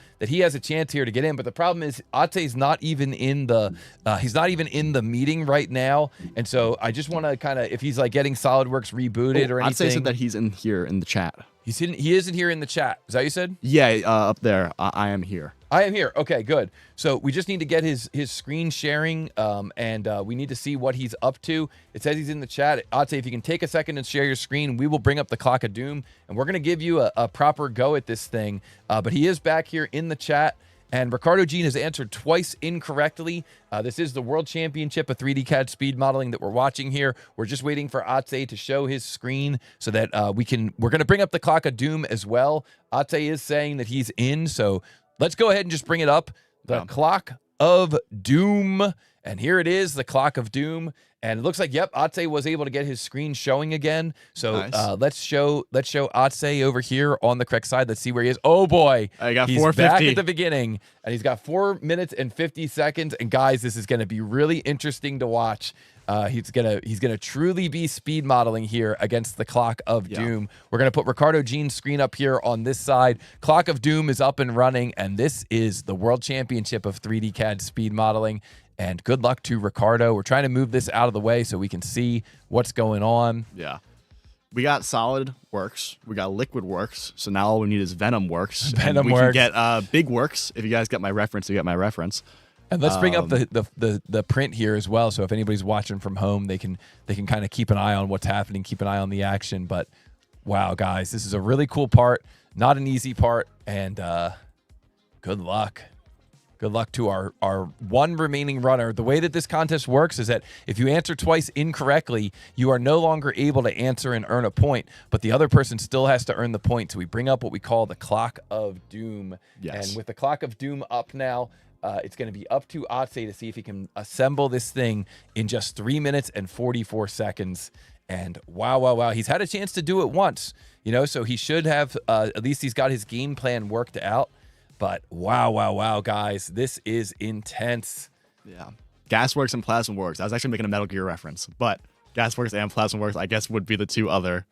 chance here to get in. But the problem is Atse's not even in the he's not even in the meeting right now. And so I just want to kind of, if he's like getting SolidWorks rebooted or anything. Atse said that he's in here in the chat. He isn't here in the chat. Is that what you said? Yeah, up there. I am here. I am here. Okay, good. So we just need to get his screen sharing, and we need to see what he's up to. It says he's in the chat. I'd say if you can take a second and share your screen, we will bring up the clock of doom, and we're going to give you a proper go at this thing. But he is back here in the chat. And Ricardo Jean has answered twice incorrectly. This is the World Championship of 3D CAD speed modeling that we're watching here. We're just waiting for Atse to show his screen so that we're going to bring up the clock of doom as well. Atse is saying that he's in, so let's go ahead and just bring it up. The clock of doom. And here it is, the clock of doom. And it looks like, yep, Atse was able to get his screen showing again. So nice. let's show Atse over here on the correct side. Let's see where he is. Oh boy, I got he's 450 back at the beginning, and he's got 4 minutes and 50 seconds. And guys, this is going to be really interesting to watch. He's gonna truly be speed modeling here against the clock of doom. We're gonna put Ricardo Jean's screen up here on this side. Clock of doom is up and running, and this is the World Championship of 3D CAD speed modeling. And good luck to Ricardo. We're trying to move this out of the way so we can see what's going on. Yeah. We got SolidWorks. We got LiquidWorks. So now all we need is VenomWorks. VenomWorks. We can get BigWorks. If you guys get my reference, you get my reference. And let's bring up the print here as well. So if anybody's watching from home, they can kind of keep an eye on what's happening, keep an eye on the action. But wow, guys, this is a really cool part. Not an easy part. And good luck. Good luck to our one remaining runner. The way that this contest works is that if you answer twice incorrectly, you are no longer able to answer and earn a point, but the other person still has to earn the point. So we bring up what we call the clock of doom. Yes. And with the clock of doom up now, it's going to be up to Atse to see if he can assemble this thing in just 3 minutes and 44 seconds. And wow. He's had a chance to do it once, so he should have, at least he's got his game plan worked out. But wow, guys, this is intense. Yeah. Gasworks and Plasmaworks. I was actually making a Metal Gear reference, but Gasworks and Plasmaworks, I guess, would be the two other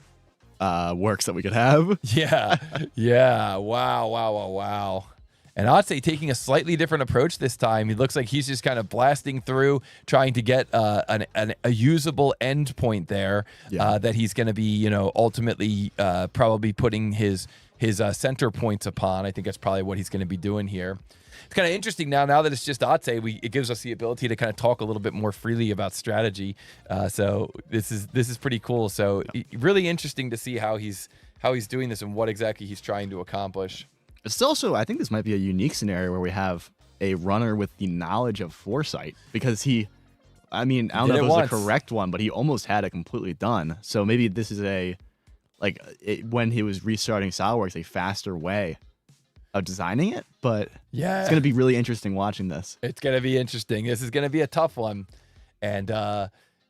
works that we could have. Yeah. Wow. And Atse taking a slightly different approach this time. He looks like he's just kind of blasting through, trying to get a usable endpoint there that he's going to be, ultimately probably putting his center points upon. I think that's probably what he's going to be doing here. It's kind of interesting now that it's just Atse, it gives us the ability to kind of talk a little bit more freely about strategy. So this is pretty cool. So really interesting to see how he's doing this and what exactly he's trying to accomplish. It's also, I think this might be a unique scenario where we have a runner with the knowledge of foresight, because I don't know if it was the correct one, but he almost had it completely done. So maybe this is when he was restarting SolidWorks, a faster way of designing it. But yeah, it's going to be really interesting watching this. It's going to be interesting. This is going to be a tough one. And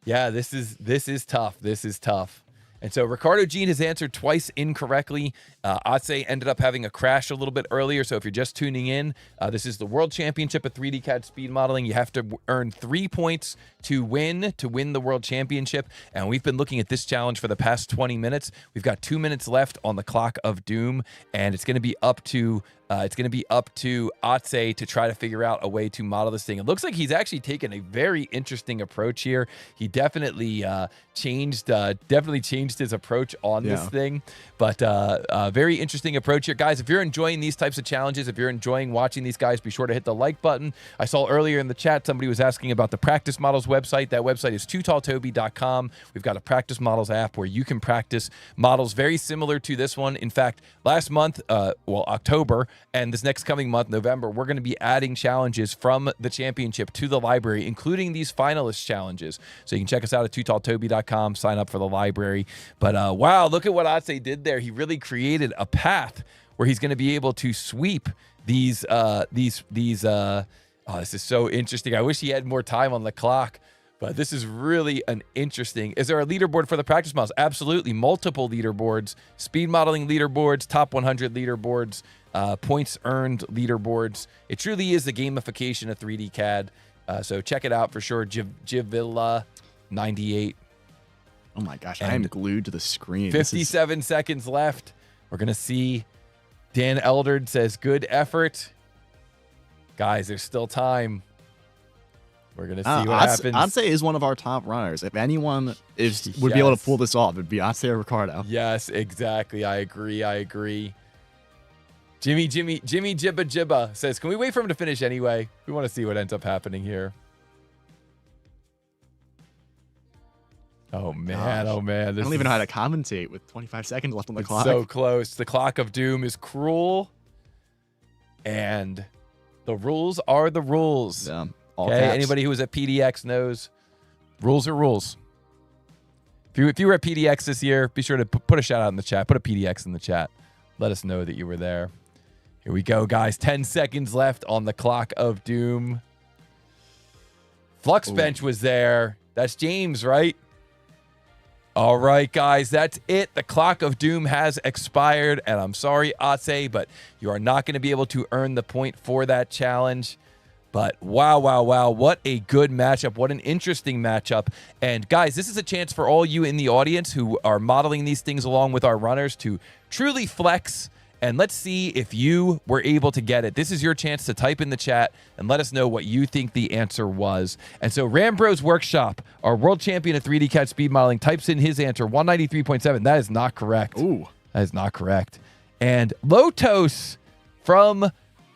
this is tough. This is tough. And so Ricardo Jean has answered twice incorrectly. Atse ended up having a crash a little bit earlier. So if you're just tuning in, this is the World Championship of 3D CAD speed modeling. You have to earn 3 points to win the World Championship. And we've been looking at this challenge for the past 20 minutes. We've got 2 minutes left on the clock of doom, and it's going to be up to Atse to try to figure out a way to model this thing. It looks like he's actually taken a very interesting approach here. He definitely changed his approach on this thing. But very interesting approach here. Guys, if you're enjoying these types of challenges, if you're enjoying watching these guys, be sure to hit the like button. I saw earlier in the chat somebody was asking about the Practice Models website. That website is tootalltoby.com. We've got a Practice Models app where you can practice models very similar to this one. In fact, last month, October, and this next coming month, November, we're going to be adding challenges from the championship to the library, including these finalist challenges. So you can check us out at tootalltoby.com, sign up for the library. But wow, look at what Atse did there. He really created a path where he's going to be able to sweep these. Oh, this is so interesting. I wish he had more time on the clock. But this is really an interesting. Is there a leaderboard for the practice models? Absolutely. Multiple leaderboards, speed modeling leaderboards, top 100 leaderboards, points earned leaderboards. It truly is the gamification of 3D CAD. So check it out for sure. Javilla 98. Oh my gosh, I am glued to the screen. 57 seconds left. We're going to see. Dan Eldred says, good effort. Guys, there's still time. We're going to see what happens. Ase is one of our top runners. If anyone would be able to pull this off, it'd be Ase or Ricardo. Yes, exactly. I agree. Jimmy Jibba Jibba says, can we wait for him to finish anyway? We want to see what ends up happening here. Oh, man. Oh, man. I don't even know how to commentate with 25 seconds left on the clock. So close. The clock of doom is cruel. And the rules are the rules. Yeah. Okay. Anybody who was at PDX knows rules are rules. If you were at PDX this year, be sure to put a shout out in the chat. Put a PDX in the chat. Let us know that you were there. Here we go, guys. 10 seconds left on the clock of doom. Flux Bench was there. That's James, right? All right, guys, that's it. The clock of doom has expired, and I'm sorry, Ase, but you are not going to be able to earn the point for that challenge. But wow, what a good matchup. What an interesting matchup. And guys, this is a chance for all you in the audience who are modeling these things along with our runners to truly flex. And let's see if you were able to get it. This is your chance to type in the chat and let us know what you think the answer was. And so Rambro's Workshop, our world champion of 3D CAD speed modeling, types in his answer, 193.7. That is not correct. Ooh. That is not correct. And Lotos from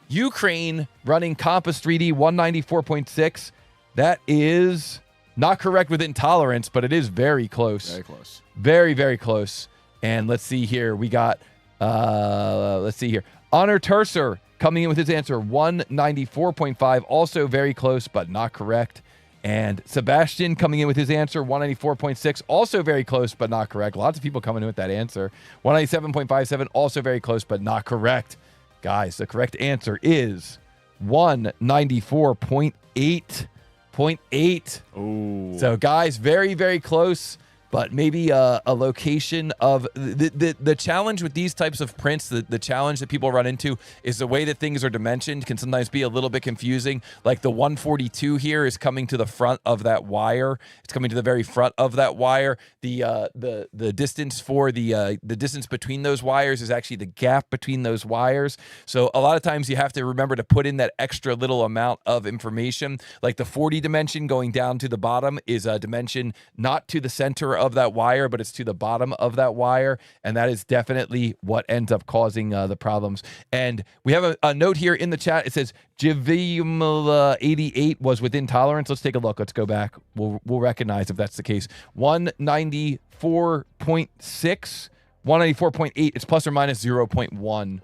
Ukraine running Compass 3D 194.6. That is not correct with intolerance, but it is very close. Very close. Very, very close. And let's see here. We got, let's see here. Honor Tercer coming in with his answer 194.5. Also very close, but not correct. And Sebastian coming in with his answer 194.6. Also very close, but not correct. Lots of people coming in with that answer. 197.57. Also very close, but not correct. Guys, the correct answer is 194.8. Oh. So, guys, very, very close, but maybe a location of the challenge with these types of prints, the challenge that people run into is the way that things are dimensioned can sometimes be a little bit confusing. Like the 142 here is coming to the front of that wire. It's coming to the very front of that wire. The distance for the distance between those wires is actually the gap between those wires. So a lot of times you have to remember to put in that extra little amount of information. Like the 40 dimension going down to the bottom is a dimension not to the center of that wire, but it's to the bottom of that wire, and that is definitely what ends up causing the problems. And we have a note here in the chat. It says Javium 88 was within tolerance. Let's take a look. Let's go back. We'll recognize if that's the case. 194.6, 194.8. It's plus or minus 0.1.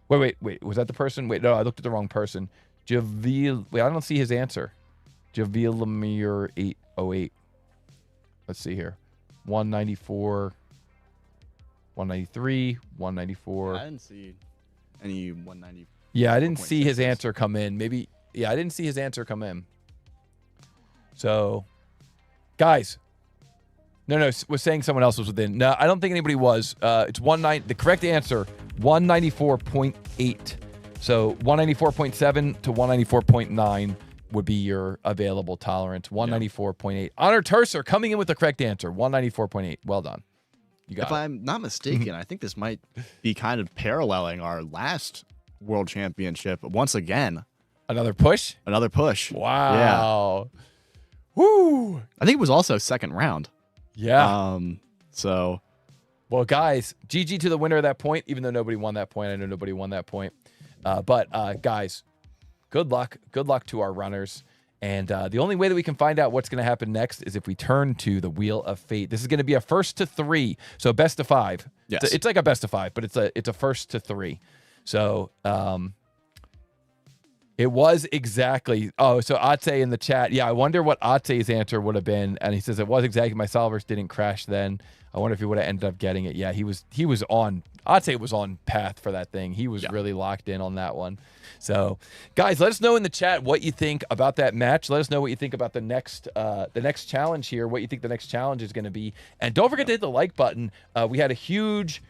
Wait. Was that the person? Wait, no, I looked at the wrong person. Javil. Wait, I don't see his answer. Javilamir 808. Let's see here. 194, 193, 194. I didn't see any 190. Yeah, I didn't see his answer come in. Maybe, yeah, I didn't see his answer come in. So, guys. No, was saying someone else was within. No, I don't think anybody was. It's the correct answer, 194.8. So 194.7 to 194.9. would be your available tolerance. 194.8. Honor Tercer coming in with the correct answer. 194.8. Well done. You got it. If I'm not mistaken, I think this might be kind of paralleling our last world championship once again. Another push? Another push. Wow. Yeah. Woo. I think it was also second round. Yeah. So. Well, guys, GG to the winner of that point, even though nobody won that point. I know nobody won that point. But guys, good luck. Good luck to our runners. And the only way that we can find out what's going to happen next is if we turn to the Wheel of Fate. This is going to be a first to 3. So best of 5. Yes. It's like a best of 5, but it's a first to 3. So It was exactly. Oh, so Ate in the chat. Yeah, I wonder what Ate's answer would have been. And he says it was exactly. My solvers didn't crash then. I wonder if he would have ended up getting it. Yeah, he was on. Ate was on path for that thing. He was really locked in on that one. So, guys, let us know in the chat what you think about that match. Let us know what you think about the next challenge here. What you think the next challenge is going to be. And don't forget to hit the like button. We had a huge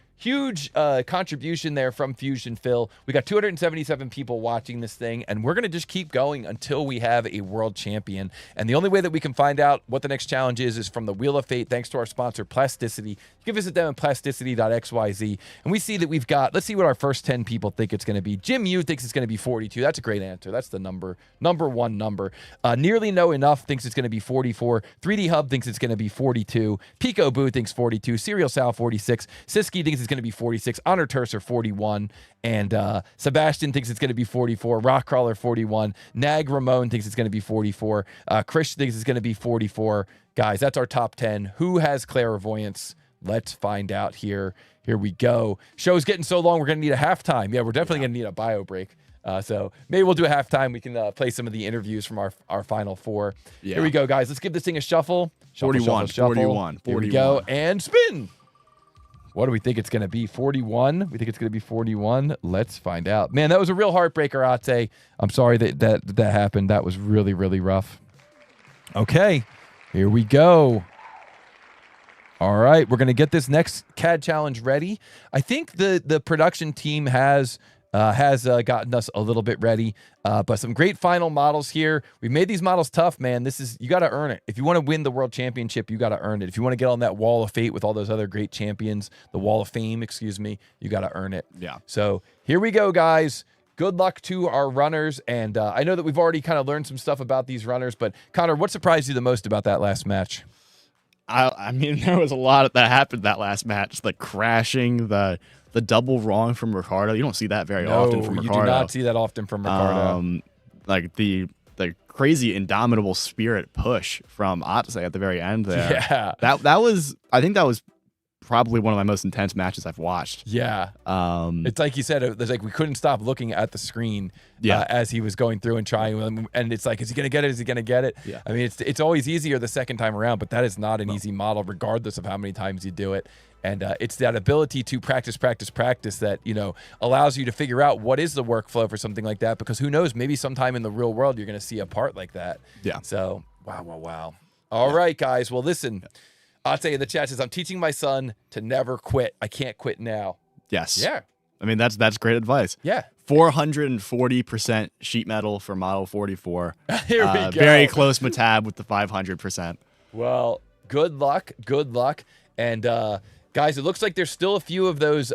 contribution there from Fusion Phil. We got 277 people watching this thing, and we're going to just keep going until we have a world champion. And the only way that we can find out what the next challenge is from the Wheel of Fate, thanks to our sponsor, Plasticity. You can visit them at plasticity.xyz, and we see that we've got, let's see what our first 10 people think it's going to be. Jim Yu thinks it's going to be 42. That's a great answer. That's the number one number. Nearly Know Enough thinks it's going to be 44. 3D Hub thinks it's going to be 42. Pico Boo thinks 42. Serial Sal 46. Siski thinks it's going to be 46. Honor Tercer 41. And Sebastian thinks it's going to be 44. Rockcrawler 41. Nag Ramon thinks it's going to be 44. Chris thinks it's going to be 44. Guys, that's our top 10. Who has clairvoyance? Let's find out here. Here we go. Show's getting so long, we're going to need a halftime. Yeah, we're definitely going to need a bio break. So maybe we'll do a halftime. We can play some of the interviews from our final four. Yeah. Here we go, guys. Let's give this thing a shuffle. 41. Here we go. And spin. What do we think it's going to be? 41? We think it's going to be 41. Let's find out. Man, that was a real heartbreaker, Ate. I'm sorry that happened. That was really, really rough. Okay. Here we go. All right. We're going to get this next CAD challenge ready. I think the production team has gotten us a little bit ready, but some great final models here. We made these models tough, man. You got to earn it. If you want to win the world championship, you got to earn it. If you want to get on that wall of fate with all those other great champions, the wall of fame, excuse me, you got to earn it. Yeah. So here we go, guys. Good luck to our runners. And I know that we've already kind of learned some stuff about these runners, but Connor, what surprised you the most about that last match? I mean, there was a lot that happened that last match. The crashing, the double wrong from Ricardo. You don't see that very often from Ricardo. You do not see that often from Ricardo. Like the crazy indomitable spirit push from Otze at the very end there. Yeah. That was, I think that was probably one of my most intense matches I've watched. Yeah. It's like you said, it's like we couldn't stop looking at the screen as he was going through and trying. And it's like, is he going to get it? Is he going to get it? Yeah. I mean, it's always easier the second time around, but that is not an easy model, regardless of how many times you do it. And it's that ability to practice that, allows you to figure out what is the workflow for something like that, because who knows, maybe sometime in the real world, you're going to see a part like that. Yeah. So, wow. All right, guys. Well, listen, Ate in the chat says, I'm teaching my son to never quit. I can't quit now. Yes. Yeah. I mean, that's great advice. Yeah. 440% sheet metal for model 44. Here we go. Very close Matab with the 500%. Well, good luck. And guys, it looks like there's still a few of those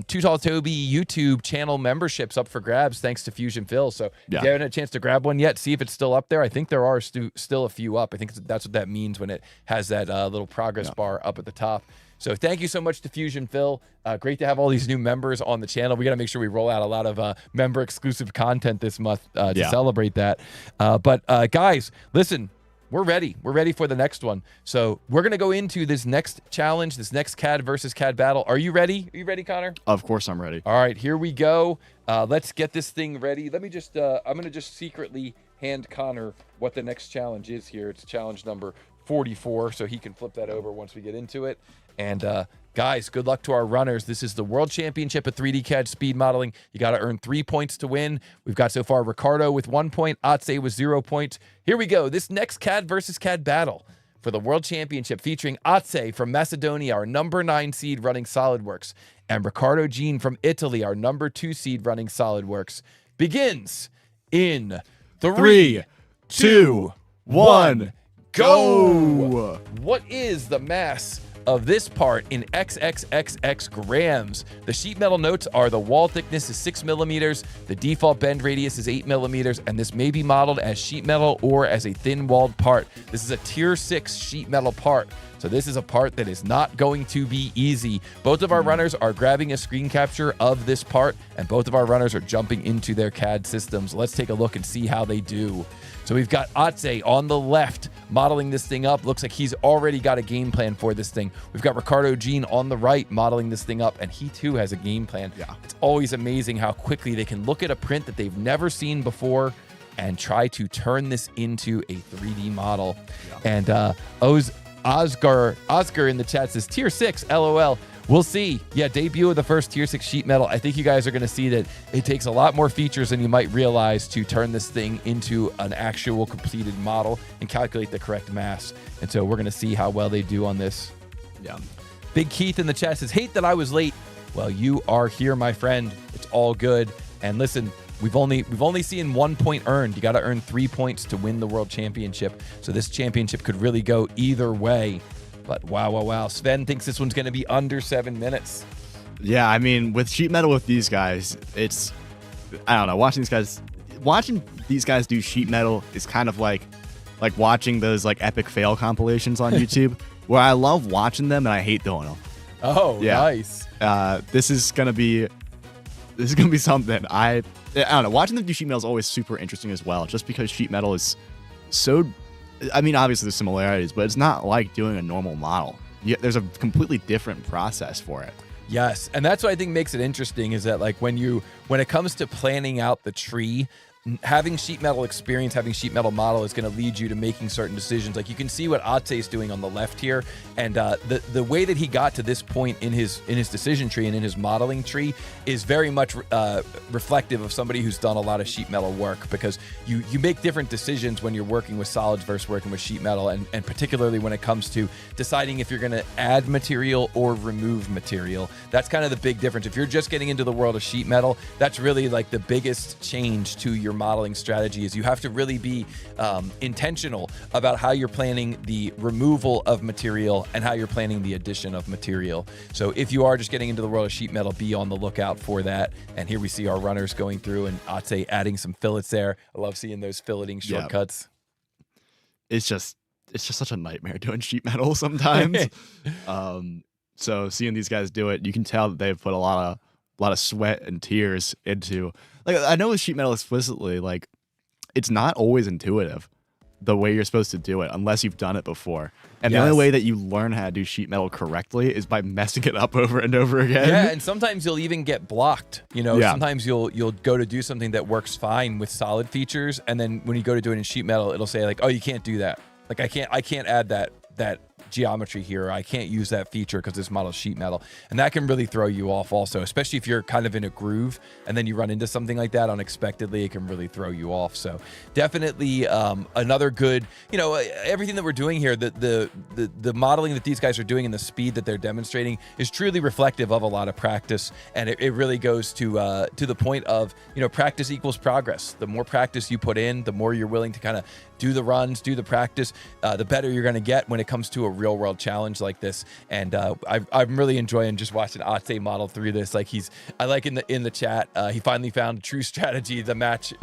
Too Tall Toby YouTube channel memberships up for grabs, thanks to Fusion Phil. So if you haven't had a chance to grab one yet, see if it's still up there. I think there are still a few up. I think that's what that means when it has that little progress bar up at the top. So thank you so much to Fusion Phil. Great to have all these new members on the channel. We got to make sure we roll out a lot of member-exclusive content this month to celebrate that. But guys, listen. We're ready. We're ready for the next one. So we're going to go into this next challenge, this next CAD versus CAD battle. Are you ready? Are you ready, Connor? Of course I'm ready. All right, here we go. Let's get this thing ready. Let me just, I'm going to just secretly hand Connor what the next challenge is here. It's challenge number 44, so he can flip that over once we get into it. And guys, good luck to our runners. This is the World Championship of 3D CAD speed modeling. You got to earn 3 points to win. We've got so far Ricardo with 1 point, Otze with 0 points. Here we go. This next CAD versus CAD battle for the World Championship featuring Otze from Macedonia, our number 9 seed running SolidWorks, and Ricardo Jean from Italy, our number 2 seed running SolidWorks, begins in 3, 2, 1, go! What is the mass of this part in XXXX grams? The sheet metal notes are the wall thickness is 6 millimeters, the default bend radius is 8 millimeters, and this may be modeled as sheet metal or as a thin walled part. This is a tier 6 sheet metal part. So this is a part that is not going to be easy. Both of our runners are grabbing a screen capture of this part, and both of our runners are jumping into their CAD systems. Let's take a look and see how they do. So we've got Atse on the left modeling this thing up. Looks like he's already got a game plan for this thing. We've got Ricardo Jean on the right modeling this thing up, and he too has a game plan. Yeah. It's always amazing how quickly they can look at a print that they've never seen before and try to turn this into a 3D model. Yeah. And Oscar in the chat says, Tier 6, LOL. We'll see. Yeah, debut of the first Tier 6 sheet metal. I think you guys are going to see that it takes a lot more features than you might realize to turn this thing into an actual completed model and calculate the correct mass. And so we're going to see how well they do on this. Yeah. Big Keith in the chat says, hate that I was late. Well, you are here, my friend. It's all good. And listen, we've only seen 1 point earned. You got to earn 3 points to win the world championship. So this championship could really go either way. But wow. Sven thinks this one's going to be under 7 minutes. Yeah, I mean, with sheet metal with these guys, it's, I don't know, watching these guys do sheet metal is kind of like watching those like epic fail compilations on YouTube, where I love watching them and I hate doing them. Oh, yeah. Nice. This is gonna be something. I don't know. Watching them do sheet metal is always super interesting as well, just because sheet metal is so. I mean, obviously there's similarities, but it's not like doing a normal model. There's a completely different process for it. Yes, and that's what I think makes it interesting is that like when it comes to planning out the tree, having sheet metal experience, having sheet metal model is going to lead you to making certain decisions. Like you can see what Atse is doing on the left here, and the way that he got to this point in his decision tree and in his modeling tree is very much reflective of somebody who's done a lot of sheet metal work, because you make different decisions when you're working with solids versus working with sheet metal, and particularly when it comes to deciding if you're going to add material or remove material. That's kind of the big difference. If you're just getting into the world of sheet metal, that's really like the biggest change to your modeling strategy is you have to really be intentional about how you're planning the removal of material and how you're planning the addition of material. So if you are just getting into the world of sheet metal, be on the lookout for that. And here we see our runners going through and Atse adding some fillets there. I love seeing those filleting shortcuts. Yeah. It's just such a nightmare doing sheet metal sometimes. So seeing these guys do it, you can tell that they've put a lot of sweat and tears into. Like, I know with sheet metal explicitly, like, it's not always intuitive the way you're supposed to do it unless you've done it before. And the only way that you learn how to do sheet metal correctly is by messing it up over and over again. Yeah, and sometimes you'll even get blocked. Sometimes you'll go to do something that works fine with solid features, and then when you go to do it in sheet metal, it'll say like, oh, you can't do that. Like I can't add that geometry here. I can't use that feature because this model's sheet metal. And that can really throw you off also, especially if you're kind of in a groove and then you run into something like that unexpectedly, it can really throw you off. So definitely another good, everything that we're doing here, the modeling that these guys are doing and the speed that they're demonstrating is truly reflective of a lot of practice. And it really goes to the point of, practice equals progress. The more practice you put in, the more you're willing to kind of do the runs, do the practice, the better you're going to get when it comes to a real world challenge like this. And I'm really enjoying just watching Atse model through this. Like I like in the chat, he finally found true strategy. The match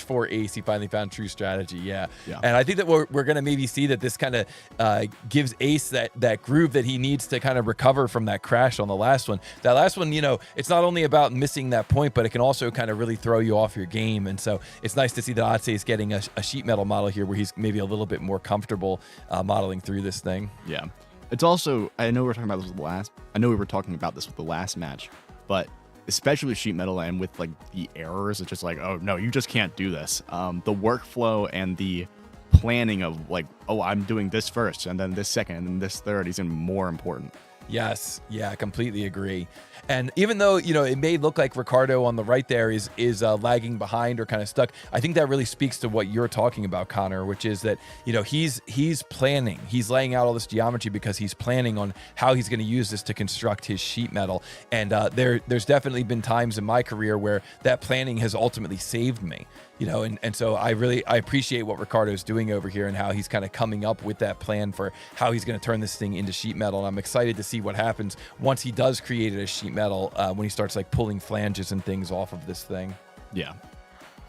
4 ace, he finally found true strategy. Yeah. And I think that we're going to maybe see that this kind of gives Ace that groove that he needs to kind of recover from that crash on the last one. That last one, it's not only about missing that point, but it can also kind of really throw you off your game. And so it's nice to see that Atse is getting a sheet metal model here where he's maybe a little bit more comfortable modeling through this thing. Yeah. It's also, I know we were talking about this with the last match, but especially with sheet metal and with like the errors, it's just like, oh no, you just can't do this. The workflow and the planning of like, oh, I'm doing this first and then this second and then this third is even more important. Yes. Yeah, I completely agree. And even though, it may look like Ricardo on the right there is lagging behind or kind of stuck, I think that really speaks to what you're talking about, Connor, which is that, he's planning. He's laying out all this geometry because he's planning on how he's going to use this to construct his sheet metal. And there's definitely been times in my career where that planning has ultimately saved me. And so I appreciate what Ricardo's doing over here and how he's kind of coming up with that plan for how he's going to turn this thing into sheet metal. And I'm excited to see what happens once he does create it as sheet metal, when he starts like pulling flanges and things off of this thing. Yeah.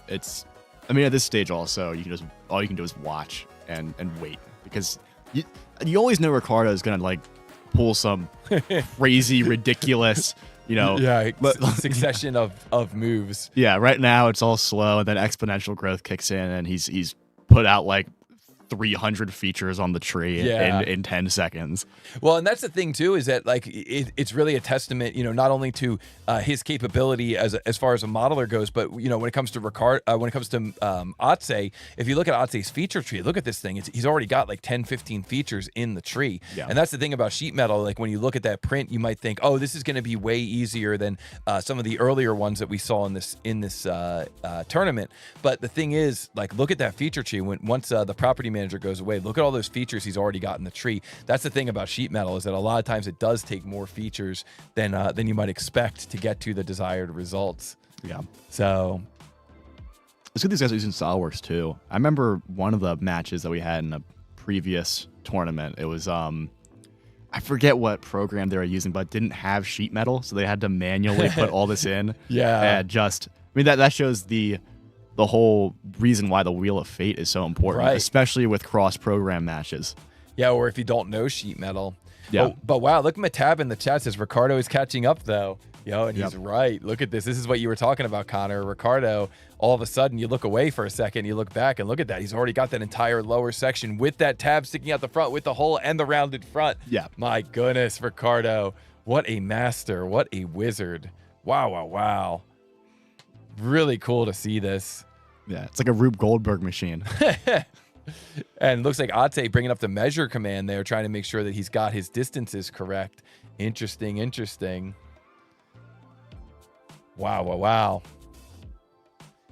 At this stage also, all you can do is watch and wait, because you always know Ricardo is gonna like pull some crazy, ridiculous, succession of moves. Yeah, right now it's all slow, and then exponential growth kicks in, and he's put out like 300 features on the tree in 10 seconds. Well, and that's the thing too, is that like it's really a testament, not only to his capability as far as a modeler goes, but when it comes to Ricardo, when it comes to Otse, if you look at Otse's feature tree, look at this thing. He's already got like 10, 15 features in the tree. Yeah. And that's the thing about sheet metal. Like when you look at that print, you might think, oh, this is going to be way easier than some of the earlier ones that we saw in this tournament. But the thing is, like, look at that feature tree. Once the property manager goes away, look at all those features he's already got in the tree. That's the thing about sheet metal, is that a lot of times it does take more features than you might expect to get to the desired results. Yeah. So it's good these guys are using SOLIDWORKS too. I remember one of the matches that we had in a previous tournament. It was I forget what program they were using, but didn't have sheet metal, so they had to manually put all this in. Yeah. And that shows the whole reason why the Wheel of Fate is so important, right, especially with cross-program matches. Yeah, or if you don't know sheet metal. Yeah. Oh, but wow, look at my tab in the chat says Ricardo is catching up though. And he's right. Look at this. This is what you were talking about, Connor. Ricardo, all of a sudden you look away for a second, you look back and look at that. He's already got that entire lower section with that tab sticking out the front, with the hole and the rounded front. Yeah. My goodness, Ricardo. What a master. What a wizard. Wow, wow, wow. Really cool to see this. Yeah, it's like a Rube Goldberg machine. And looks like Otse bringing up the measure command there, trying to make sure that he's got his distances correct. Interesting, interesting. Wow, wow, wow.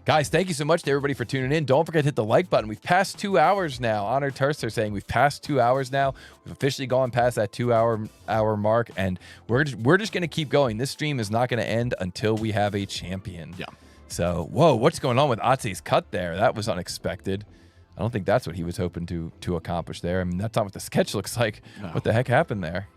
Guys, thank you so much to everybody for tuning in. Don't forget to hit the like button. We've passed 2 hours now. Honor Terster saying we've passed 2 hours now. We've officially gone past that 2 hour mark, and we're just going to keep going. This stream is not going to end until we have a champion. Yeah. So, whoa, what's going on with Otse's cut there? That was unexpected. I don't think that's what he was hoping to accomplish there. I mean, that's not what the sketch looks like. No. What the heck happened there?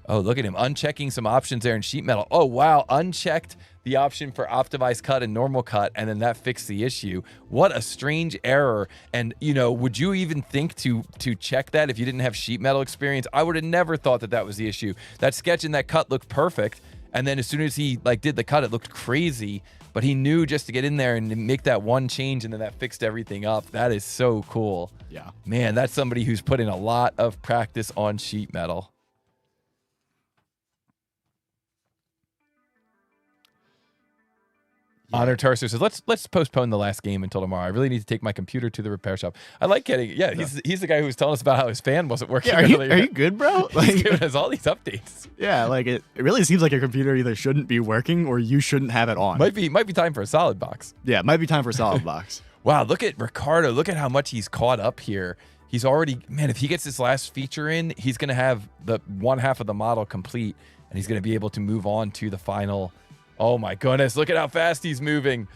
Oh, look at him unchecking some options there in sheet metal. Oh, wow, unchecked the option for optimized cut and normal cut, and then that fixed the issue. What a strange error. And, would you even think to check that if you didn't have sheet metal experience? I would have never thought that was the issue. That sketch and that cut looked perfect, and then as soon as he did the cut, it looked crazy. But he knew just to get in there and make that one change, and then that fixed everything up. That is so cool. Yeah. Man, that's somebody who's put in a lot of practice on sheet metal. Yeah. Honor Tarser says, let's postpone the last game until tomorrow. I really need to take my computer to the repair shop. I like getting, he's the guy who was telling us about how his fan wasn't working earlier. Are you good, bro? He's giving us all these updates. Yeah, like it really seems like your computer either shouldn't be working or you shouldn't have it on. Might be time for a Solidbox. Yeah, it might be time for a Solidbox. Wow, look at Ricardo. Look at how much he's caught up here. He's already, if he gets this last feature in, he's going to have the one half of the model complete, and he's going to be able to move on to the final. Oh my goodness, look at how fast he's moving.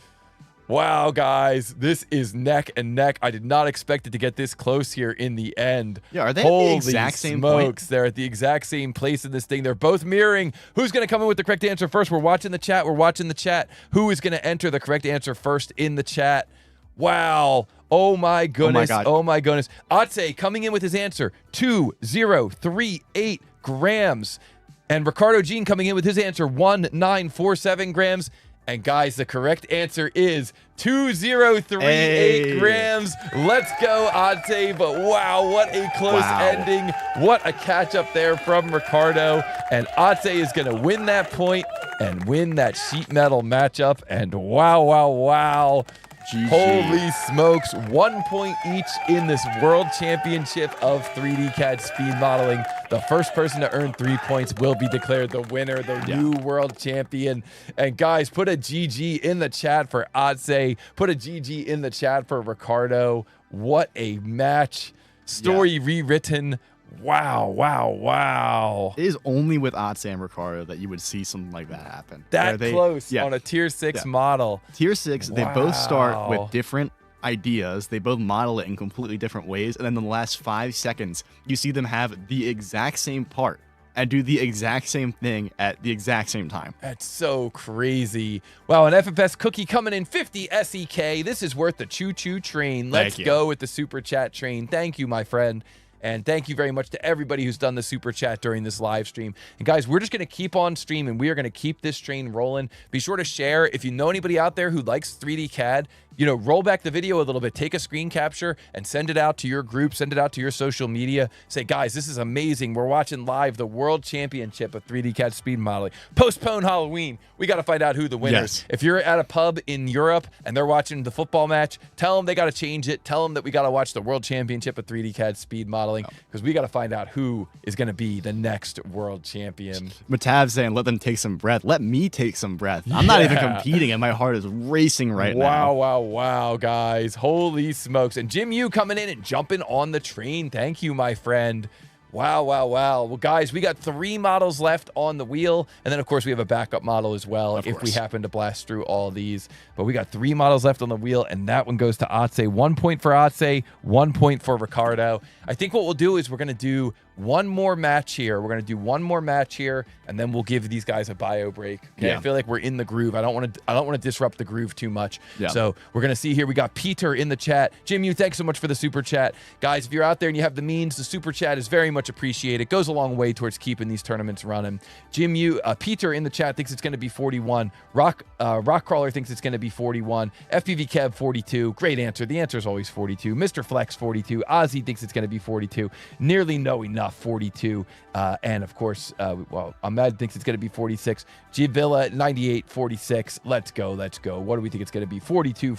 Wow, guys, this is neck and neck. I did not expect it to get this close here in the end. Yeah, are they at the exact same point? They're at the exact same place in this thing. They're both mirroring. Who's going to come in with the correct answer first? We're watching the chat. Who is going to enter the correct answer first in the chat? Wow. Oh my goodness. Oh my goodness. Otse coming in with his answer, 2038 grams. And Ricardo Jean coming in with his answer, 1947 grams. And guys, the correct answer is 2038 grams. Let's go, Otse. But wow, what a close ending. What a catch up there from Ricardo. And Otse is going to win that point and win that sheet metal matchup. And wow, wow, wow. GG. Holy smokes, 1 point each in this World Championship of 3D CAD speed modeling. The first person to earn 3 points will be declared the winner, the new world champion. And guys, put a GG in the chat for Otse. Put a GG in the chat for Ricardo. What a match. Story rewritten. Wow, wow, wow. It is only with Otse and Ricardo that you would see something like that happen. Close on a tier 6 model. Tier 6, they both start with different ideas. They both model it in completely different ways. And then in the last 5 seconds, you see them have the exact same part and do the exact same thing at the exact same time. That's so crazy. Wow, an FFS cookie coming in 50 SEK. This is worth the choo-choo train. Let's go with the super chat train. Thank you, my friend. And thank you very much to everybody who's done the super chat during this live stream. And guys, we're just going to keep on streaming. We are going to keep this train rolling. Be sure to share. If you know anybody out there who likes 3D CAD, roll back the video a little bit, take a screen capture and send it out to your group, send it out to your social media. Say, guys, this is amazing. We're watching live the World Championship of 3D CAD speed modeling. Postpone Halloween. We got to find out who the winner is. Yes. If you're at a pub in Europe and they're watching the football match, tell them they got to change it. Tell them that we got to watch the World Championship of 3D CAD speed modeling because we got to find out who is going to be the next world champion. Matav saying, let them take some breath. Let me take some breath. I'm not even competing and my heart is racing right now. Wow, guys. Holy smokes. And Jim Yu coming in and jumping on the train. Thank you, my friend. Wow. Well, guys, we got 3 models left on the wheel. And then, of course, we have a backup model as well if we happen to blast through all these. But we got 3 models left on the wheel, and that one goes to Atse. 1 point for Atse, 1 point for Ricardo. I think what we'll do is we're going to do one more match here. We're going to do one more match here, and then we'll give these guys a bio break. Okay, I feel like we're in the groove. I don't want to disrupt the groove too much. So we're going to see here. We got Peter in the chat. Jim, thanks so much for the super chat. Guys, if you're out there and you have the means, the super chat is very much appreciated. It goes a long way towards keeping these tournaments running. Jim, Peter in the chat thinks it's going to be 41. Rockcrawler thinks it's going to be 41. FPV Kev 42. Great answer. The answer is always 42. Mr. Flex 42. Ozzy thinks it's going to be 42. Nearly no enough 42. And of course, Ahmed thinks it's going to be 46. Givilla 98 46. Let's go. What do we think it's going to be? 42.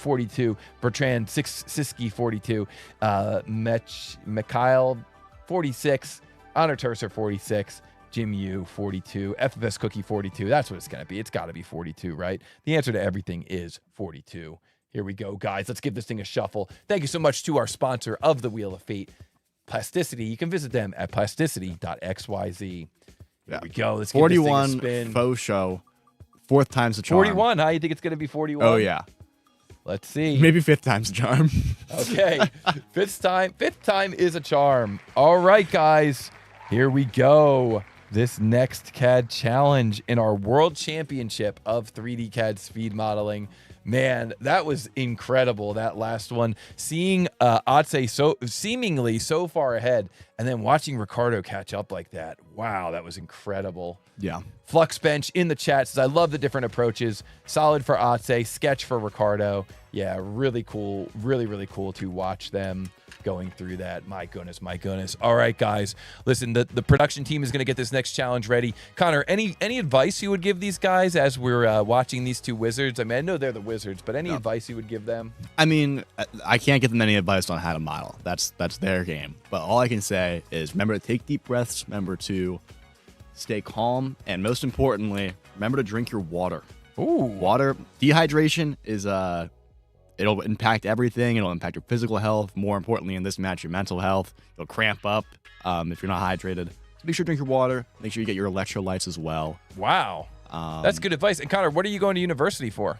Bertrand Siski 42. Mikhail 46. Honor Tercer 46. Jim U 42. FFS Cookie 42. That's what it's going to be. It's got to be 42, right? The answer to everything is 42. Here we go, guys. Let's give this thing a shuffle. Thank you so much to our sponsor of the Wheel of Fate, Plasticity. You can visit them at plasticity.xyz. There we go. Let's 41 give this thing a spin. faux show. 4th time's the charm. 41, huh? You think it's going to be 41? Oh, yeah. Let's see. Maybe 5th time's the charm. Okay. Fifth time is a charm. All right, guys. Here we go. This next CAD challenge in our World Championship of 3D CAD speed modeling. Man, that was incredible, that last one. Seeing Atse seemingly so far ahead and then watching Ricardo catch up like that. Wow, that was incredible. Yeah. Flux Bench in the chat says, I love the different approaches. Solid for Atse, sketch for Ricardo. Yeah, really cool. Really cool to watch them going through that. My goodness. All right, guys. Listen, the production team is going to get this next challenge ready. Connor, any advice you would give these guys as we're watching these two wizards? I mean, I know they're the wizards, but any advice you would give them? I mean, I can't give them any advice on how to model. That's their game. But all I can say is remember to take deep breaths, remember to stay calm, and most importantly, remember to drink your water. Ooh. Water dehydration is it'll impact everything. It'll impact your physical health. More importantly, in this match, your mental health. You'll cramp up if you're not hydrated. So make sure to drink your water. Make sure you get your electrolytes as well. Wow. That's good advice. And Connor, what are you going to university for?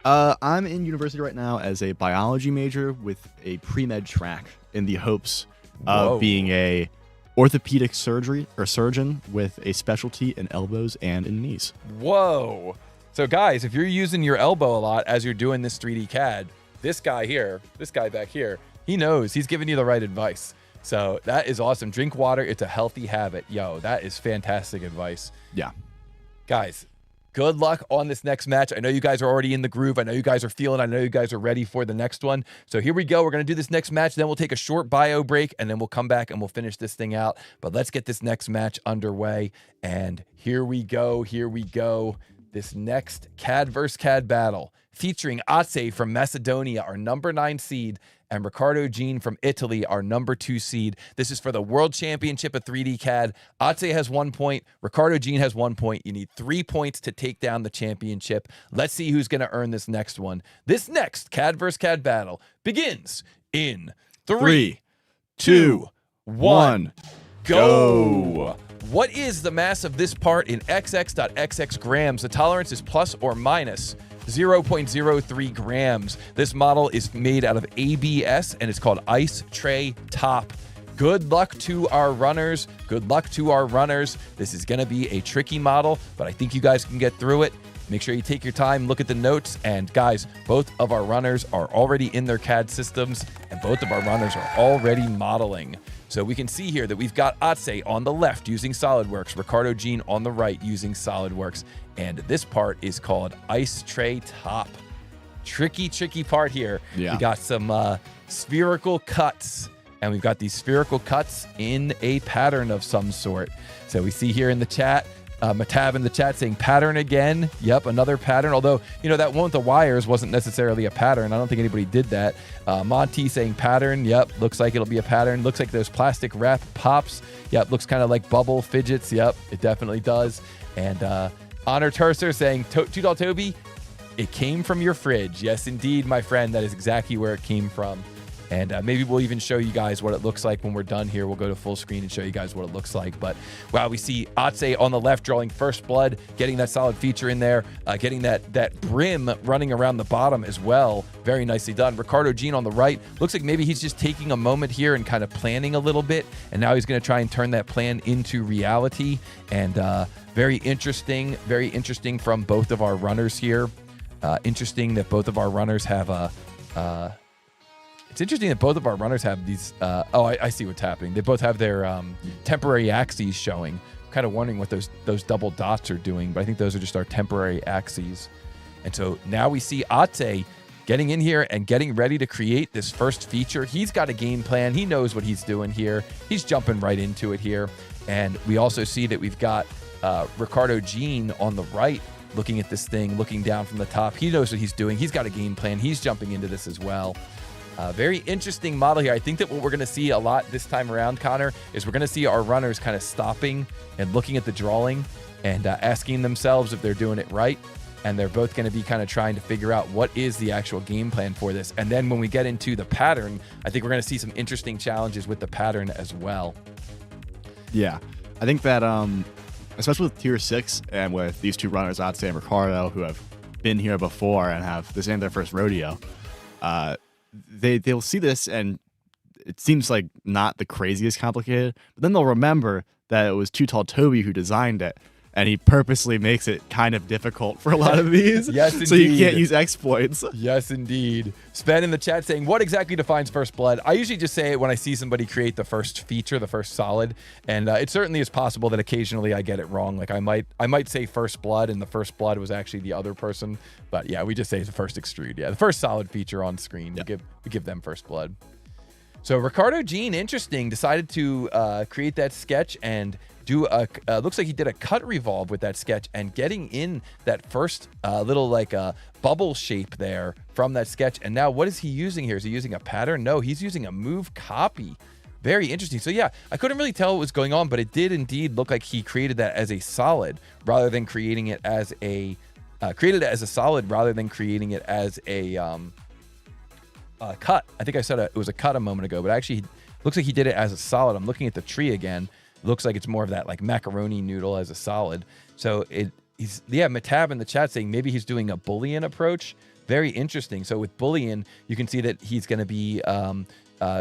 I'm in university right now as a biology major with a pre-med track in the hopes of being a orthopedic surgeon with a specialty in elbows and in knees. Whoa. So guys, if you're using your elbow a lot as you're doing this 3D CAD, this guy back here, he knows. He's giving you the right advice. So that is awesome. Drink water. It's a healthy habit. Yo, that is fantastic advice. Yeah. Guys, good luck on this next match. I know you guys are already in the groove. I know you guys are feeling. I know you guys are ready for the next one. So here we go. We're going to do this next match. Then we'll take a short bio break, and then we'll come back and we'll finish this thing out. But let's get this next match underway. And here we go. This next CAD vs. CAD battle featuring Atse from Macedonia, our number 9 seed, and Ricardo Jean from Italy, our number 2 seed. This is for the World Championship of 3D CAD. Atse has 1 point. Ricardo Jean has 1 point. You need 3 points to take down the championship. Let's see who's going to earn this next one. This next CAD vs. CAD battle begins in 3, 2, 1, go. What is the mass of this part in XX.XX grams? The tolerance is plus or minus 0.03 grams. This model is made out of ABS and it's called Ice Tray Top. Good luck to our runners. This is going to be a tricky model, but I think you guys can get through it. Make sure you take your time, look at the notes, and guys, both of our runners are already in their CAD systems, and both of our runners are already modeling. So we can see here that we've got Atse on the left using SolidWorks, Ricardo Jean on the right using SolidWorks, and this part is called Ice Tray Top. Tricky part here. Yeah. We got some spherical cuts, and we've got these spherical cuts in a pattern of some sort. So we see here in the chat, Matab in the chat saying pattern again. Yep, another pattern. Although, that one with the wires wasn't necessarily a pattern. I don't think anybody did that. Monty saying pattern. Yep, looks like it'll be a pattern. Looks like those plastic wrap pops. Yep, looks kind of like bubble fidgets. Yep, it definitely does. And Honor Tercer saying, Tudal Toby, it came from your fridge. Yes, indeed, my friend. That is exactly where it came from. And maybe we'll even show you guys what it looks like when we're done here. We'll go to full screen and show you guys what it looks like. But wow, we see Atse on the left drawing first blood, getting that solid feature in there, getting that brim running around the bottom as well. Very nicely done. Ricardo Jean on the right. Looks like maybe he's just taking a moment here and kind of planning a little bit. And now he's going to try and turn that plan into reality. And very interesting from both of our runners here. Interesting that both of our runners have it's interesting that both of our runners have these. I see what's happening. They both have their temporary axes showing. Kind of wondering what those double dots are doing, but I think those are just our temporary axes. And so now we see Atse getting in here and getting ready to create this first feature. He's got a game plan. He knows what he's doing here. He's jumping right into it here. And we also see that we've got Ricardo Jean on the right looking at this thing, looking down from the top. He knows what he's doing. He's got a game plan. He's jumping into this as well. Very interesting model here. I think that what we're going to see a lot this time around, Connor, is we're going to see our runners kind of stopping and looking at the drawing and asking themselves if they're doing it right. And they're both going to be kind of trying to figure out what is the actual game plan for this. And then when we get into the pattern, I think we're going to see some interesting challenges with the pattern as well. Yeah, I think that especially with Tier 6 and with these two runners, Atse and Ricardo, who have been here before and have this ain't their first rodeo, they'll see this and it seems like not the craziest complicated, but then they'll remember that it was Tudal Toby who designed it, and he purposely makes it kind of difficult for a lot of these. Yes, so you can't use exploits. Yes, indeed. Spen in the chat saying, what exactly defines first blood? I usually just say it when I see somebody create the first feature, the first solid, and it certainly is possible that occasionally I get it wrong. Like I might say first blood, and the first blood was actually the other person. But yeah, we just say the first extrude. Yeah, the first solid feature on screen. Yeah. We give them first blood. So Ricardo Jean, interesting, decided to create that sketch and do looks like he did a cut revolve with that sketch, and getting in that first little like bubble shape there from that sketch. And now what is he using here? Is he using a pattern? No, he's using a move copy. Very interesting. So yeah, I couldn't really tell what was going on, but it did indeed look like he created that as a solid rather than creating it as a solid rather than creating it as a cut. I think I said it was a cut a moment ago, but actually looks like he did it as a solid. I'm looking at the tree again. Looks like it's more of that like macaroni noodle as a solid. So Matab in the chat saying maybe he's doing a Boolean approach. Very interesting. So with Boolean, you can see that he's going to be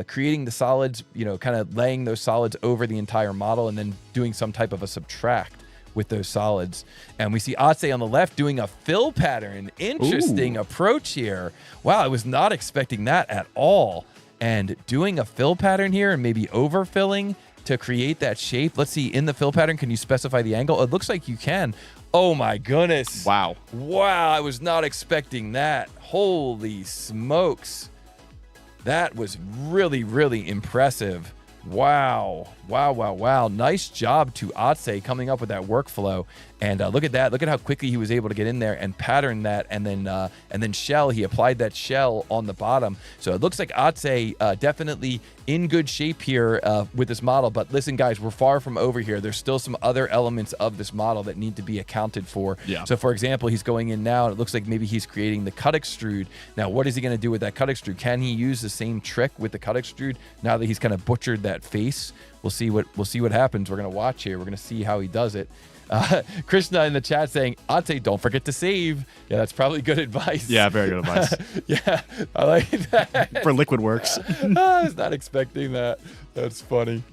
creating the solids, kind of laying those solids over the entire model and then doing some type of a subtract with those solids. And we see Atse on the left doing a fill pattern. Interesting approach here. Wow, I was not expecting that at all. And doing a fill pattern here and maybe overfilling to create that shape. Let's see, in the fill pattern, can you specify the angle? It looks like you can. Oh my goodness. Wow, I was not expecting that. Holy smokes. That was really, really impressive. Wow. Nice job to Atse coming up with that workflow. And look at that. Look at how quickly he was able to get in there and pattern that, and then shell. He applied that shell on the bottom. So it looks like Atse definitely in good shape here with this model. But listen, guys, we're far from over here. There's still some other elements of this model that need to be accounted for. Yeah. So for example, he's going in now, and it looks like maybe he's creating the cut extrude. Now, what is he going to do with that cut extrude? Can he use the same trick with the cut extrude now that he's kind of butchered that face? We'll see what happens. We're going to watch here. We're going to see how he does it. Krishna in the chat saying, Atse, don't forget to save. Yeah, that's probably good advice. Yeah, very good advice. Yeah, I like that. For LiquidWorks. I was not expecting that. That's funny.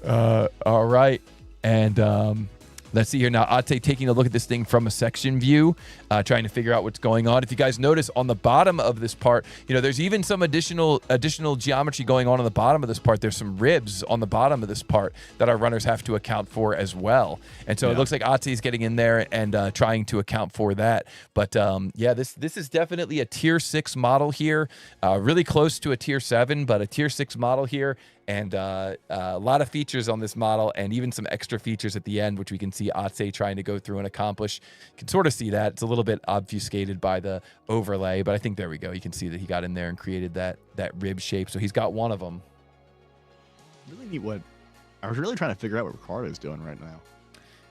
All right. And Let's see here now. Ate taking a look at this thing from a section view, trying to figure out what's going on. If you guys notice on the bottom of this part, there's even some additional geometry going on the bottom of this part. There's some ribs on the bottom of this part that our runners have to account for as well. And so it looks like Ate is getting in there and trying to account for that. But this is definitely a tier 6 model here, really close to a tier 7, but a tier 6 model here. And a lot of features on this model, and even some extra features at the end, which we can see Ate trying to go through and accomplish. You can sort of see that. It's a little bit obfuscated by the overlay, but I think there we go. You can see that he got in there and created that rib shape. So he's got one of them. Really neat. What I was really trying to figure out what Ricardo's doing right now.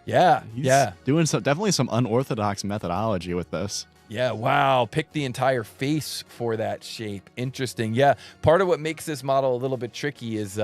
Yeah, He's doing definitely some unorthodox methodology with this. Yeah, wow. Pick the entire face for that shape. Interesting. Yeah, part of what makes this model a little bit tricky is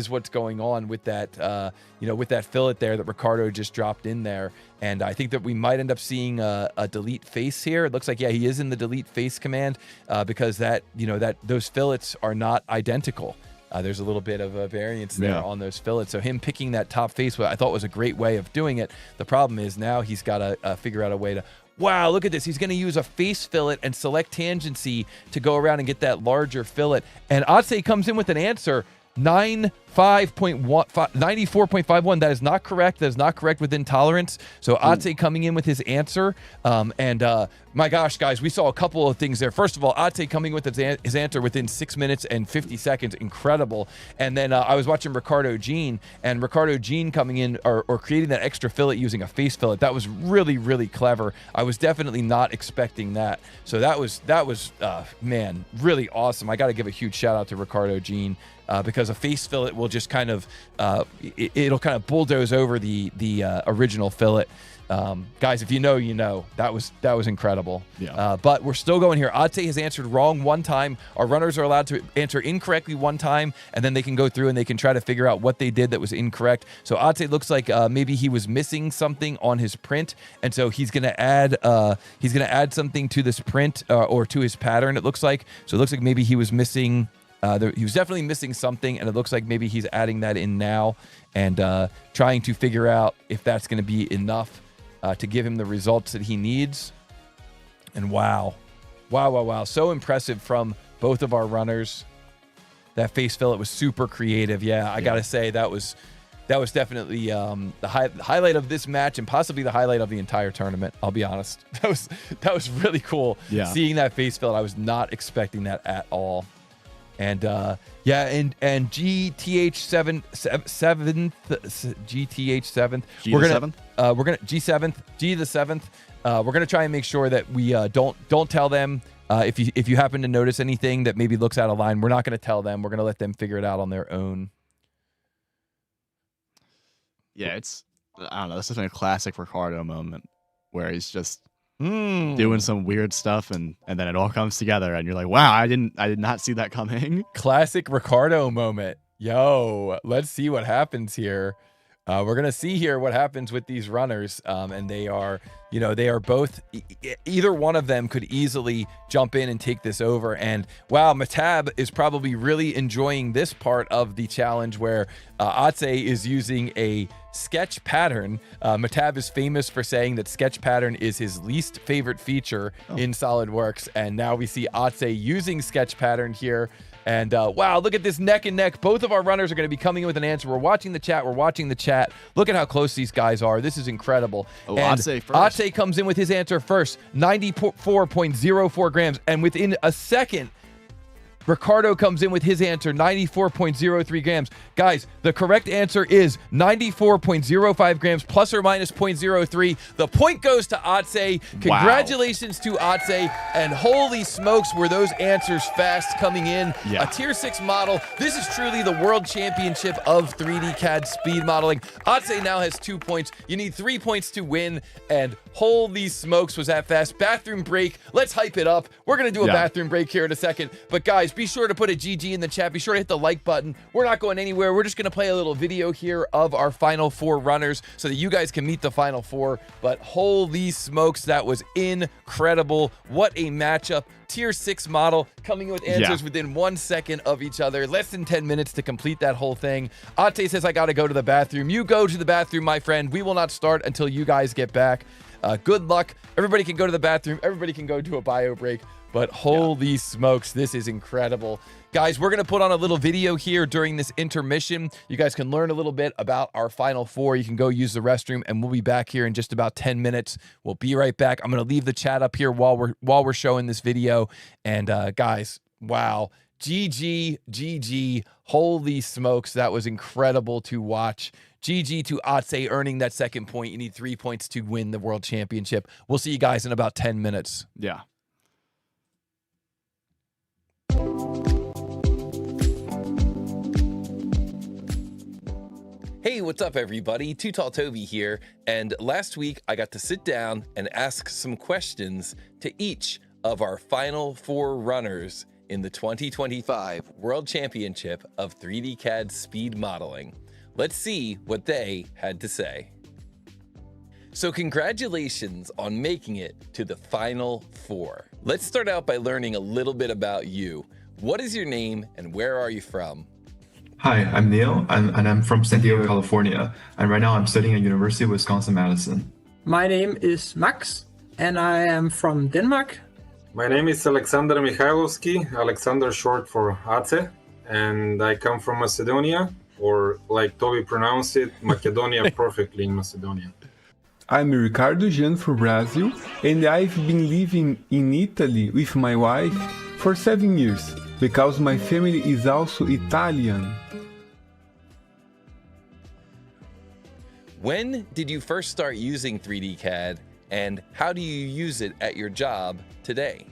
what's going on with that, with that fillet there that Ricardo just dropped in there. And I think that we might end up seeing a delete face here. It looks like, he is in the delete face command because those fillets are not identical. There's a little bit of a variance there on those fillets. So him picking that top face, I thought was a great way of doing it. The problem is now he's got to figure out a way to, wow, look at this. He's going to use a face fillet and select tangency to go around and get that larger fillet. And Ate comes in with an answer, 94.51. That is not correct. That is not correct within tolerance. So Ate coming in with his answer. My gosh, guys, we saw a couple of things there. First of all, Ate coming with his answer within 6 minutes and 50 seconds. Incredible. And then I was watching Ricardo Jean coming in or creating that extra fillet using a face fillet. That was really, really clever. I was definitely not expecting that. So that was man, really awesome. I got to give a huge shout out to Ricardo Jean. Because a face fillet will just kind of it'll kind of bulldoze over the original fillet. Guys, if you know, you know. That was incredible. Yeah. But we're still going here. Ate has answered wrong one time. Our runners are allowed to answer incorrectly one time, and then they can go through and they can try to figure out what they did that was incorrect. So Ate looks like maybe he was missing something on his print, and so he's gonna add something to this print or to his pattern. It looks like. So it looks like maybe he was missing. He was definitely missing something, and it looks like maybe he's adding that in now and trying to figure out if that's going to be enough to give him the results that he needs. And wow. So impressive from both of our runners. That face fillet was super creative. Yeah, I got to say that was definitely the highlight of this match and possibly the highlight of the entire tournament. I'll be honest. That was really cool. Yeah. Seeing that face fillet, I was not expecting that at all. And GTH seventh, we're gonna try and make sure that we don't tell them if you happen to notice anything that maybe looks out of line. We're not gonna tell them. We're gonna let them figure it out on their own. Yeah, I don't know. This is a classic Ricardo moment where he's just doing some weird stuff and then it all comes together and you're like, wow, I did not see that coming. Classic Ricardo moment. Yo, let's see what happens here. We're gonna see here what happens with these runners, and they are both. Either one of them could easily jump in and take this over. And wow, Matab is probably really enjoying this part of the challenge where Ate is using a sketch pattern. Matab is famous for saying that sketch pattern is his least favorite feature in SolidWorks, and now we see Ate using sketch pattern here. And wow, look at this neck and neck. Both of our runners are going to be coming in with an answer. We're watching the chat. Look at how close these guys are. This is incredible. Oh, and Ate comes in with his answer first, 94.04 grams. And within a second, Ricardo comes in with his answer, 94.03 grams. Guys, the correct answer is 94.05 grams plus or minus 0.03. The point goes to Ate. Congratulations to Ate. And holy smokes, were those answers fast coming in. Yeah. A tier 6 model. This is truly the world championship of 3D CAD speed modeling. Ate now has 2 points. You need 3 points to win. And holy smokes, was that fast. Bathroom break. Let's hype it up. We're going to do a bathroom break here in a second. But guys, be sure to put a GG in the chat. Be sure to hit the like button. We're not going anywhere. We're just going to play a little video here of our final 4 runners so that you guys can meet the final 4. But holy smokes, that was incredible. What a matchup. Tier 6 model coming with answers within 1 second of each other. Less than 10 minutes to complete that whole thing. Ate says, I got to go to the bathroom. You go to the bathroom, my friend. We will not start until you guys get back. Good luck. Everybody can go to the bathroom. Everybody can go to a bio break. But holy smokes, this is incredible. Guys, we're going to put on a little video here during this intermission. You guys can learn a little bit about our final 4. You can go use the restroom, and we'll be back here in just about 10 minutes. We'll be right back. I'm going to leave the chat up here while we're showing this video. And guys, wow. GG. Holy smokes, that was incredible to watch. GG to Atse earning that 2nd point. You need 3 points to win the World Championship. We'll see you guys in about 10 minutes. Yeah. Hey, what's up, everybody? Too Tall Toby here. And last week, I got to sit down and ask some questions to each of our final 4 runners in the 2025 World Championship of 3D CAD Speed Modeling. Let's see what they had to say. So congratulations on making it to the final 4. Let's start out by learning a little bit about you. What is your name and where are you from? Hi, I'm Neil, and I'm from San Diego, California. And right now I'm studying at University of Wisconsin-Madison. My name is Max, and I am from Denmark. My name is Alexander Mihailovsky, Alexander short for Ace, and I come from Macedonia, or like Toby pronounced it, Macedonia perfectly in Macedonia. I'm Ricardo Jean from Brazil, and I've been living in Italy with my wife for 7 years, because my family is also Italian. When did you first start using 3D CAD, and how do you use it at your job today?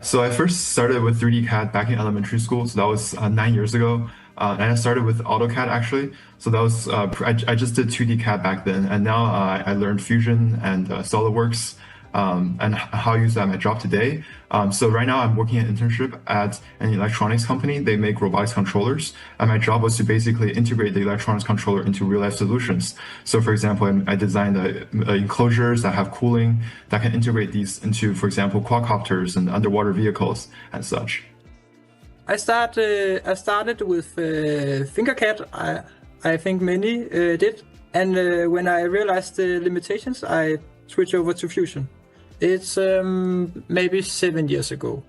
So I first started with 3D CAD back in elementary school, so that was 9 years ago. And I started with AutoCAD actually, so that was I just did 2D CAD back then, and now I learned Fusion and SolidWorks and how I use that at my job today. So right now I'm working an internship at an electronics company. They make robotics controllers, and my job was to basically integrate the electronics controller into real-life solutions. So for example, I designed enclosures that have cooling that can integrate these into, for example, quadcopters and underwater vehicles and such. I started with FingerCAD. I think many did, and when I realized the limitations, I switched over to Fusion. It's maybe 7 years ago.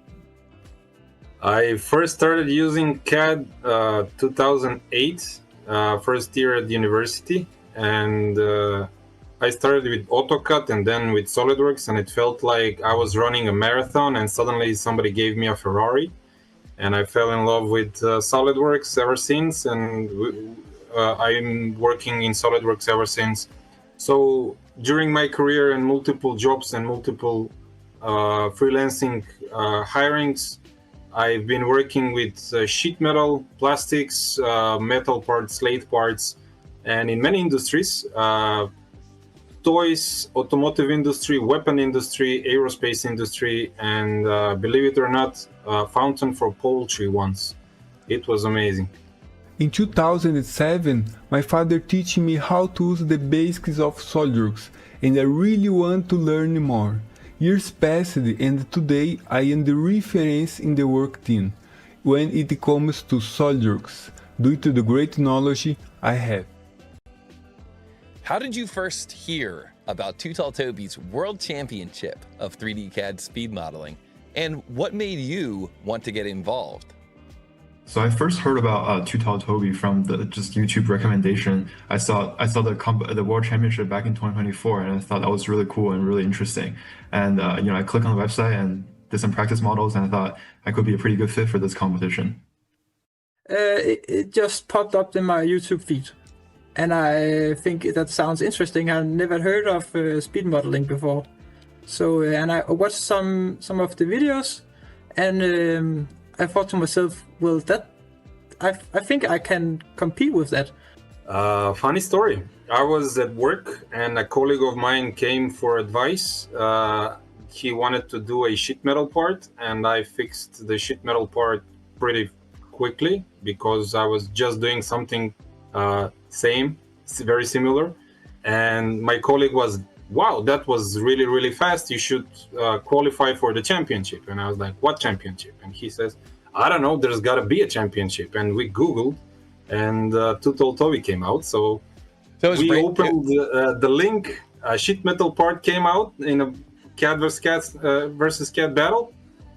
I first started using CAD 2008, first year at university, and I started with AutoCAD and then with SolidWorks, and it felt like I was running a marathon, and suddenly somebody gave me a Ferrari, and I fell in love with SolidWorks ever since, and I'm working in SolidWorks ever since. So during my career and multiple jobs and multiple freelancing hirings, I've been working with sheet metal, plastics, metal parts, lathe parts, and in many industries, toys, automotive industry, weapon industry, aerospace industry, and believe it or not, fountain for poultry once. It was amazing. In 2007, my father taught me how to use the basics of SolidWorks, and I really want to learn more. Years passed, and today I am the reference in the work team when it comes to SolidWorks, due to the great knowledge I have. How did you first hear about Too Tall Toby's World Championship of 3D CAD Speed Modeling, and what made you want to get involved? So I first heard about Too Tall Toby from the just YouTube recommendation. I saw the World Championship back in 2024, and I thought that was really cool and really interesting. And I clicked on the website and did some practice models, and I thought I could be a pretty good fit for this competition. It just popped up in my YouTube feed, and I think that sounds interesting. I've never heard of speed modeling before. So and I watched some of the videos, and I thought to myself, well, I think I can compete with that. Funny story. I was at work and a colleague of mine came for advice. He wanted to do a sheet metal part, and I fixed the sheet metal part pretty quickly because I was just doing something very similar. And my colleague was, wow, that was really, really fast. You should qualify for the championship. And I was like, what championship? And he says, I don't know, there's got to be a championship. And we Googled, and Toby came out. So we opened the link, a sheet metal part came out in a CAD versus CAD battle.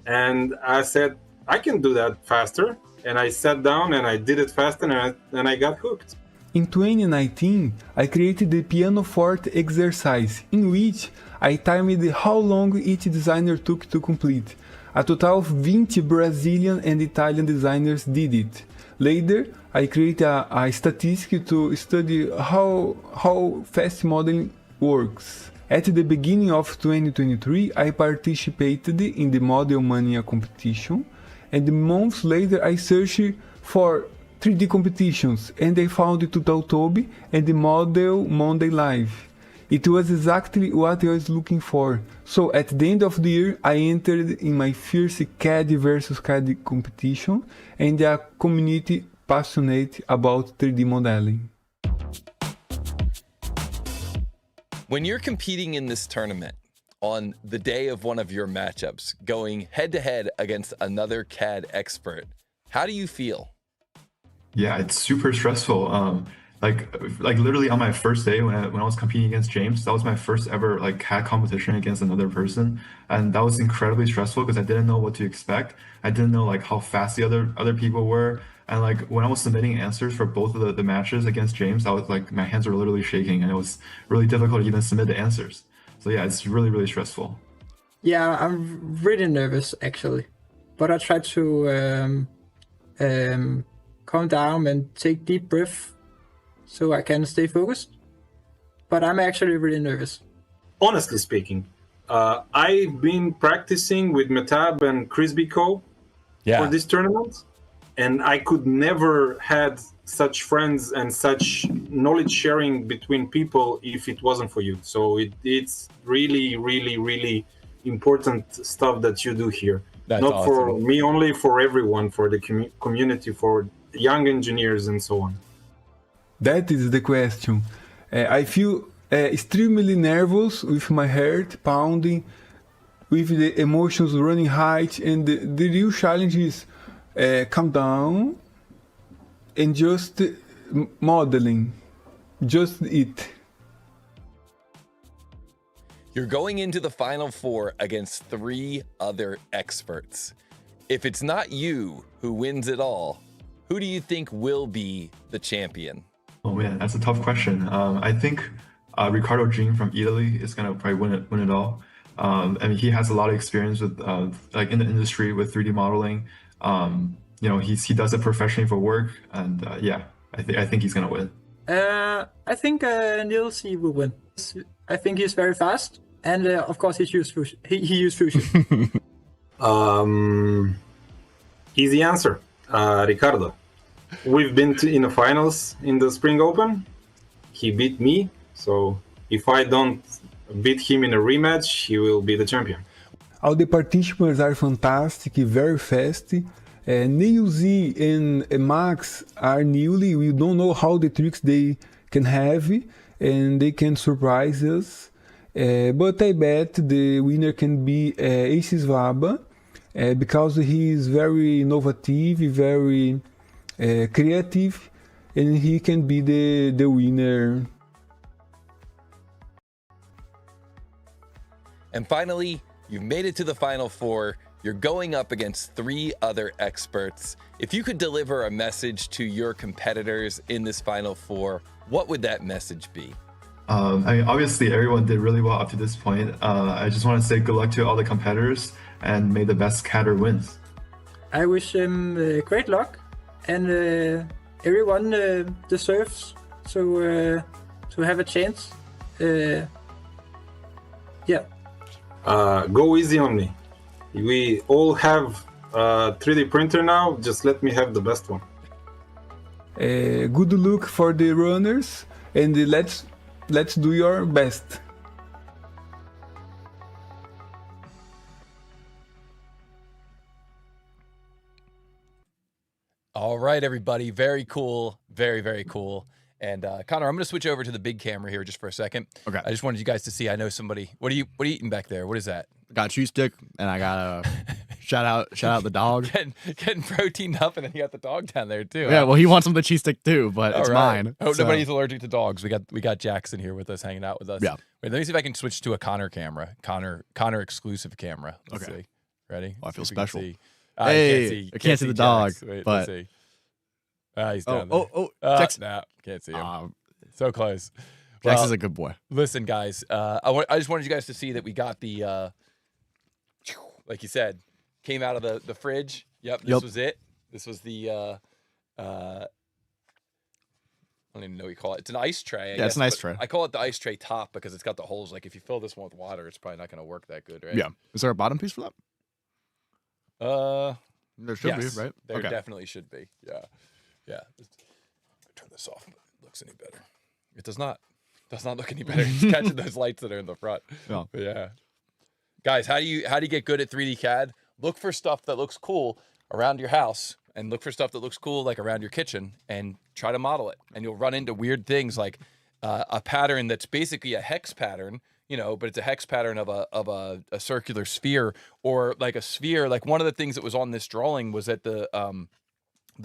And I said, I can do that faster. And I sat down and I did it faster, and I got hooked. In 2019, I created the pianoforte exercise, in which I timed how long each designer took to complete. A total of 20 Brazilian and Italian designers did it. Later, I created a statistic to study how fast modeling works. At the beginning of 2023, I participated in the Model Mania competition, and months later I searched for 3D competitions, and I found Toby and the Model Monday Live. It was exactly what I was looking for. So at the end of the year, I entered in my first CAD versus CAD competition, and a community passionate about 3D modeling. When you're competing in this tournament, on the day of one of your matchups, going head-to-head against another CAD expert, how do you feel? Yeah, it's super stressful. Like literally on my first day when I was competing against James, that was my first ever like CAD competition against another person, and that was incredibly stressful because I didn't know what to expect. I didn't know like how fast the other people were, and like when I was submitting answers for both of the matches against James, I was like, my hands were literally shaking, and it was really difficult to even submit the answers. So yeah, it's really, really stressful. Yeah, I'm really nervous actually, but I try to calm down and take deep breath so I can stay focused. But I'm actually really nervous. Honestly speaking, I've been practicing with Metab and Chris Bico for this tournament, and I could never had such friends and such knowledge sharing between people if it wasn't for you. So it's really, really, really important stuff that you do here. That's not awesome. For me only, for everyone, for the community, for young engineers and so on. That is the question. I feel extremely nervous with my heart pounding, with the emotions running high, and the real challenge is calm down and just modeling, just it. You're going into the Final Four against 3 other experts. If it's not you who wins it all, who do you think will be the champion? Oh man, that's a tough question. I think Ricardo Jean from Italy is gonna probably win it all. I mean, he has a lot of experience with like in the industry with 3D modeling. You know, he does it professionally for work, and yeah, I think he's gonna win. I think Niels will win. I think he's very fast, and of course he used fusion. Easy answer, Ricardo. We've been in the finals in the Spring Open. He beat me, so if I don't beat him in a rematch, he will be the champion. All the participants are fantastic, very fast. Niels and Max are newly. We don't know how the tricks they can have, and they can surprise us. But I bet the winner can be Ace Svaba, because he is very innovative, very creative, and he can be the winner. And finally, you've made it to the Final Four. You're going up against 3 other experts. If you could deliver a message to your competitors in this Final Four, what would that message be? I mean, obviously everyone did really well up to this point. I just want to say good luck to all the competitors, and may the best cadder wins. I wish him great luck, and everyone deserves to have a chance. Yeah. Go easy on me. We all have a 3D printer now. Just let me have the best one. Good luck for the runners, and let's do your best. All right, everybody. Very cool. Very, very cool. And Connor, I'm going to switch over to the big camera here just for a second. Okay. I just wanted you guys to see. I know somebody. What are you eating back there? What is that? I got a cheese stick, and I got a shout out the dog. Getting proteined up, and then you got the dog down there too. Yeah, well, he wants some of the cheese stick too, but All it's right. mine. Oh, so. nobody's allergic to dogs. We got Jackson here with us, hanging out with us. Yeah. Wait, let me see if I can switch to a Connor camera. Connor exclusive camera. Let's Okay. see. Ready? Oh, I feel See if we can special. see. Hey, I can't see the dog, Jax. Wait, but- let's see. He's down there. Jax. Nah, can't see him. So close. Jax Well, is a good boy. Listen, guys, I just wanted you guys to see that we got the, like you said, came out of the fridge. Yep, this was it. This was the, I don't even know what you call it. It's an ice tray. I guess, It's an ice but tray. I call it the ice tray top because it's got the holes. Like if you fill this one with water, it's probably not going to work that good, right? Yeah. Is there a bottom piece for that? There should Yes, be, right? There Okay. definitely should be. Yeah. Yeah. Turn this off. If it looks any better. It does not. Does not look any better. It's catching those lights that are in the front. Yeah. But yeah. Guys, how do you get good at 3D CAD? Look for stuff that looks cool around your house and look for stuff that looks cool like around your kitchen and try to model it. And you'll run into weird things like a pattern that's basically a hex pattern, but it's a hex pattern of a circular sphere or like a sphere. Like one of the things that was on this drawing was that the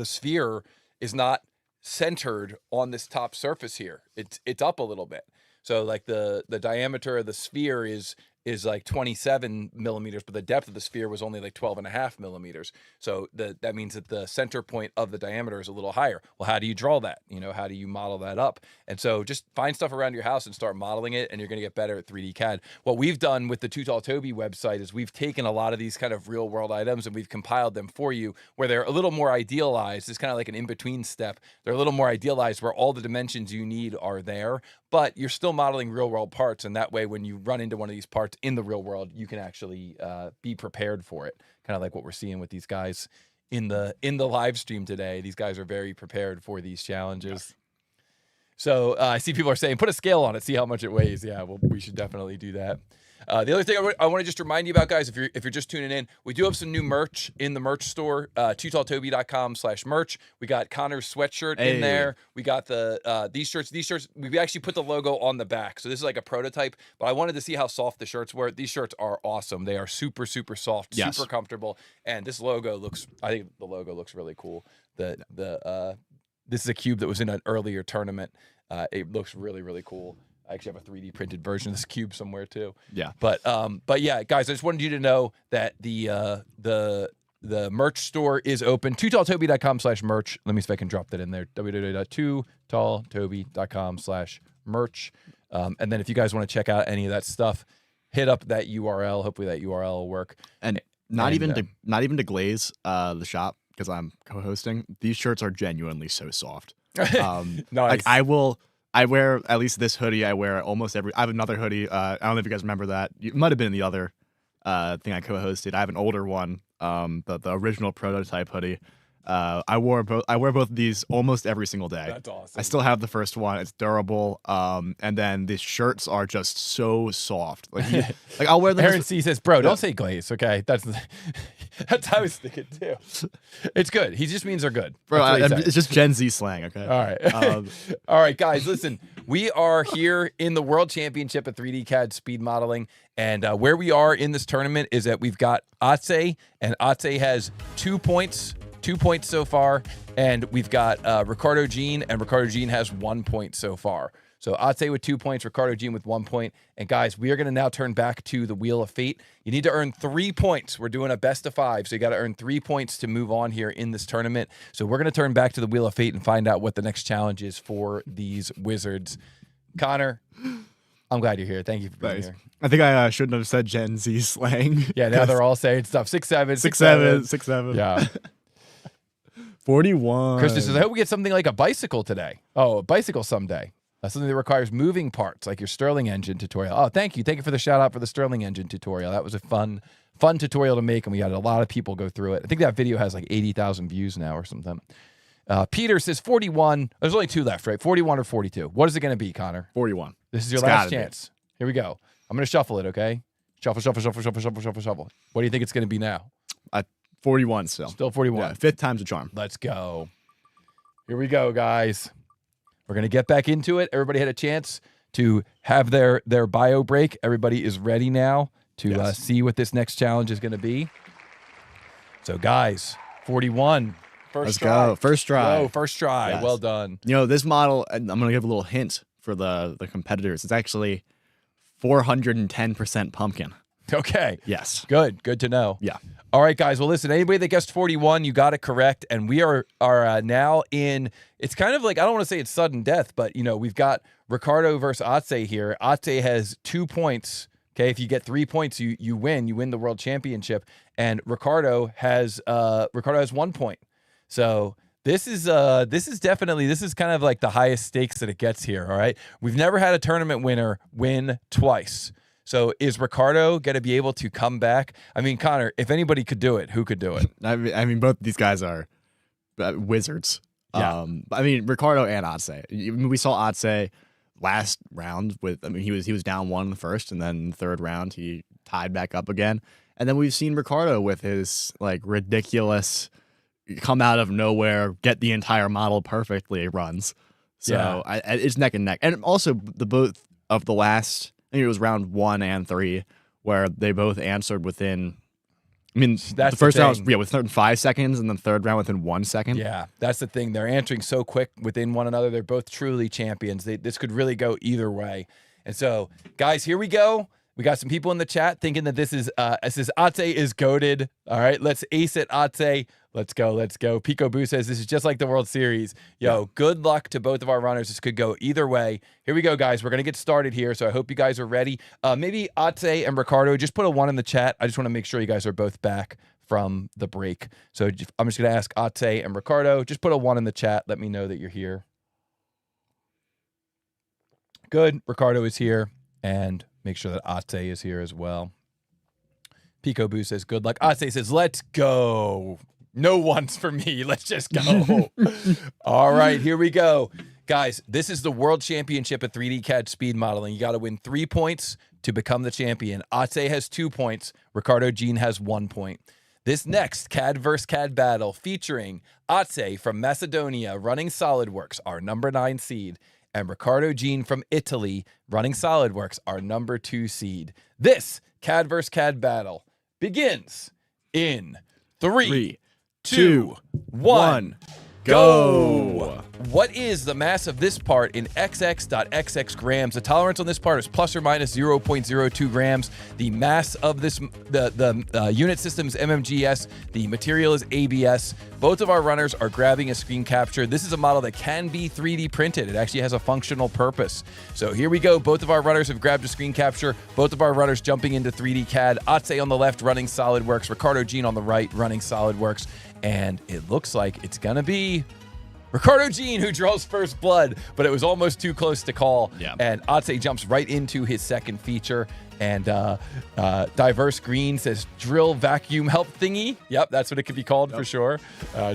sphere is not centered on this top surface here. It's up a little bit. So like the diameter of the sphere is like 27 millimeters, but the depth of the sphere was only like 12.5 millimeters. So that means that the center point of the diameter is a little higher. Well, how do you draw that? How do you model that up? And so just find stuff around your house and start modeling it, and you're going to get better at 3D CAD. What we've done with the Too Tall Toby website is we've taken a lot of these kind of real world items and we've compiled them for you where they're a little more idealized. It's kind of like an in-between step. They're a little more idealized where all the dimensions you need are there, but you're still modeling real world parts. And that way, when you run into one of these parts in the real world, you can actually be prepared for it. Kind of like what we're seeing with these guys in the live stream today. These guys are very prepared for these challenges. So I see people are saying, put a scale on it, see how much it weighs. Yeah, well, we should definitely do that. The other thing I want to just remind you about, guys, if you're just tuning in, we do have some new merch in the merch store, tootalltoby.com/merch. We got Connor's sweatshirt in there. We got these shirts. We actually put the logo on the back. So this is like a prototype, but I wanted to see how soft the shirts were. These shirts are awesome. They are super, super soft, super comfortable. And this logo I think the logo looks really cool. This is a cube that was in an earlier tournament. It looks really, really cool. I actually have a 3D printed version of this cube somewhere too. Yeah. But yeah, guys, I just wanted you to know that the merch store is open. tootalltoby.com/merch. Let me see if I can drop that in there. www.tootalltoby.com/merch. And then if you guys want to check out any of that stuff, hit up that URL. Hopefully that URL will work. And not even to glaze the shop because I'm co-hosting. These shirts are genuinely so soft. Nice. Like I wear at least this hoodie. I wear almost every. I have another hoodie. I don't know if you guys remember that. It might have been the other thing I co-hosted. I have an older one, the original prototype hoodie. I wear both of these almost every single day. That's awesome. I still have the first one. It's durable. And then these shirts are just so soft. Like I'll wear them. Aaron C says, "Bro, don't say glaze." Okay, that's how I was thinking too. It's good. He just means they're good. Bro, it's just Gen Z slang. Okay. All right. All right, guys. Listen, we are here in the World Championship of 3D CAD speed modeling, and where we are in this tournament is that we've got Atse, and Atse has 2 points. 2 points so far, and we've got Ricardo Jean, and Ricardo Jean has 1 point so far. So Atse with 2 points, Ricardo Jean with 1 point. And guys, we are going to now turn back to the Wheel of Fate. You need to earn 3 points. We're doing a best of 5, so you got to earn 3 points to move on here in this tournament. So we're going to turn back to the Wheel of Fate and find out what the next challenge is for these wizards. Connor, I'm glad you're here. Thank you for being here. I think I shouldn't have said Gen Z slang. Yeah, now they're all saying stuff. 6'7", 6'7". Yeah. 41. Krista says, I hope we get something like a bicycle today. Oh, a bicycle someday. That's something that requires moving parts, like your Stirling engine tutorial. Oh, thank you. Thank you for the shout out for the Stirling engine tutorial. That was a fun tutorial to make, and we had a lot of people go through it. I think that video has like 80,000 views now or something. Peter says 41. There's only 2 left, right? 41 or 42. What is it going to be, Connor? 41. This is your last chance. Here we go. I'm going to shuffle it, okay? Shuffle, shuffle, shuffle, shuffle, shuffle, shuffle, shuffle. What do you think it's going to be now? 41 still. Still 41. Yeah, 5th time's a charm. Let's go. Here we go, guys. We're going to get back into it. Everybody had a chance to have their bio break. Everybody is ready now to see what this next challenge is going to be. So, guys, 41. Let's go. First try. Whoa, first try. Yes. Well done. You know, this model, and I'm going to give a little hint for the competitors. It's actually 410% pumpkin. Okay. Yes. Good to know. Yeah. All right, guys. Well, listen, anybody that guessed 41, you got it correct. And we are now in, it's kind of like, I don't want to say it's sudden death, but, you know, we've got Ricardo versus Atse here. Atse has 2 points. Okay, if you get 3 points, you win. You win the world championship. And Ricardo has 1 point. So this is definitely, this is kind of like the highest stakes that it gets here. All right, we've never had a tournament winner win twice. So is Ricardo going to be able to come back? I mean, Connor, if anybody could do it, who could do it? I mean, both these guys are wizards. Yeah. I mean, Ricardo and Atse. We saw Atse last round with. I mean, he was down 1 in the first, and then the third round he tied back up again. And then we've seen Ricardo with his like ridiculous come out of nowhere, get the entire model perfectly runs. So it's neck and neck. And also the both of the last, I think it was round 1 and 3, where they both answered within. I mean, That's the first the round thing. was within 5 seconds, and then third round within 1 second. Yeah, that's the thing. They're answering so quick within one another. They're both truly champions. This could really go either way. And so, guys, here we go. We got some people in the chat thinking that this is Atse is goated. All right, let's ace it, Atse. Let's go. Pico Boo says this is just like the World Series. Yo, good luck to both of our runners. This could go either way. Here we go, guys. We're going to get started here, so I hope you guys are ready. Maybe Atse and Ricardo, just put a 1 in the chat. I just want to make sure you guys are both back from the break. So I'm just going to ask Atse and Ricardo, just put a 1 in the chat. Let me know that you're here. Good. Ricardo is here. And make sure that Atse is here as well. Pico Boo says, good luck. Atse says, let's go. No ones for me. Let's just go. All right, here we go. Guys, this is the World Championship of 3D CAD speed modeling. You got to win 3 points to become the champion. Atse has 2 points. Ricardo Jean has 1 point. This next CAD vs. CAD battle featuring Atse from Macedonia running SolidWorks, our number 9 seed, and Ricardo Jean from Italy running SolidWorks, our number 2 seed. This CAD vs. CAD battle begins in 3, 2, 1, go. What is the mass of this part in XX.XX grams? The tolerance on this part is plus or minus 0.02 grams. The mass of this, the unit system is MMGS. The material is ABS. Both of our runners are grabbing a screen capture. This is a model that can be 3D printed. It actually has a functional purpose. So here we go. Both of our runners have grabbed a screen capture. Both of our runners jumping into 3D CAD. Atse on the left running SolidWorks. Ricardo Jean on the right running SolidWorks. And it looks like it's going to be Ricardo Jean who draws first blood, but it was almost too close to call. Yeah. And Atse jumps right into his second feature. And Diverse Green says drill vacuum help thingy. Yep, that's what it could be called for sure.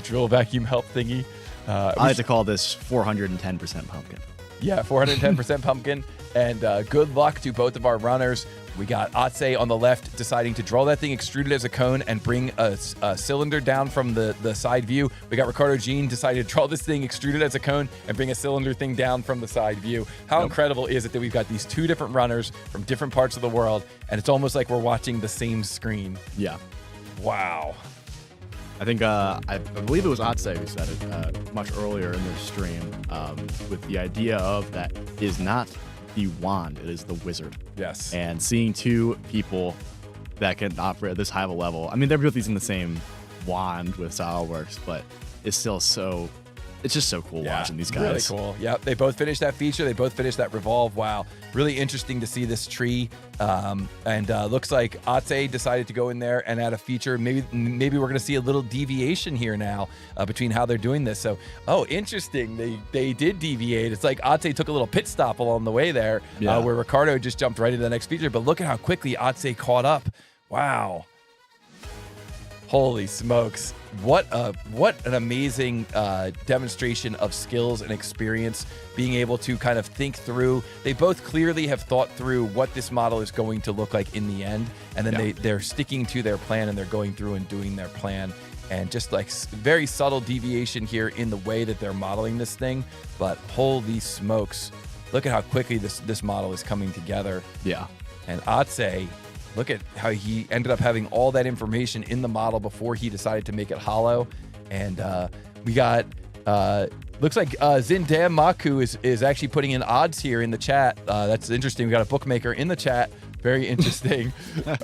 Drill vacuum help thingy. I like to call this 410% pumpkin. Yeah, 410% pumpkin. And good luck to both of our runners. We got Atse on the left deciding to draw that thing extruded as a cone and bring a cylinder down from the side view. We got Ricardo Jean decided to draw this thing extruded as a cone and bring a cylinder thing down from the side view. How incredible is it that we've got these 2 different runners from different parts of the world, and it's almost like we're watching the same screen. Yeah. Wow. I think I believe it was Atse who said it much earlier in this stream with the idea of that is not the wand, it is the wizard. Yes. And seeing 2 people that can operate at this high of a level, I mean, they're both using the same wand with SolidWorks, but it's still so, it's just so cool watching these guys. Really cool. Yep, they both finished that feature. They both finished that revolve. Wow. Really interesting to see this tree. And looks like Atse decided to go in there and add a feature. Maybe we're going to see a little deviation here now between how they're doing this. So, interesting. They did deviate. It's like Atse took a little pit stop along the way there where Ricardo just jumped right into the next feature. But look at how quickly Atse caught up. Wow. Holy smokes. What an amazing demonstration of skills and experience, being able to kind of think through. They both clearly have thought through what this model is going to look like in the end, and then they're sticking to their plan, and they're going through and doing their plan. And just like very subtle deviation here in the way that they're modeling this thing, but holy smokes, look at how quickly this model is coming together. Yeah. And Atse, look at how he ended up having all that information in the model before he decided to make it hollow. And we got, looks like Zindam Maku is actually putting in odds here in the chat. That's interesting. We got a bookmaker in the chat. Very interesting.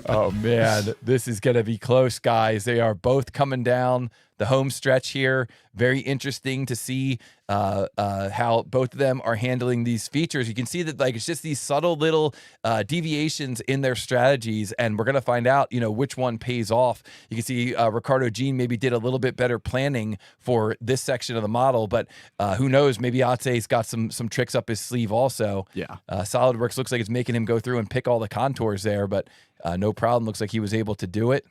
Oh, man, this is going to be close, guys. They are both coming down the home stretch here. Very interesting to see how both of them are handling these features. You can see that like it's just these subtle little deviations in their strategies, and we're going to find out, you know, which one pays off. You can see Ricardo Jean maybe did a little bit better planning for this section of the model, but who knows? Maybe Atse's got some tricks up his sleeve also. Yeah. SolidWorks looks like it's making him go through and pick all the contours there, but no problem. Looks like he was able to do it.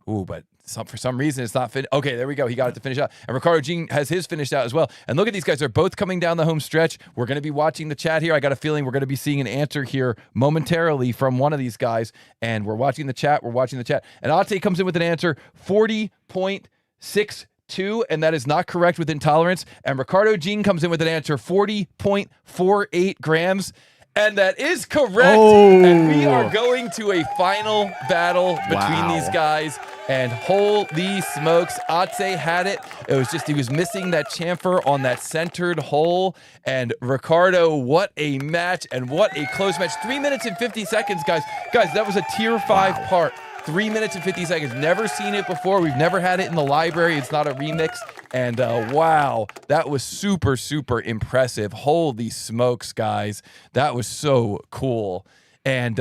Ooh, but for some reason it's not fit. Okay, there we go. He got it to finish out. And Ricardo Jean has his finished out as well. And look at these guys. They're both coming down the home stretch. We're going to be watching the chat here. I got a feeling we're going to be seeing an answer here momentarily from one of these guys. And we're watching the chat. We're watching the chat. And Atse comes in with an answer, 40.62, and that is not correct with intolerance. And Ricardo Jean comes in with an answer, 40.48 grams. And that is correct. Oh. And we are going to a final battle between these guys. And holy smokes, Atse had it. It was just, he was missing that chamfer on that centered hole. And Ricardo, what a match and what a close match. 3 minutes and 50 seconds, guys. Guys, that was a tier 5 part. 3 minutes and 50 seconds. Never seen it before. We've never had it in the library. It's not a remix. And wow, that was super, super impressive. Holy smokes, guys. That was so cool. And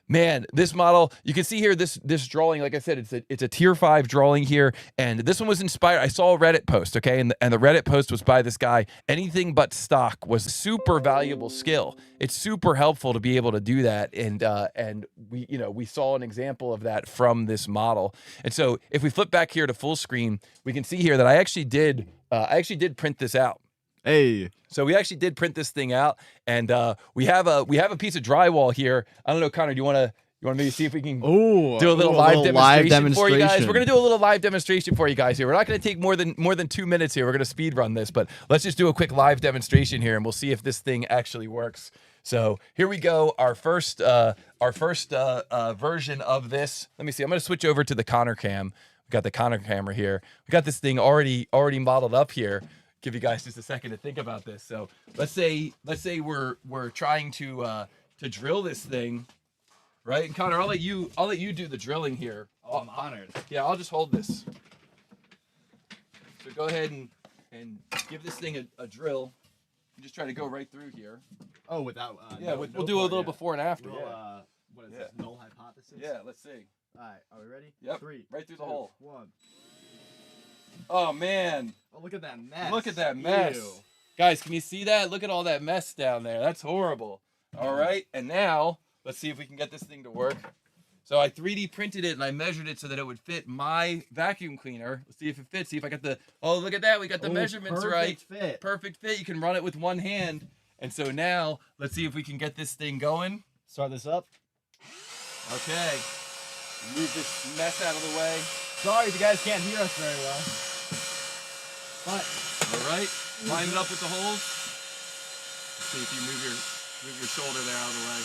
man, this model, you can see here this drawing, like I said, it's a tier 5 drawing here. And this one was inspired. I saw a Reddit post, okay? And the Reddit post was by this guy. Anything but stock was a super valuable skill. It's super helpful to be able to do that. And we saw an example of that from this model. And so if we flip back here to full screen, we can see here that I actually did print this out. Hey. So we actually did print this thing out, and we have a piece of drywall here. I don't know, Connor, do you want to maybe see if we can do a little live demonstration for you guys? We're gonna do a little live demonstration for you guys here. We're not gonna take more than 2 minutes here. We're gonna speed run this, but let's just do a quick live demonstration here, and we'll see if this thing actually works. So here we go. Our first version of this. Let me see. I'm gonna switch over to the Connor cam. We got the Connor camera here. We got this thing already modeled up here. Give you guys just a second to think about this. So let's say we're trying to drill this thing, right? And Connor, I'll let you do the drilling here. Oh, I'm honored. Yeah, I'll just hold this. So go ahead and give this thing a drill. And just try to go right through here. Oh, without we'll do a little before and after. What is this? Null hypothesis? Yeah, let's see. All right, are we ready? Yep. 3, right through 2, the hole. 1. Oh man. Oh, look at that mess. Look at that mess. Ew. Guys, can you see that? Look at all that mess down there. That's horrible. All right, and now let's see if we can get this thing to work. So I 3D printed it and I measured it so that it would fit my vacuum cleaner. Let's see if it fits. See if I got the, oh, look at that. We got the measurements right. Fit. Perfect fit. You can run it with one hand. And so now let's see if we can get this thing going. Start this up. Okay. Move this mess out of the way. Sorry if you guys can't hear us very well. But all right. Line it up with the holes. Let's see if you move your shoulder there out of the way.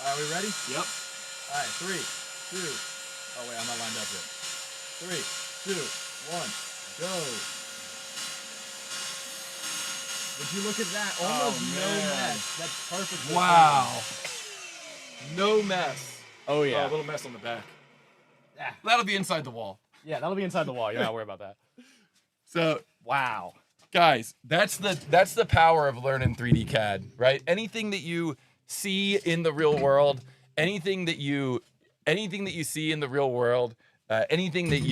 Are we ready? Yep. All right, 3, 2. Oh wait, I'm not lined up yet. 3, 2, 1, go. Would you look at that? Almost no mess. That's perfect. Wow. No mess. Oh yeah. Oh, a little mess on the back. Yeah. That'll be inside the wall. Yeah, that'll be inside the wall. You're not worried about that. So wow, guys, that's the power of learning 3D CAD, right? Anything that you see in the real world, anything that you see in the real world, anything that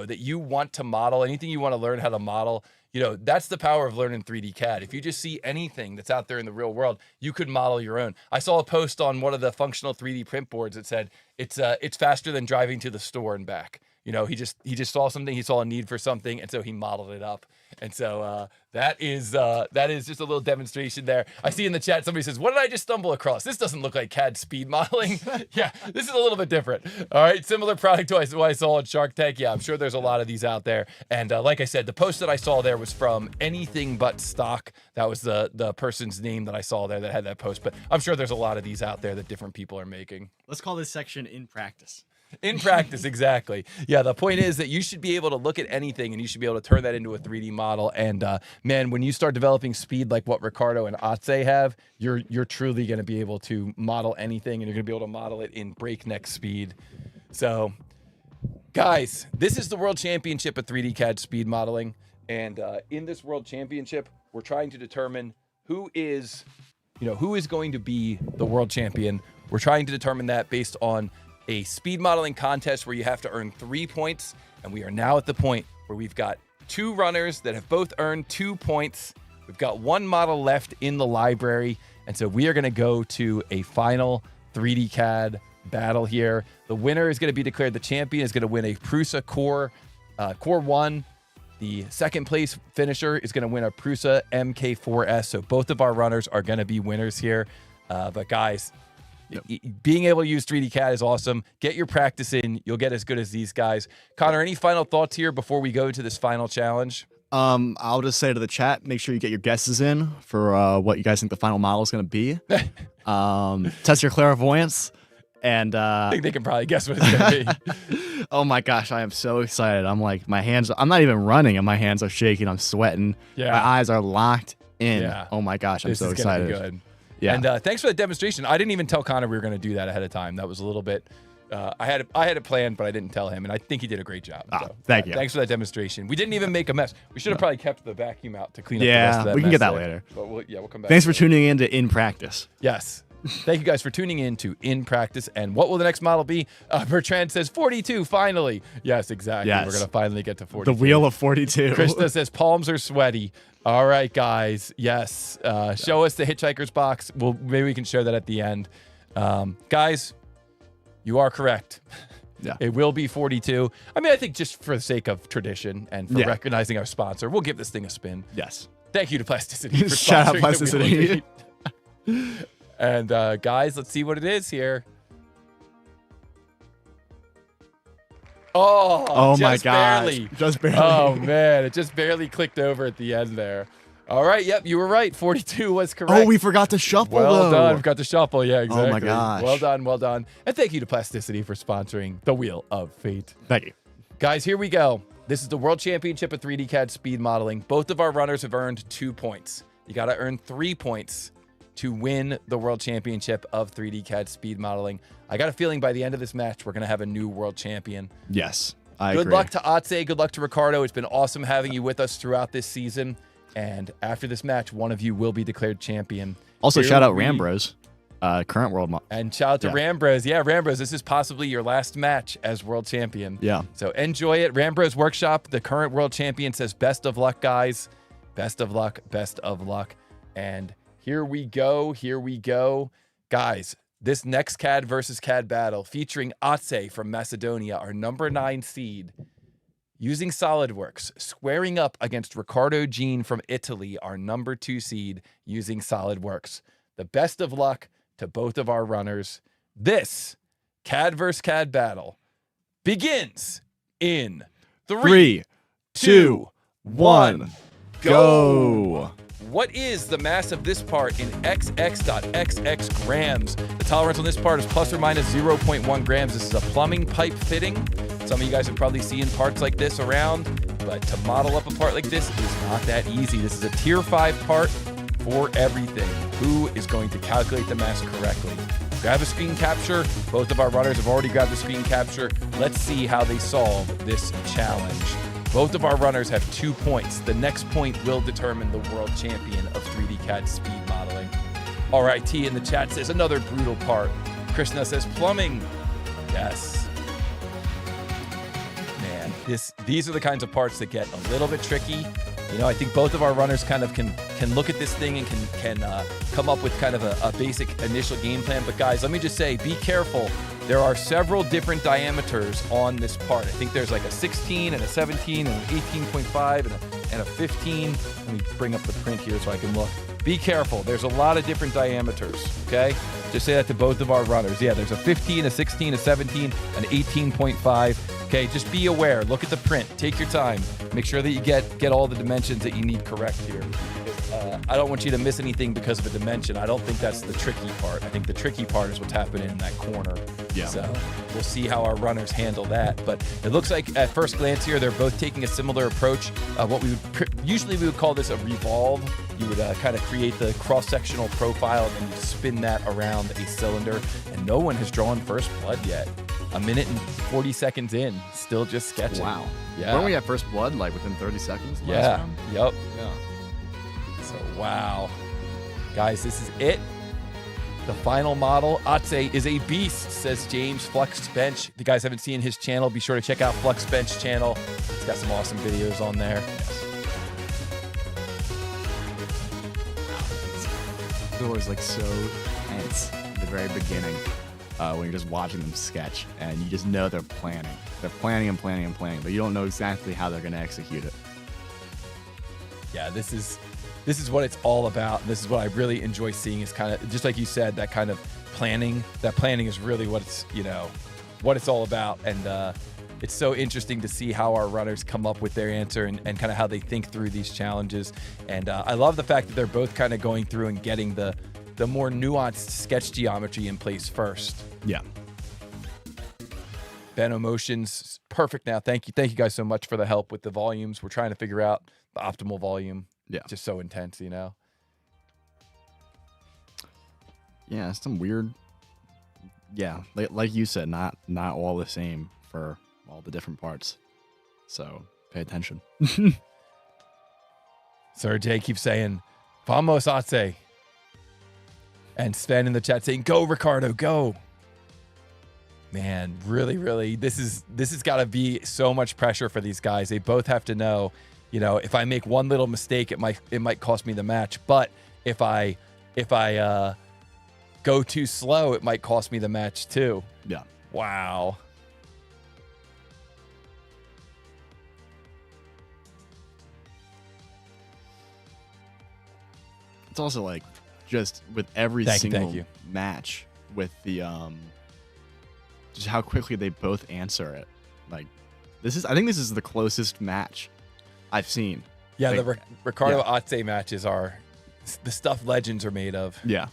that you want to model, anything you want to learn how to model, that's the power of learning 3D CAD. If you just see anything that's out there in the real world, you could model your own. I saw a post on one of the functional 3D print boards that said it's faster than driving to the store and back. He just saw something, he saw a need for something, and so he modeled it up. And so that is just a little demonstration there. I see in the chat somebody says, "What did I just stumble across? This doesn't look like CAD speed modeling." Yeah, this is a little bit different. All right, similar product to what I saw on Shark Tank. Yeah, I'm sure there's a lot of these out there. And like I said, the post that I saw there was from Anything But Stock. That was the person's name that I saw there that had that post. But I'm sure there's a lot of these out there that different people are making. Let's call this section In Practice. In practice, exactly. Yeah, the point is that you should be able to look at anything and you should be able to turn that into a 3D model. And man, when you start developing speed like what Ricardo and Otse have, you're truly going to be able to model anything, and you're going to be able to model it in breakneck speed. So, guys, this is the World Championship of 3D CAD speed modeling. And in this World Championship, we're trying to determine who is going to be the world champion. We're trying to determine that based on a speed modeling contest where you have to earn 3 points. And we are now at the point where we've got 2 runners that have both earned 2 points. We've got 1 model left in the library. And so we are going to go to a final 3D CAD battle here. The winner is going to be declared the champion, is going to win a Prusa Core 1. The second place finisher is going to win a Prusa MK4S. So both of our runners are going to be winners here. But guys, being able to use 3D CAD is awesome. Get your practice in. You'll get as good as these guys. Connor, any final thoughts here before we go to this final challenge? I'll just say to the chat, make sure you get your guesses in for what you guys think the final model is going to be. Test your clairvoyance. And I think they can probably guess what it's going to be. Oh my gosh, I am so excited. I'm like, I'm not even running and my hands are shaking. I'm sweating. Yeah. My eyes are locked in. Yeah. Oh my gosh, I'm so excited. This is going to be good. Yeah. And thanks for the demonstration. I didn't even tell Connor we were going to do that ahead of time. That was a little bit, I had it planned, but I didn't tell him. And I think he did a great job. So, thank you. Thanks for that demonstration. We didn't even make a mess. We should have probably kept the vacuum out to clean up the rest of that we can mess get that there. later. But we'll come back. Thanks for tuning in to In Practice. Yes. Thank you guys for tuning in to In Practice. And what will the next model be? Bertrand says 42, finally. Yes, exactly. Yes. We're going to finally get to 42. The wheel of 42. Krista says palms are sweaty. All right, guys. Yes. Show us the Hitchhiker's box. Maybe we can show that at the end. Guys, you are correct. Yeah. It will be 42. I mean, I think just for the sake of tradition and for recognizing our sponsor, we'll give this thing a spin. Yes. Thank you to Plasticity for Shout out sponsoring Plasticity. And guys, let's see what it is here. Oh my gosh. Barely. Just barely. Oh man, it just barely clicked over at the end there. All right, yep, you were right. 42 was correct. Oh, we forgot to shuffle. Well done. We forgot to shuffle. Yeah, exactly. Oh my gosh. Well done, well done. And thank you to Plasticity for sponsoring the Wheel of Fate. Thank you. Guys, here we go. This is the World Championship of 3D CAD speed modeling. Both of our runners have earned 2 points. You got to earn 3 points to win the World Championship of 3D CAD speed modeling. I got a feeling by the end of this match, we're going to have a new world champion. Yes, I agree. Good luck to Otse. Good luck to Ricardo. It's been awesome having you with us throughout this season. And after this match, one of you will be declared champion. Also, shout out Rambros, current world. And shout out to Rambros. Yeah, Rambros, this is possibly your last match as world champion. Yeah. So enjoy it. Rambros Workshop, the current world champion, says best of luck, guys. Best of luck. Best of luck. And here we go. Here we go. Guys, this next CAD versus CAD battle featuring Otse from Macedonia, our number 9 seed, using SolidWorks, squaring up against Ricardo Jean from Italy, our number 2 seed, using SolidWorks. The best of luck to both of our runners. This CAD versus CAD battle begins in 3, 2, 1, go! What is the mass of this part in XX.XX grams? The tolerance on this part is plus or minus 0.1 grams. This is a plumbing pipe fitting. Some of you guys have probably seen parts like this around, but to model up a part like this is not that easy. This is a tier 5 part for everything. Who is going to calculate the mass correctly? Grab a screen capture. Both of our runners have already grabbed a screen capture. Let's see how they solve this challenge. Both of our runners have 2 points. The next point will determine the world champion of 3D CAD speed modeling. RIT in the chat says another brutal part. Krishna says plumbing. Yes. these are the kinds of parts that get a little bit tricky. You know, I think both of our runners kind of can look at this thing and can come up with kind of a basic initial game plan. But guys, let me just say, be careful. There are several different diameters on this part. I think there's like a 16 and a 17 and an 18.5 and a 15. Let me bring up the print here so I can look. Be careful. There's a lot of different diameters, okay? Just say that to both of our runners. Yeah, there's a 15, a 16, a 17, an 18.5. Okay, just be aware. Look at the print. Take your time. Make sure that you get all the dimensions that you need correct here. I don't want you to miss anything because of a dimension. I don't think that's the tricky part. I think the tricky part is what's happening in that corner. Yeah. So we'll see how our runners handle that. But it looks like at first glance here, they're both taking a similar approach. What we would usually we would call this a revolve. You would kind of create the cross-sectional profile and then you spin that around a cylinder. And no one has drawn first blood yet. A minute and 40 seconds in, still just sketching. Wow. Yeah. Weren't we at first blood like within 30 seconds? Last Yeah. round? Yep. Yeah. So, wow. Guys, this is it. The final model. Atse is a beast, says James Flux Bench. If you guys haven't seen his channel, be sure to check out Flux Bench channel. He's got some awesome videos on there. It was like so tense in the very beginning when you're just watching them sketch and you just know they're planning. They're planning and planning and planning, but you don't know exactly how they're going to execute it. Yeah, this is what it's all about. And this is what I really enjoy seeing is kind of, just like you said, that kind of planning. That planning is really what it's, what it's all about. And it's so interesting to see how our runners come up with their answer and kind of how they think through these challenges. And I love the fact that they're both kind of going through and getting the more nuanced sketch geometry in place first. Yeah. Beno Motions, perfect now. Thank you guys so much for the help with the volumes. We're trying to figure out the optimal volume. Yeah. Just so intense, Yeah, some weird. Yeah, like you said, not all the same for all the different parts. So pay attention. Sir Jay keeps saying, "Vamos, Atse." And Sven in the chat saying, "Go, Ricardo, go." Man, really, this has got to be so much pressure for these guys. They both have to know, if I make one little mistake, it might cost me the match. But if I go too slow, it might cost me the match too. Yeah. Wow. It's also like just with every single match with the just how quickly they both answer it. Like I think this is the closest match I've seen. Yeah, like, the Ricardo Atse matches are the stuff legends are made of. Yeah.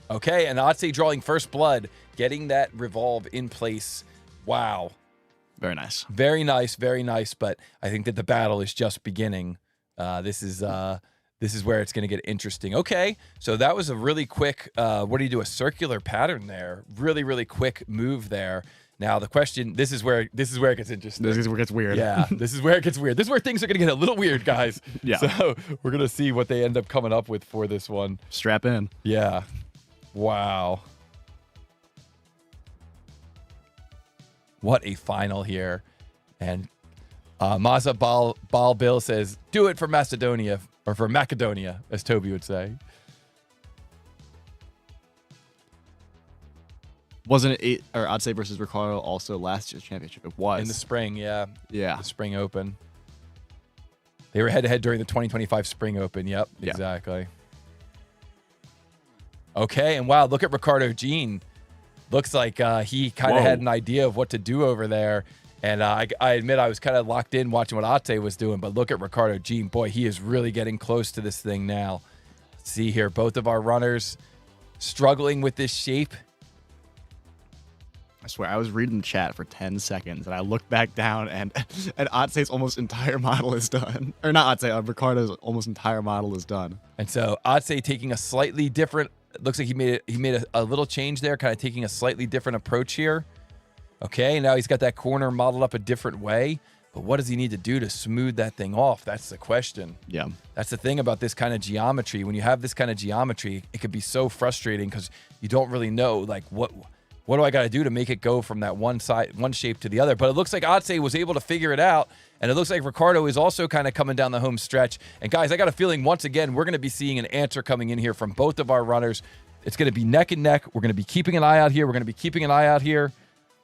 Okay, and Atse drawing first blood, getting that revolve in place. Wow. Very nice. Very nice, very nice. But I think that the battle is just beginning. This is where it's going to get interesting. Okay, so that was a really quick, what do you do? A circular pattern there. Really, really quick move there. Now the question, this is where it gets interesting. This is where it gets weird. Yeah, this is where it gets weird. This is where things are going to get a little weird, guys. Yeah. So we're going to see what they end up coming up with for this one. Strap in. Yeah. Wow. What a final here. And Maza Bal Bill says, "Do it for Macedonia," or for Macedonia, as Toby would say. Wasn't it Atse versus Ricardo also last year's championship? It was. In the spring, yeah. Yeah. The Spring Open. They were head-to-head during the 2025 Spring Open. Yep, Yeah. Exactly. Okay, and wow, look at Ricardo Jean. Looks like he kind of had an idea of what to do over there. And I admit I was kind of locked in watching what Atse was doing, but look at Ricardo Jean. Boy, he is really getting close to this thing now. Let's see here, both of our runners struggling with this shape. I swear, I was reading the chat for 10 seconds, and I looked back down, and Atse's almost entire model is done. Or not Atse, Ricardo's almost entire model is done. And so Atse taking a slightly different, looks like he made a little change there, kind of taking a slightly different approach here. Okay, now he's got that corner modeled up a different way. But what does he need to do to smooth that thing off? That's the question. Yeah. That's the thing about this kind of geometry. When you have this kind of geometry, it can be so frustrating because you don't really know like what what do I got to do to make it go from that one shape to the other? But it looks like Otse was able to figure it out. And it looks like Ricardo is also kind of coming down the home stretch. And guys, I got a feeling once again, we're going to be seeing an answer coming in here from both of our runners. It's going to be neck and neck. We're going to be keeping an eye out here. We're going to be keeping an eye out here.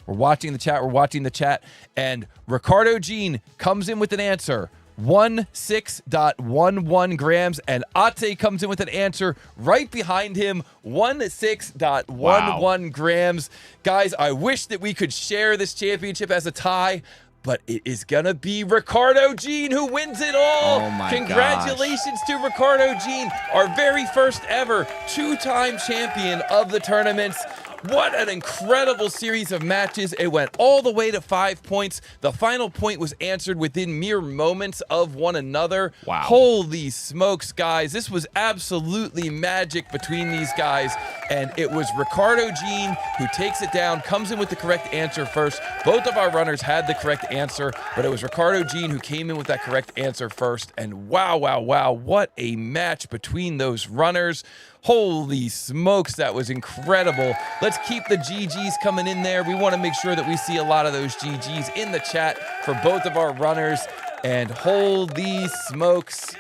We're watching the chat. We're watching the chat. And Ricardo Jean comes in with an answer. 16.11 grams, and Ate comes in with an answer right behind him, 16.11 grams. Guys, I wish that we could share this championship as a tie, but it is gonna be Ricardo Jean who wins it all. Oh my Congratulations to Ricardo Jean, our very first ever two-time champion of the tournaments. What an incredible series of matches. It went all the way to 5 points. The final point was answered within mere moments of one another. Wow. Holy smokes, guys. This was absolutely magic between these guys. And it was Ricardo Jean who takes it down, comes in with the correct answer first. Both of our runners had the correct answer, but it was Ricardo Jean who came in with that correct answer first. And wow, wow, wow, what a match between those runners. Holy smokes, that was incredible. Let's keep the GGs coming in there. We want to make sure that we see a lot of those GGs in the chat for both of our runners. And holy smokes,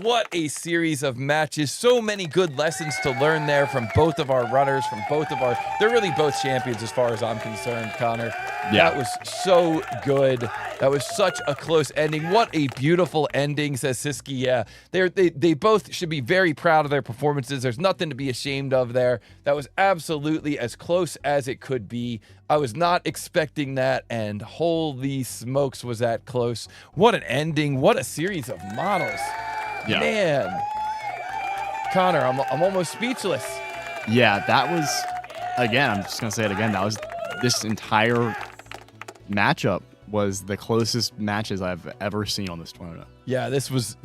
what a series of matches. So many good lessons to learn there from both of our runners, they're really both champions as far as I'm concerned, Connor. Yeah. That was so good. That was such a close ending. What a beautiful ending, says Siski. Yeah, they both should be very proud of their performances. There's nothing to be ashamed of there. That was absolutely as close as it could be. I was not expecting that, and holy smokes was that close. What an ending. What a series of models. Yeah. Man. Connor, I'm almost speechless. Yeah, that was, again, I'm just going to say it again, this entire matchup was the closest matches I've ever seen on this tournament. Yeah, this was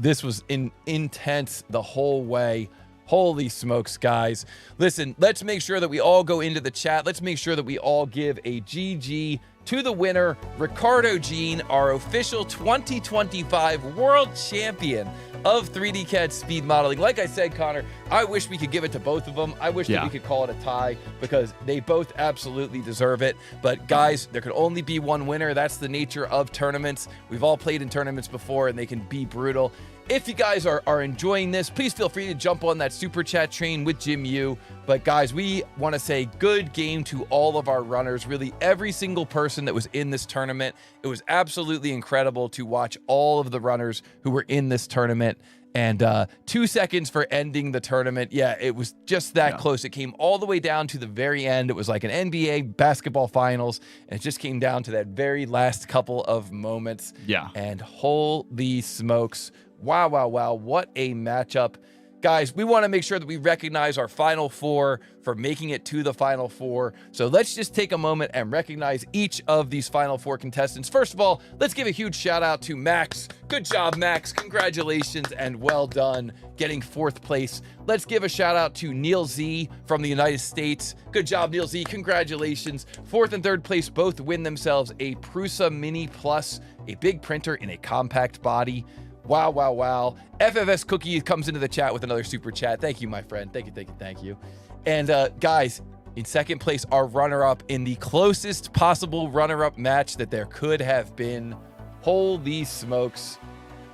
intense the whole way. Holy smokes, guys. Listen, let's make sure that we all go into the chat. Let's make sure that we all give a GG to the winner, Ricardo Jean, our official 2025 World Champion of 3D CAD speed modeling. Like I said, Connor, I wish we could give it to both of them. I wish that we could call it a tie because they both absolutely deserve it. But guys, there could only be one winner. That's the nature of tournaments. We've all played in tournaments before and they can be brutal. If you guys are enjoying this, please feel free to jump on that super chat train with Jim Yu. But guys, we want to say good game to all of our runners, really every single person that was in this tournament. It was absolutely incredible to watch all of the runners who were in this tournament. And 2 seconds for ending the tournament. Yeah, it was just that close. It came all the way down to the very end. It was like an NBA basketball finals. And it just came down to that very last couple of moments. Yeah. And holy smokes. Wow, wow, wow. What a matchup. Guys, we want to make sure that we recognize our Final Four for making it to the Final Four. So let's just take a moment and recognize each of these Final Four contestants. First of all, let's give a huge shout out to Max. Good job, Max. Congratulations and well done getting 4th place. Let's give a shout out to Neil Z from the United States. Good job, Neil Z. Congratulations. 4th and 3rd place both win themselves a Prusa Mini Plus, a big printer in a compact body. Wow, wow, wow. FFS Cookie comes into the chat with another super chat. Thank you, my friend. Thank you, thank you, thank you. And guys, in 2nd place, our runner-up in the closest possible runner-up match that there could have been. Holy smokes.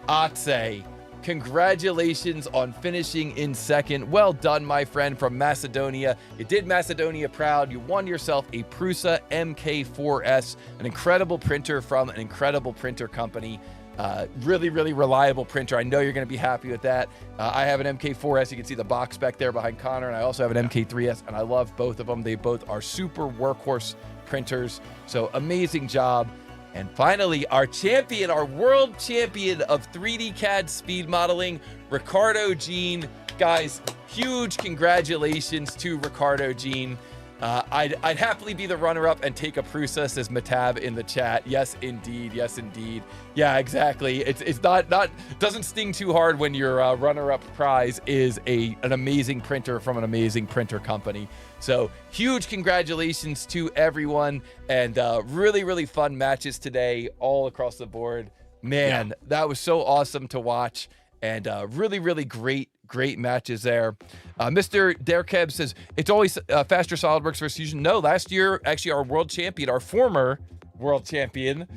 Atse, congratulations on finishing in 2nd. Well done, my friend from Macedonia. You did Macedonia proud. You won yourself a Prusa MK4S, an incredible printer from an incredible printer company. Really, really reliable printer. I know you're going to be happy with that. I have an MK4S. You can see the box back there behind Connor, and I also have an MK3S, and I love both of them. They both are super workhorse printers. So amazing job. And finally, our champion, our world champion of 3D CAD speed modeling, Ricardo Jean. Guys, huge congratulations to Ricardo Jean. I'd happily be the runner-up and take a Prusa, says Matab in the chat. Yes, indeed. Yes, indeed. Yeah, exactly. It's not doesn't sting too hard when your runner-up prize is an amazing printer from an amazing printer company. So huge congratulations to everyone, and really, really fun matches today all across the board. Man, that was so awesome to watch, and really, really great great matches there. Mr. Derkeb says, it's always faster SolidWorks versus Fusion. No, last year, actually, our world champion, our former world champion,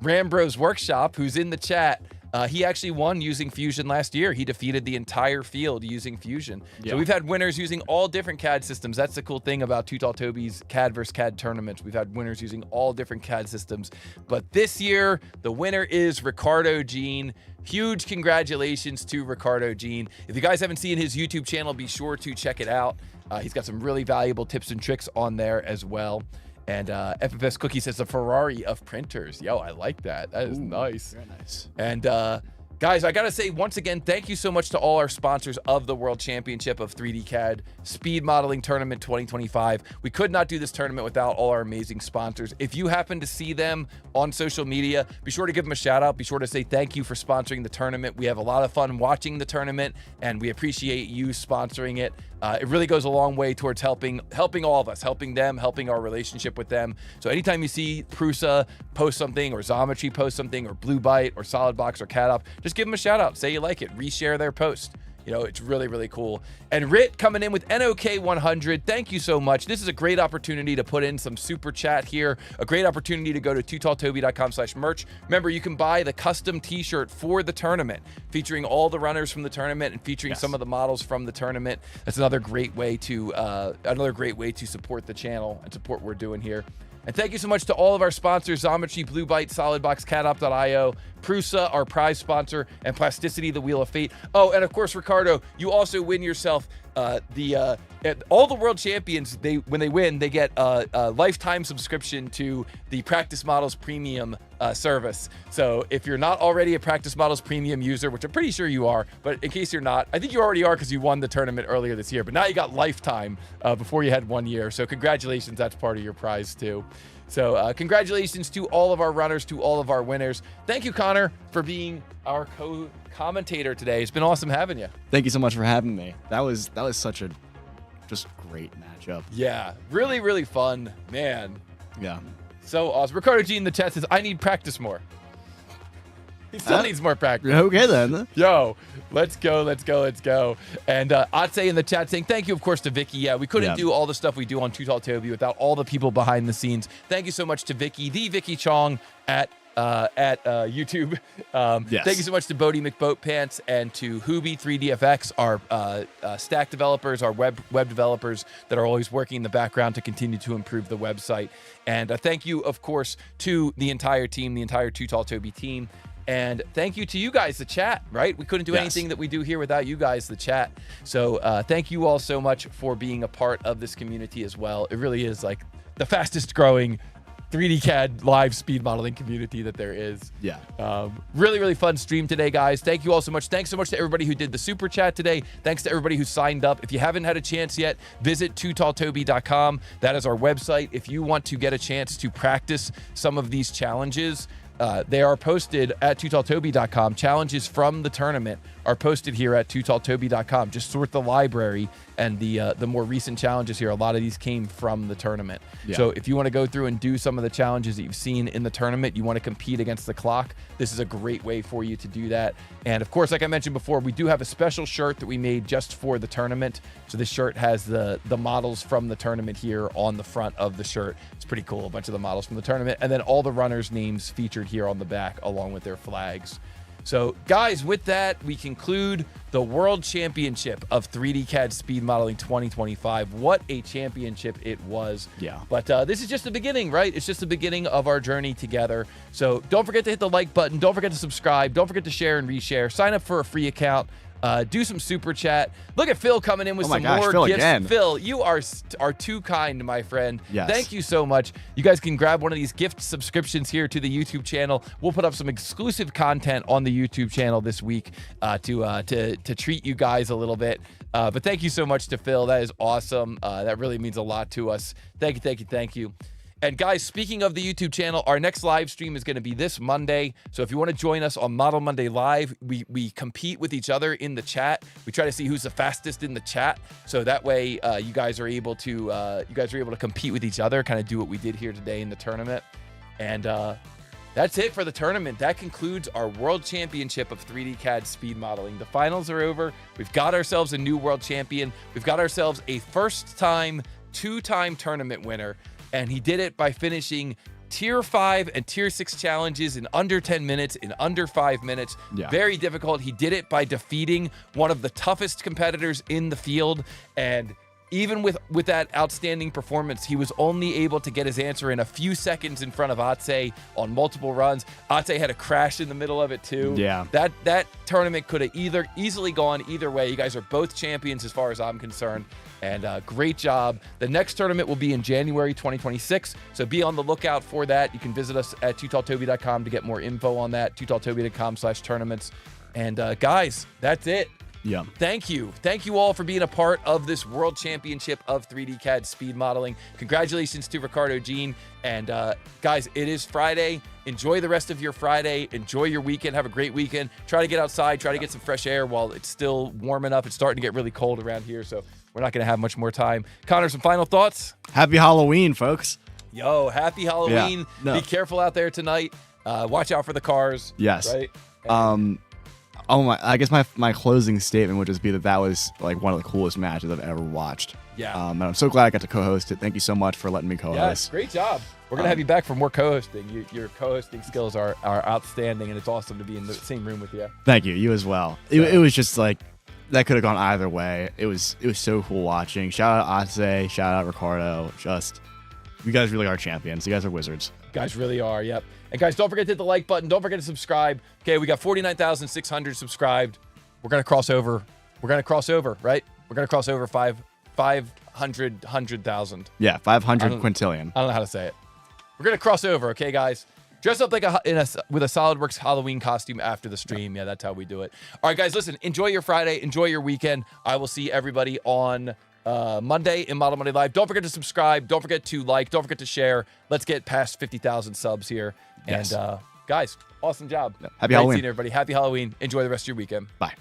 Rambro's Workshop, who's in the chat, he actually won using Fusion last year. He defeated the entire field using Fusion. So we've had winners using all different CAD systems. That's the cool thing about Too Tall Toby's CAD versus CAD tournaments. We've had winners using all different CAD systems. But this year, the winner is Ricardo Jean. Huge congratulations to Ricardo Jean. If you guys haven't seen his YouTube channel, be sure to check it out. He's got some really valuable tips and tricks on there as well. And FFS Cookie says the Ferrari of printers. Yo, I like that. That is nice. Very nice. And guys, I gotta say once again, thank you so much to all our sponsors of the World Championship of 3D CAD Speed Modeling Tournament 2025. We could not do this tournament without all our amazing sponsors. If you happen to see them on social media, be sure to give them a shout out. Be sure to say thank you for sponsoring the tournament. We have a lot of fun watching the tournament, and we appreciate you sponsoring it. It really goes a long way towards helping all of us, helping them, helping our relationship with them. So anytime you see Prusa post something, or Xometry post something, or Blue Byte, or Solidbox, or CAD, just give them a shout out. Say you like it. Reshare their post. You know, it's really, really cool. And Rit coming in with NOK 100. Thank you so much. This is a great opportunity to put in some super chat here. A great opportunity to go to tootalltoby.com/merch. Remember, you can buy the custom t-shirt for the tournament, featuring all the runners from the tournament and featuring some of the models from the tournament. That's another great way to support the channel and support what we're doing here. And thank you so much to all of our sponsors, Xometry, Blue Byte, Solidbox, CADOp.io, Prusa, our prize sponsor, and Plasticity, the Wheel of Fate. Oh, and of course, Ricardo, you also win yourself all the world champions, when they win, they get a lifetime subscription to the Practice Models Premium service. So if you're not already a Practice Models Premium user, which I'm pretty sure you are, but in case you're not, I think you already are because you won the tournament earlier this year, but now you got lifetime before you had 1 year. So congratulations, that's part of your prize too. So congratulations to all of our runners, to all of our winners. Thank you, Connor, for being our co-commentator today. It's been awesome having you. Thank you so much for having me. That was such a just great matchup. Yeah, really, really fun, man. Yeah. So awesome. Ricardo G in the chat says, I need practice more. He still needs more practice. Okay, then. Yo, let's go. And Atse in the chat saying, thank you, of course, to Vicky. Yeah, we couldn't do all the stuff we do on Too Tall Toby without all the people behind the scenes. Thank you so much to Vicky, the Vicky Chong at YouTube. Thank you so much to Bodie McBoatpants and to Hooby 3DFX, our stack developers, our web developers that are always working in the background to continue to improve the website. And thank you, of course, to the entire team, the entire Too Tall Toby team. And thank you to you guys, the chat, right? We couldn't do anything that we do here without you guys, the chat. So thank you all so much for being a part of this community as well. It really is like the fastest growing 3D CAD live speed modeling community that there is. Yeah. Really, really fun stream today, guys. Thank you all so much. Thanks so much to everybody who did the super chat today. Thanks to everybody who signed up. If you haven't had a chance yet, visit tootalltoby.com. That is our website. If you want to get a chance to practice some of these challenges, they are posted at tootalltoby.com. Challenges from the tournament are posted here at tootalltoby.com. Just sort the library, and the more recent challenges here, a lot of these came from the tournament. Yeah. So if you want to go through and do some of the challenges that you've seen in the tournament, you want to compete against the clock, this is a great way for you to do that. And of course, like I mentioned before, we do have a special shirt that we made just for the tournament. So this shirt has the models from the tournament here on the front of the shirt. It's pretty cool, a bunch of the models from the tournament, and then all the runners' names featured here on the back along with their flags. So guys, with that, we conclude the World Championship of 3D CAD Speed Modeling 2025. What a championship it was. Yeah. But this is just the beginning, right? It's just the beginning of our journey together. So don't forget to hit the like button. Don't forget to subscribe. Don't forget to share and reshare. Sign up for a free account. Do some super chat. Look at Phil coming in with some more Phil gifts. Again. Phil, you are too kind, my friend. Yes. Thank you so much. You guys can grab one of these gift subscriptions here to the YouTube channel. We'll put up some exclusive content on the YouTube channel this week to treat you guys a little bit. But thank you so much to Phil. That is awesome. That really means a lot to us. Thank you. And guys, speaking of the YouTube channel, our next live stream is going to be this Monday. So if you want to join us on Model Monday Live, we compete with each other in the chat. We try to see who's the fastest in the chat. So that way, you guys are able to compete with each other, kind of do what we did here today in the tournament. And That's it for the tournament. That concludes our World Championship of 3D CAD speed modeling. The finals are over. We've got ourselves a new world champion. We've got ourselves a first-time, two-time tournament winner, and he did it by finishing Tier 5 and Tier 6 challenges in under 10 minutes, in under 5 minutes. Yeah. Very difficult. He did it by defeating one of the toughest competitors in the field, and even with that outstanding performance, he was only able to get his answer in a few seconds in front of Atse on multiple runs. Atse had a crash in the middle of it too. Yeah. That tournament could have easily gone either way. You guys are both champions as far as I'm concerned. And great job. The next tournament will be in January 2026. So be on the lookout for that. You can visit us at tootalltoby.com to get more info on that. tootalltoby.com/tournaments. And guys, that's it. Yeah. Thank you. Thank you all for being a part of this World Championship of 3D CAD speed modeling. Congratulations to Ricardo, Gene. And guys, it is Friday. Enjoy the rest of your Friday. Enjoy your weekend. Have a great weekend. Try to get outside. Try to get some fresh air while it's still warm enough. It's starting to get really cold around here, so we're not going to have much more time. Connor, some final thoughts? Happy Halloween, folks. Yo, happy Halloween. Yeah. No. Be careful out there tonight. Watch out for the cars. Yes. Right? Oh my! I guess my closing statement would just be that was like one of the coolest matches I've ever watched. Yeah. And I'm so glad I got to co-host it. Thank you so much for letting me co-host. Yes, great job. We're gonna have you back for more co-hosting. Your co-hosting skills are outstanding, and it's awesome to be in the same room with you. Thank you. You as well. It was just like that could have gone either way. It was so cool watching. Shout out Atse. Shout out Ricardo. Just you guys really are champions. You guys are wizards. Guys really are. Yep. And guys, don't forget to hit the like button. Don't forget to subscribe. Okay, we got 49,600 subscribed. We're gonna cross over. We're gonna cross over, right? We're gonna cross over 500,000. Yeah, 500 quintillion. I don't know how to say it. We're gonna cross over, okay, guys? Dress up like with a SolidWorks Halloween costume after the stream. Yeah, that's how we do it. All right, guys, listen. Enjoy your Friday. Enjoy your weekend. I will see everybody on Monday in Model Monday Live. Don't forget to subscribe. Don't forget to like. Don't forget to share. Let's get past 50,000 subs here. Yes. And guys, awesome job. Happy Great Halloween, seeing everybody. Happy Halloween. Enjoy the rest of your weekend. Bye.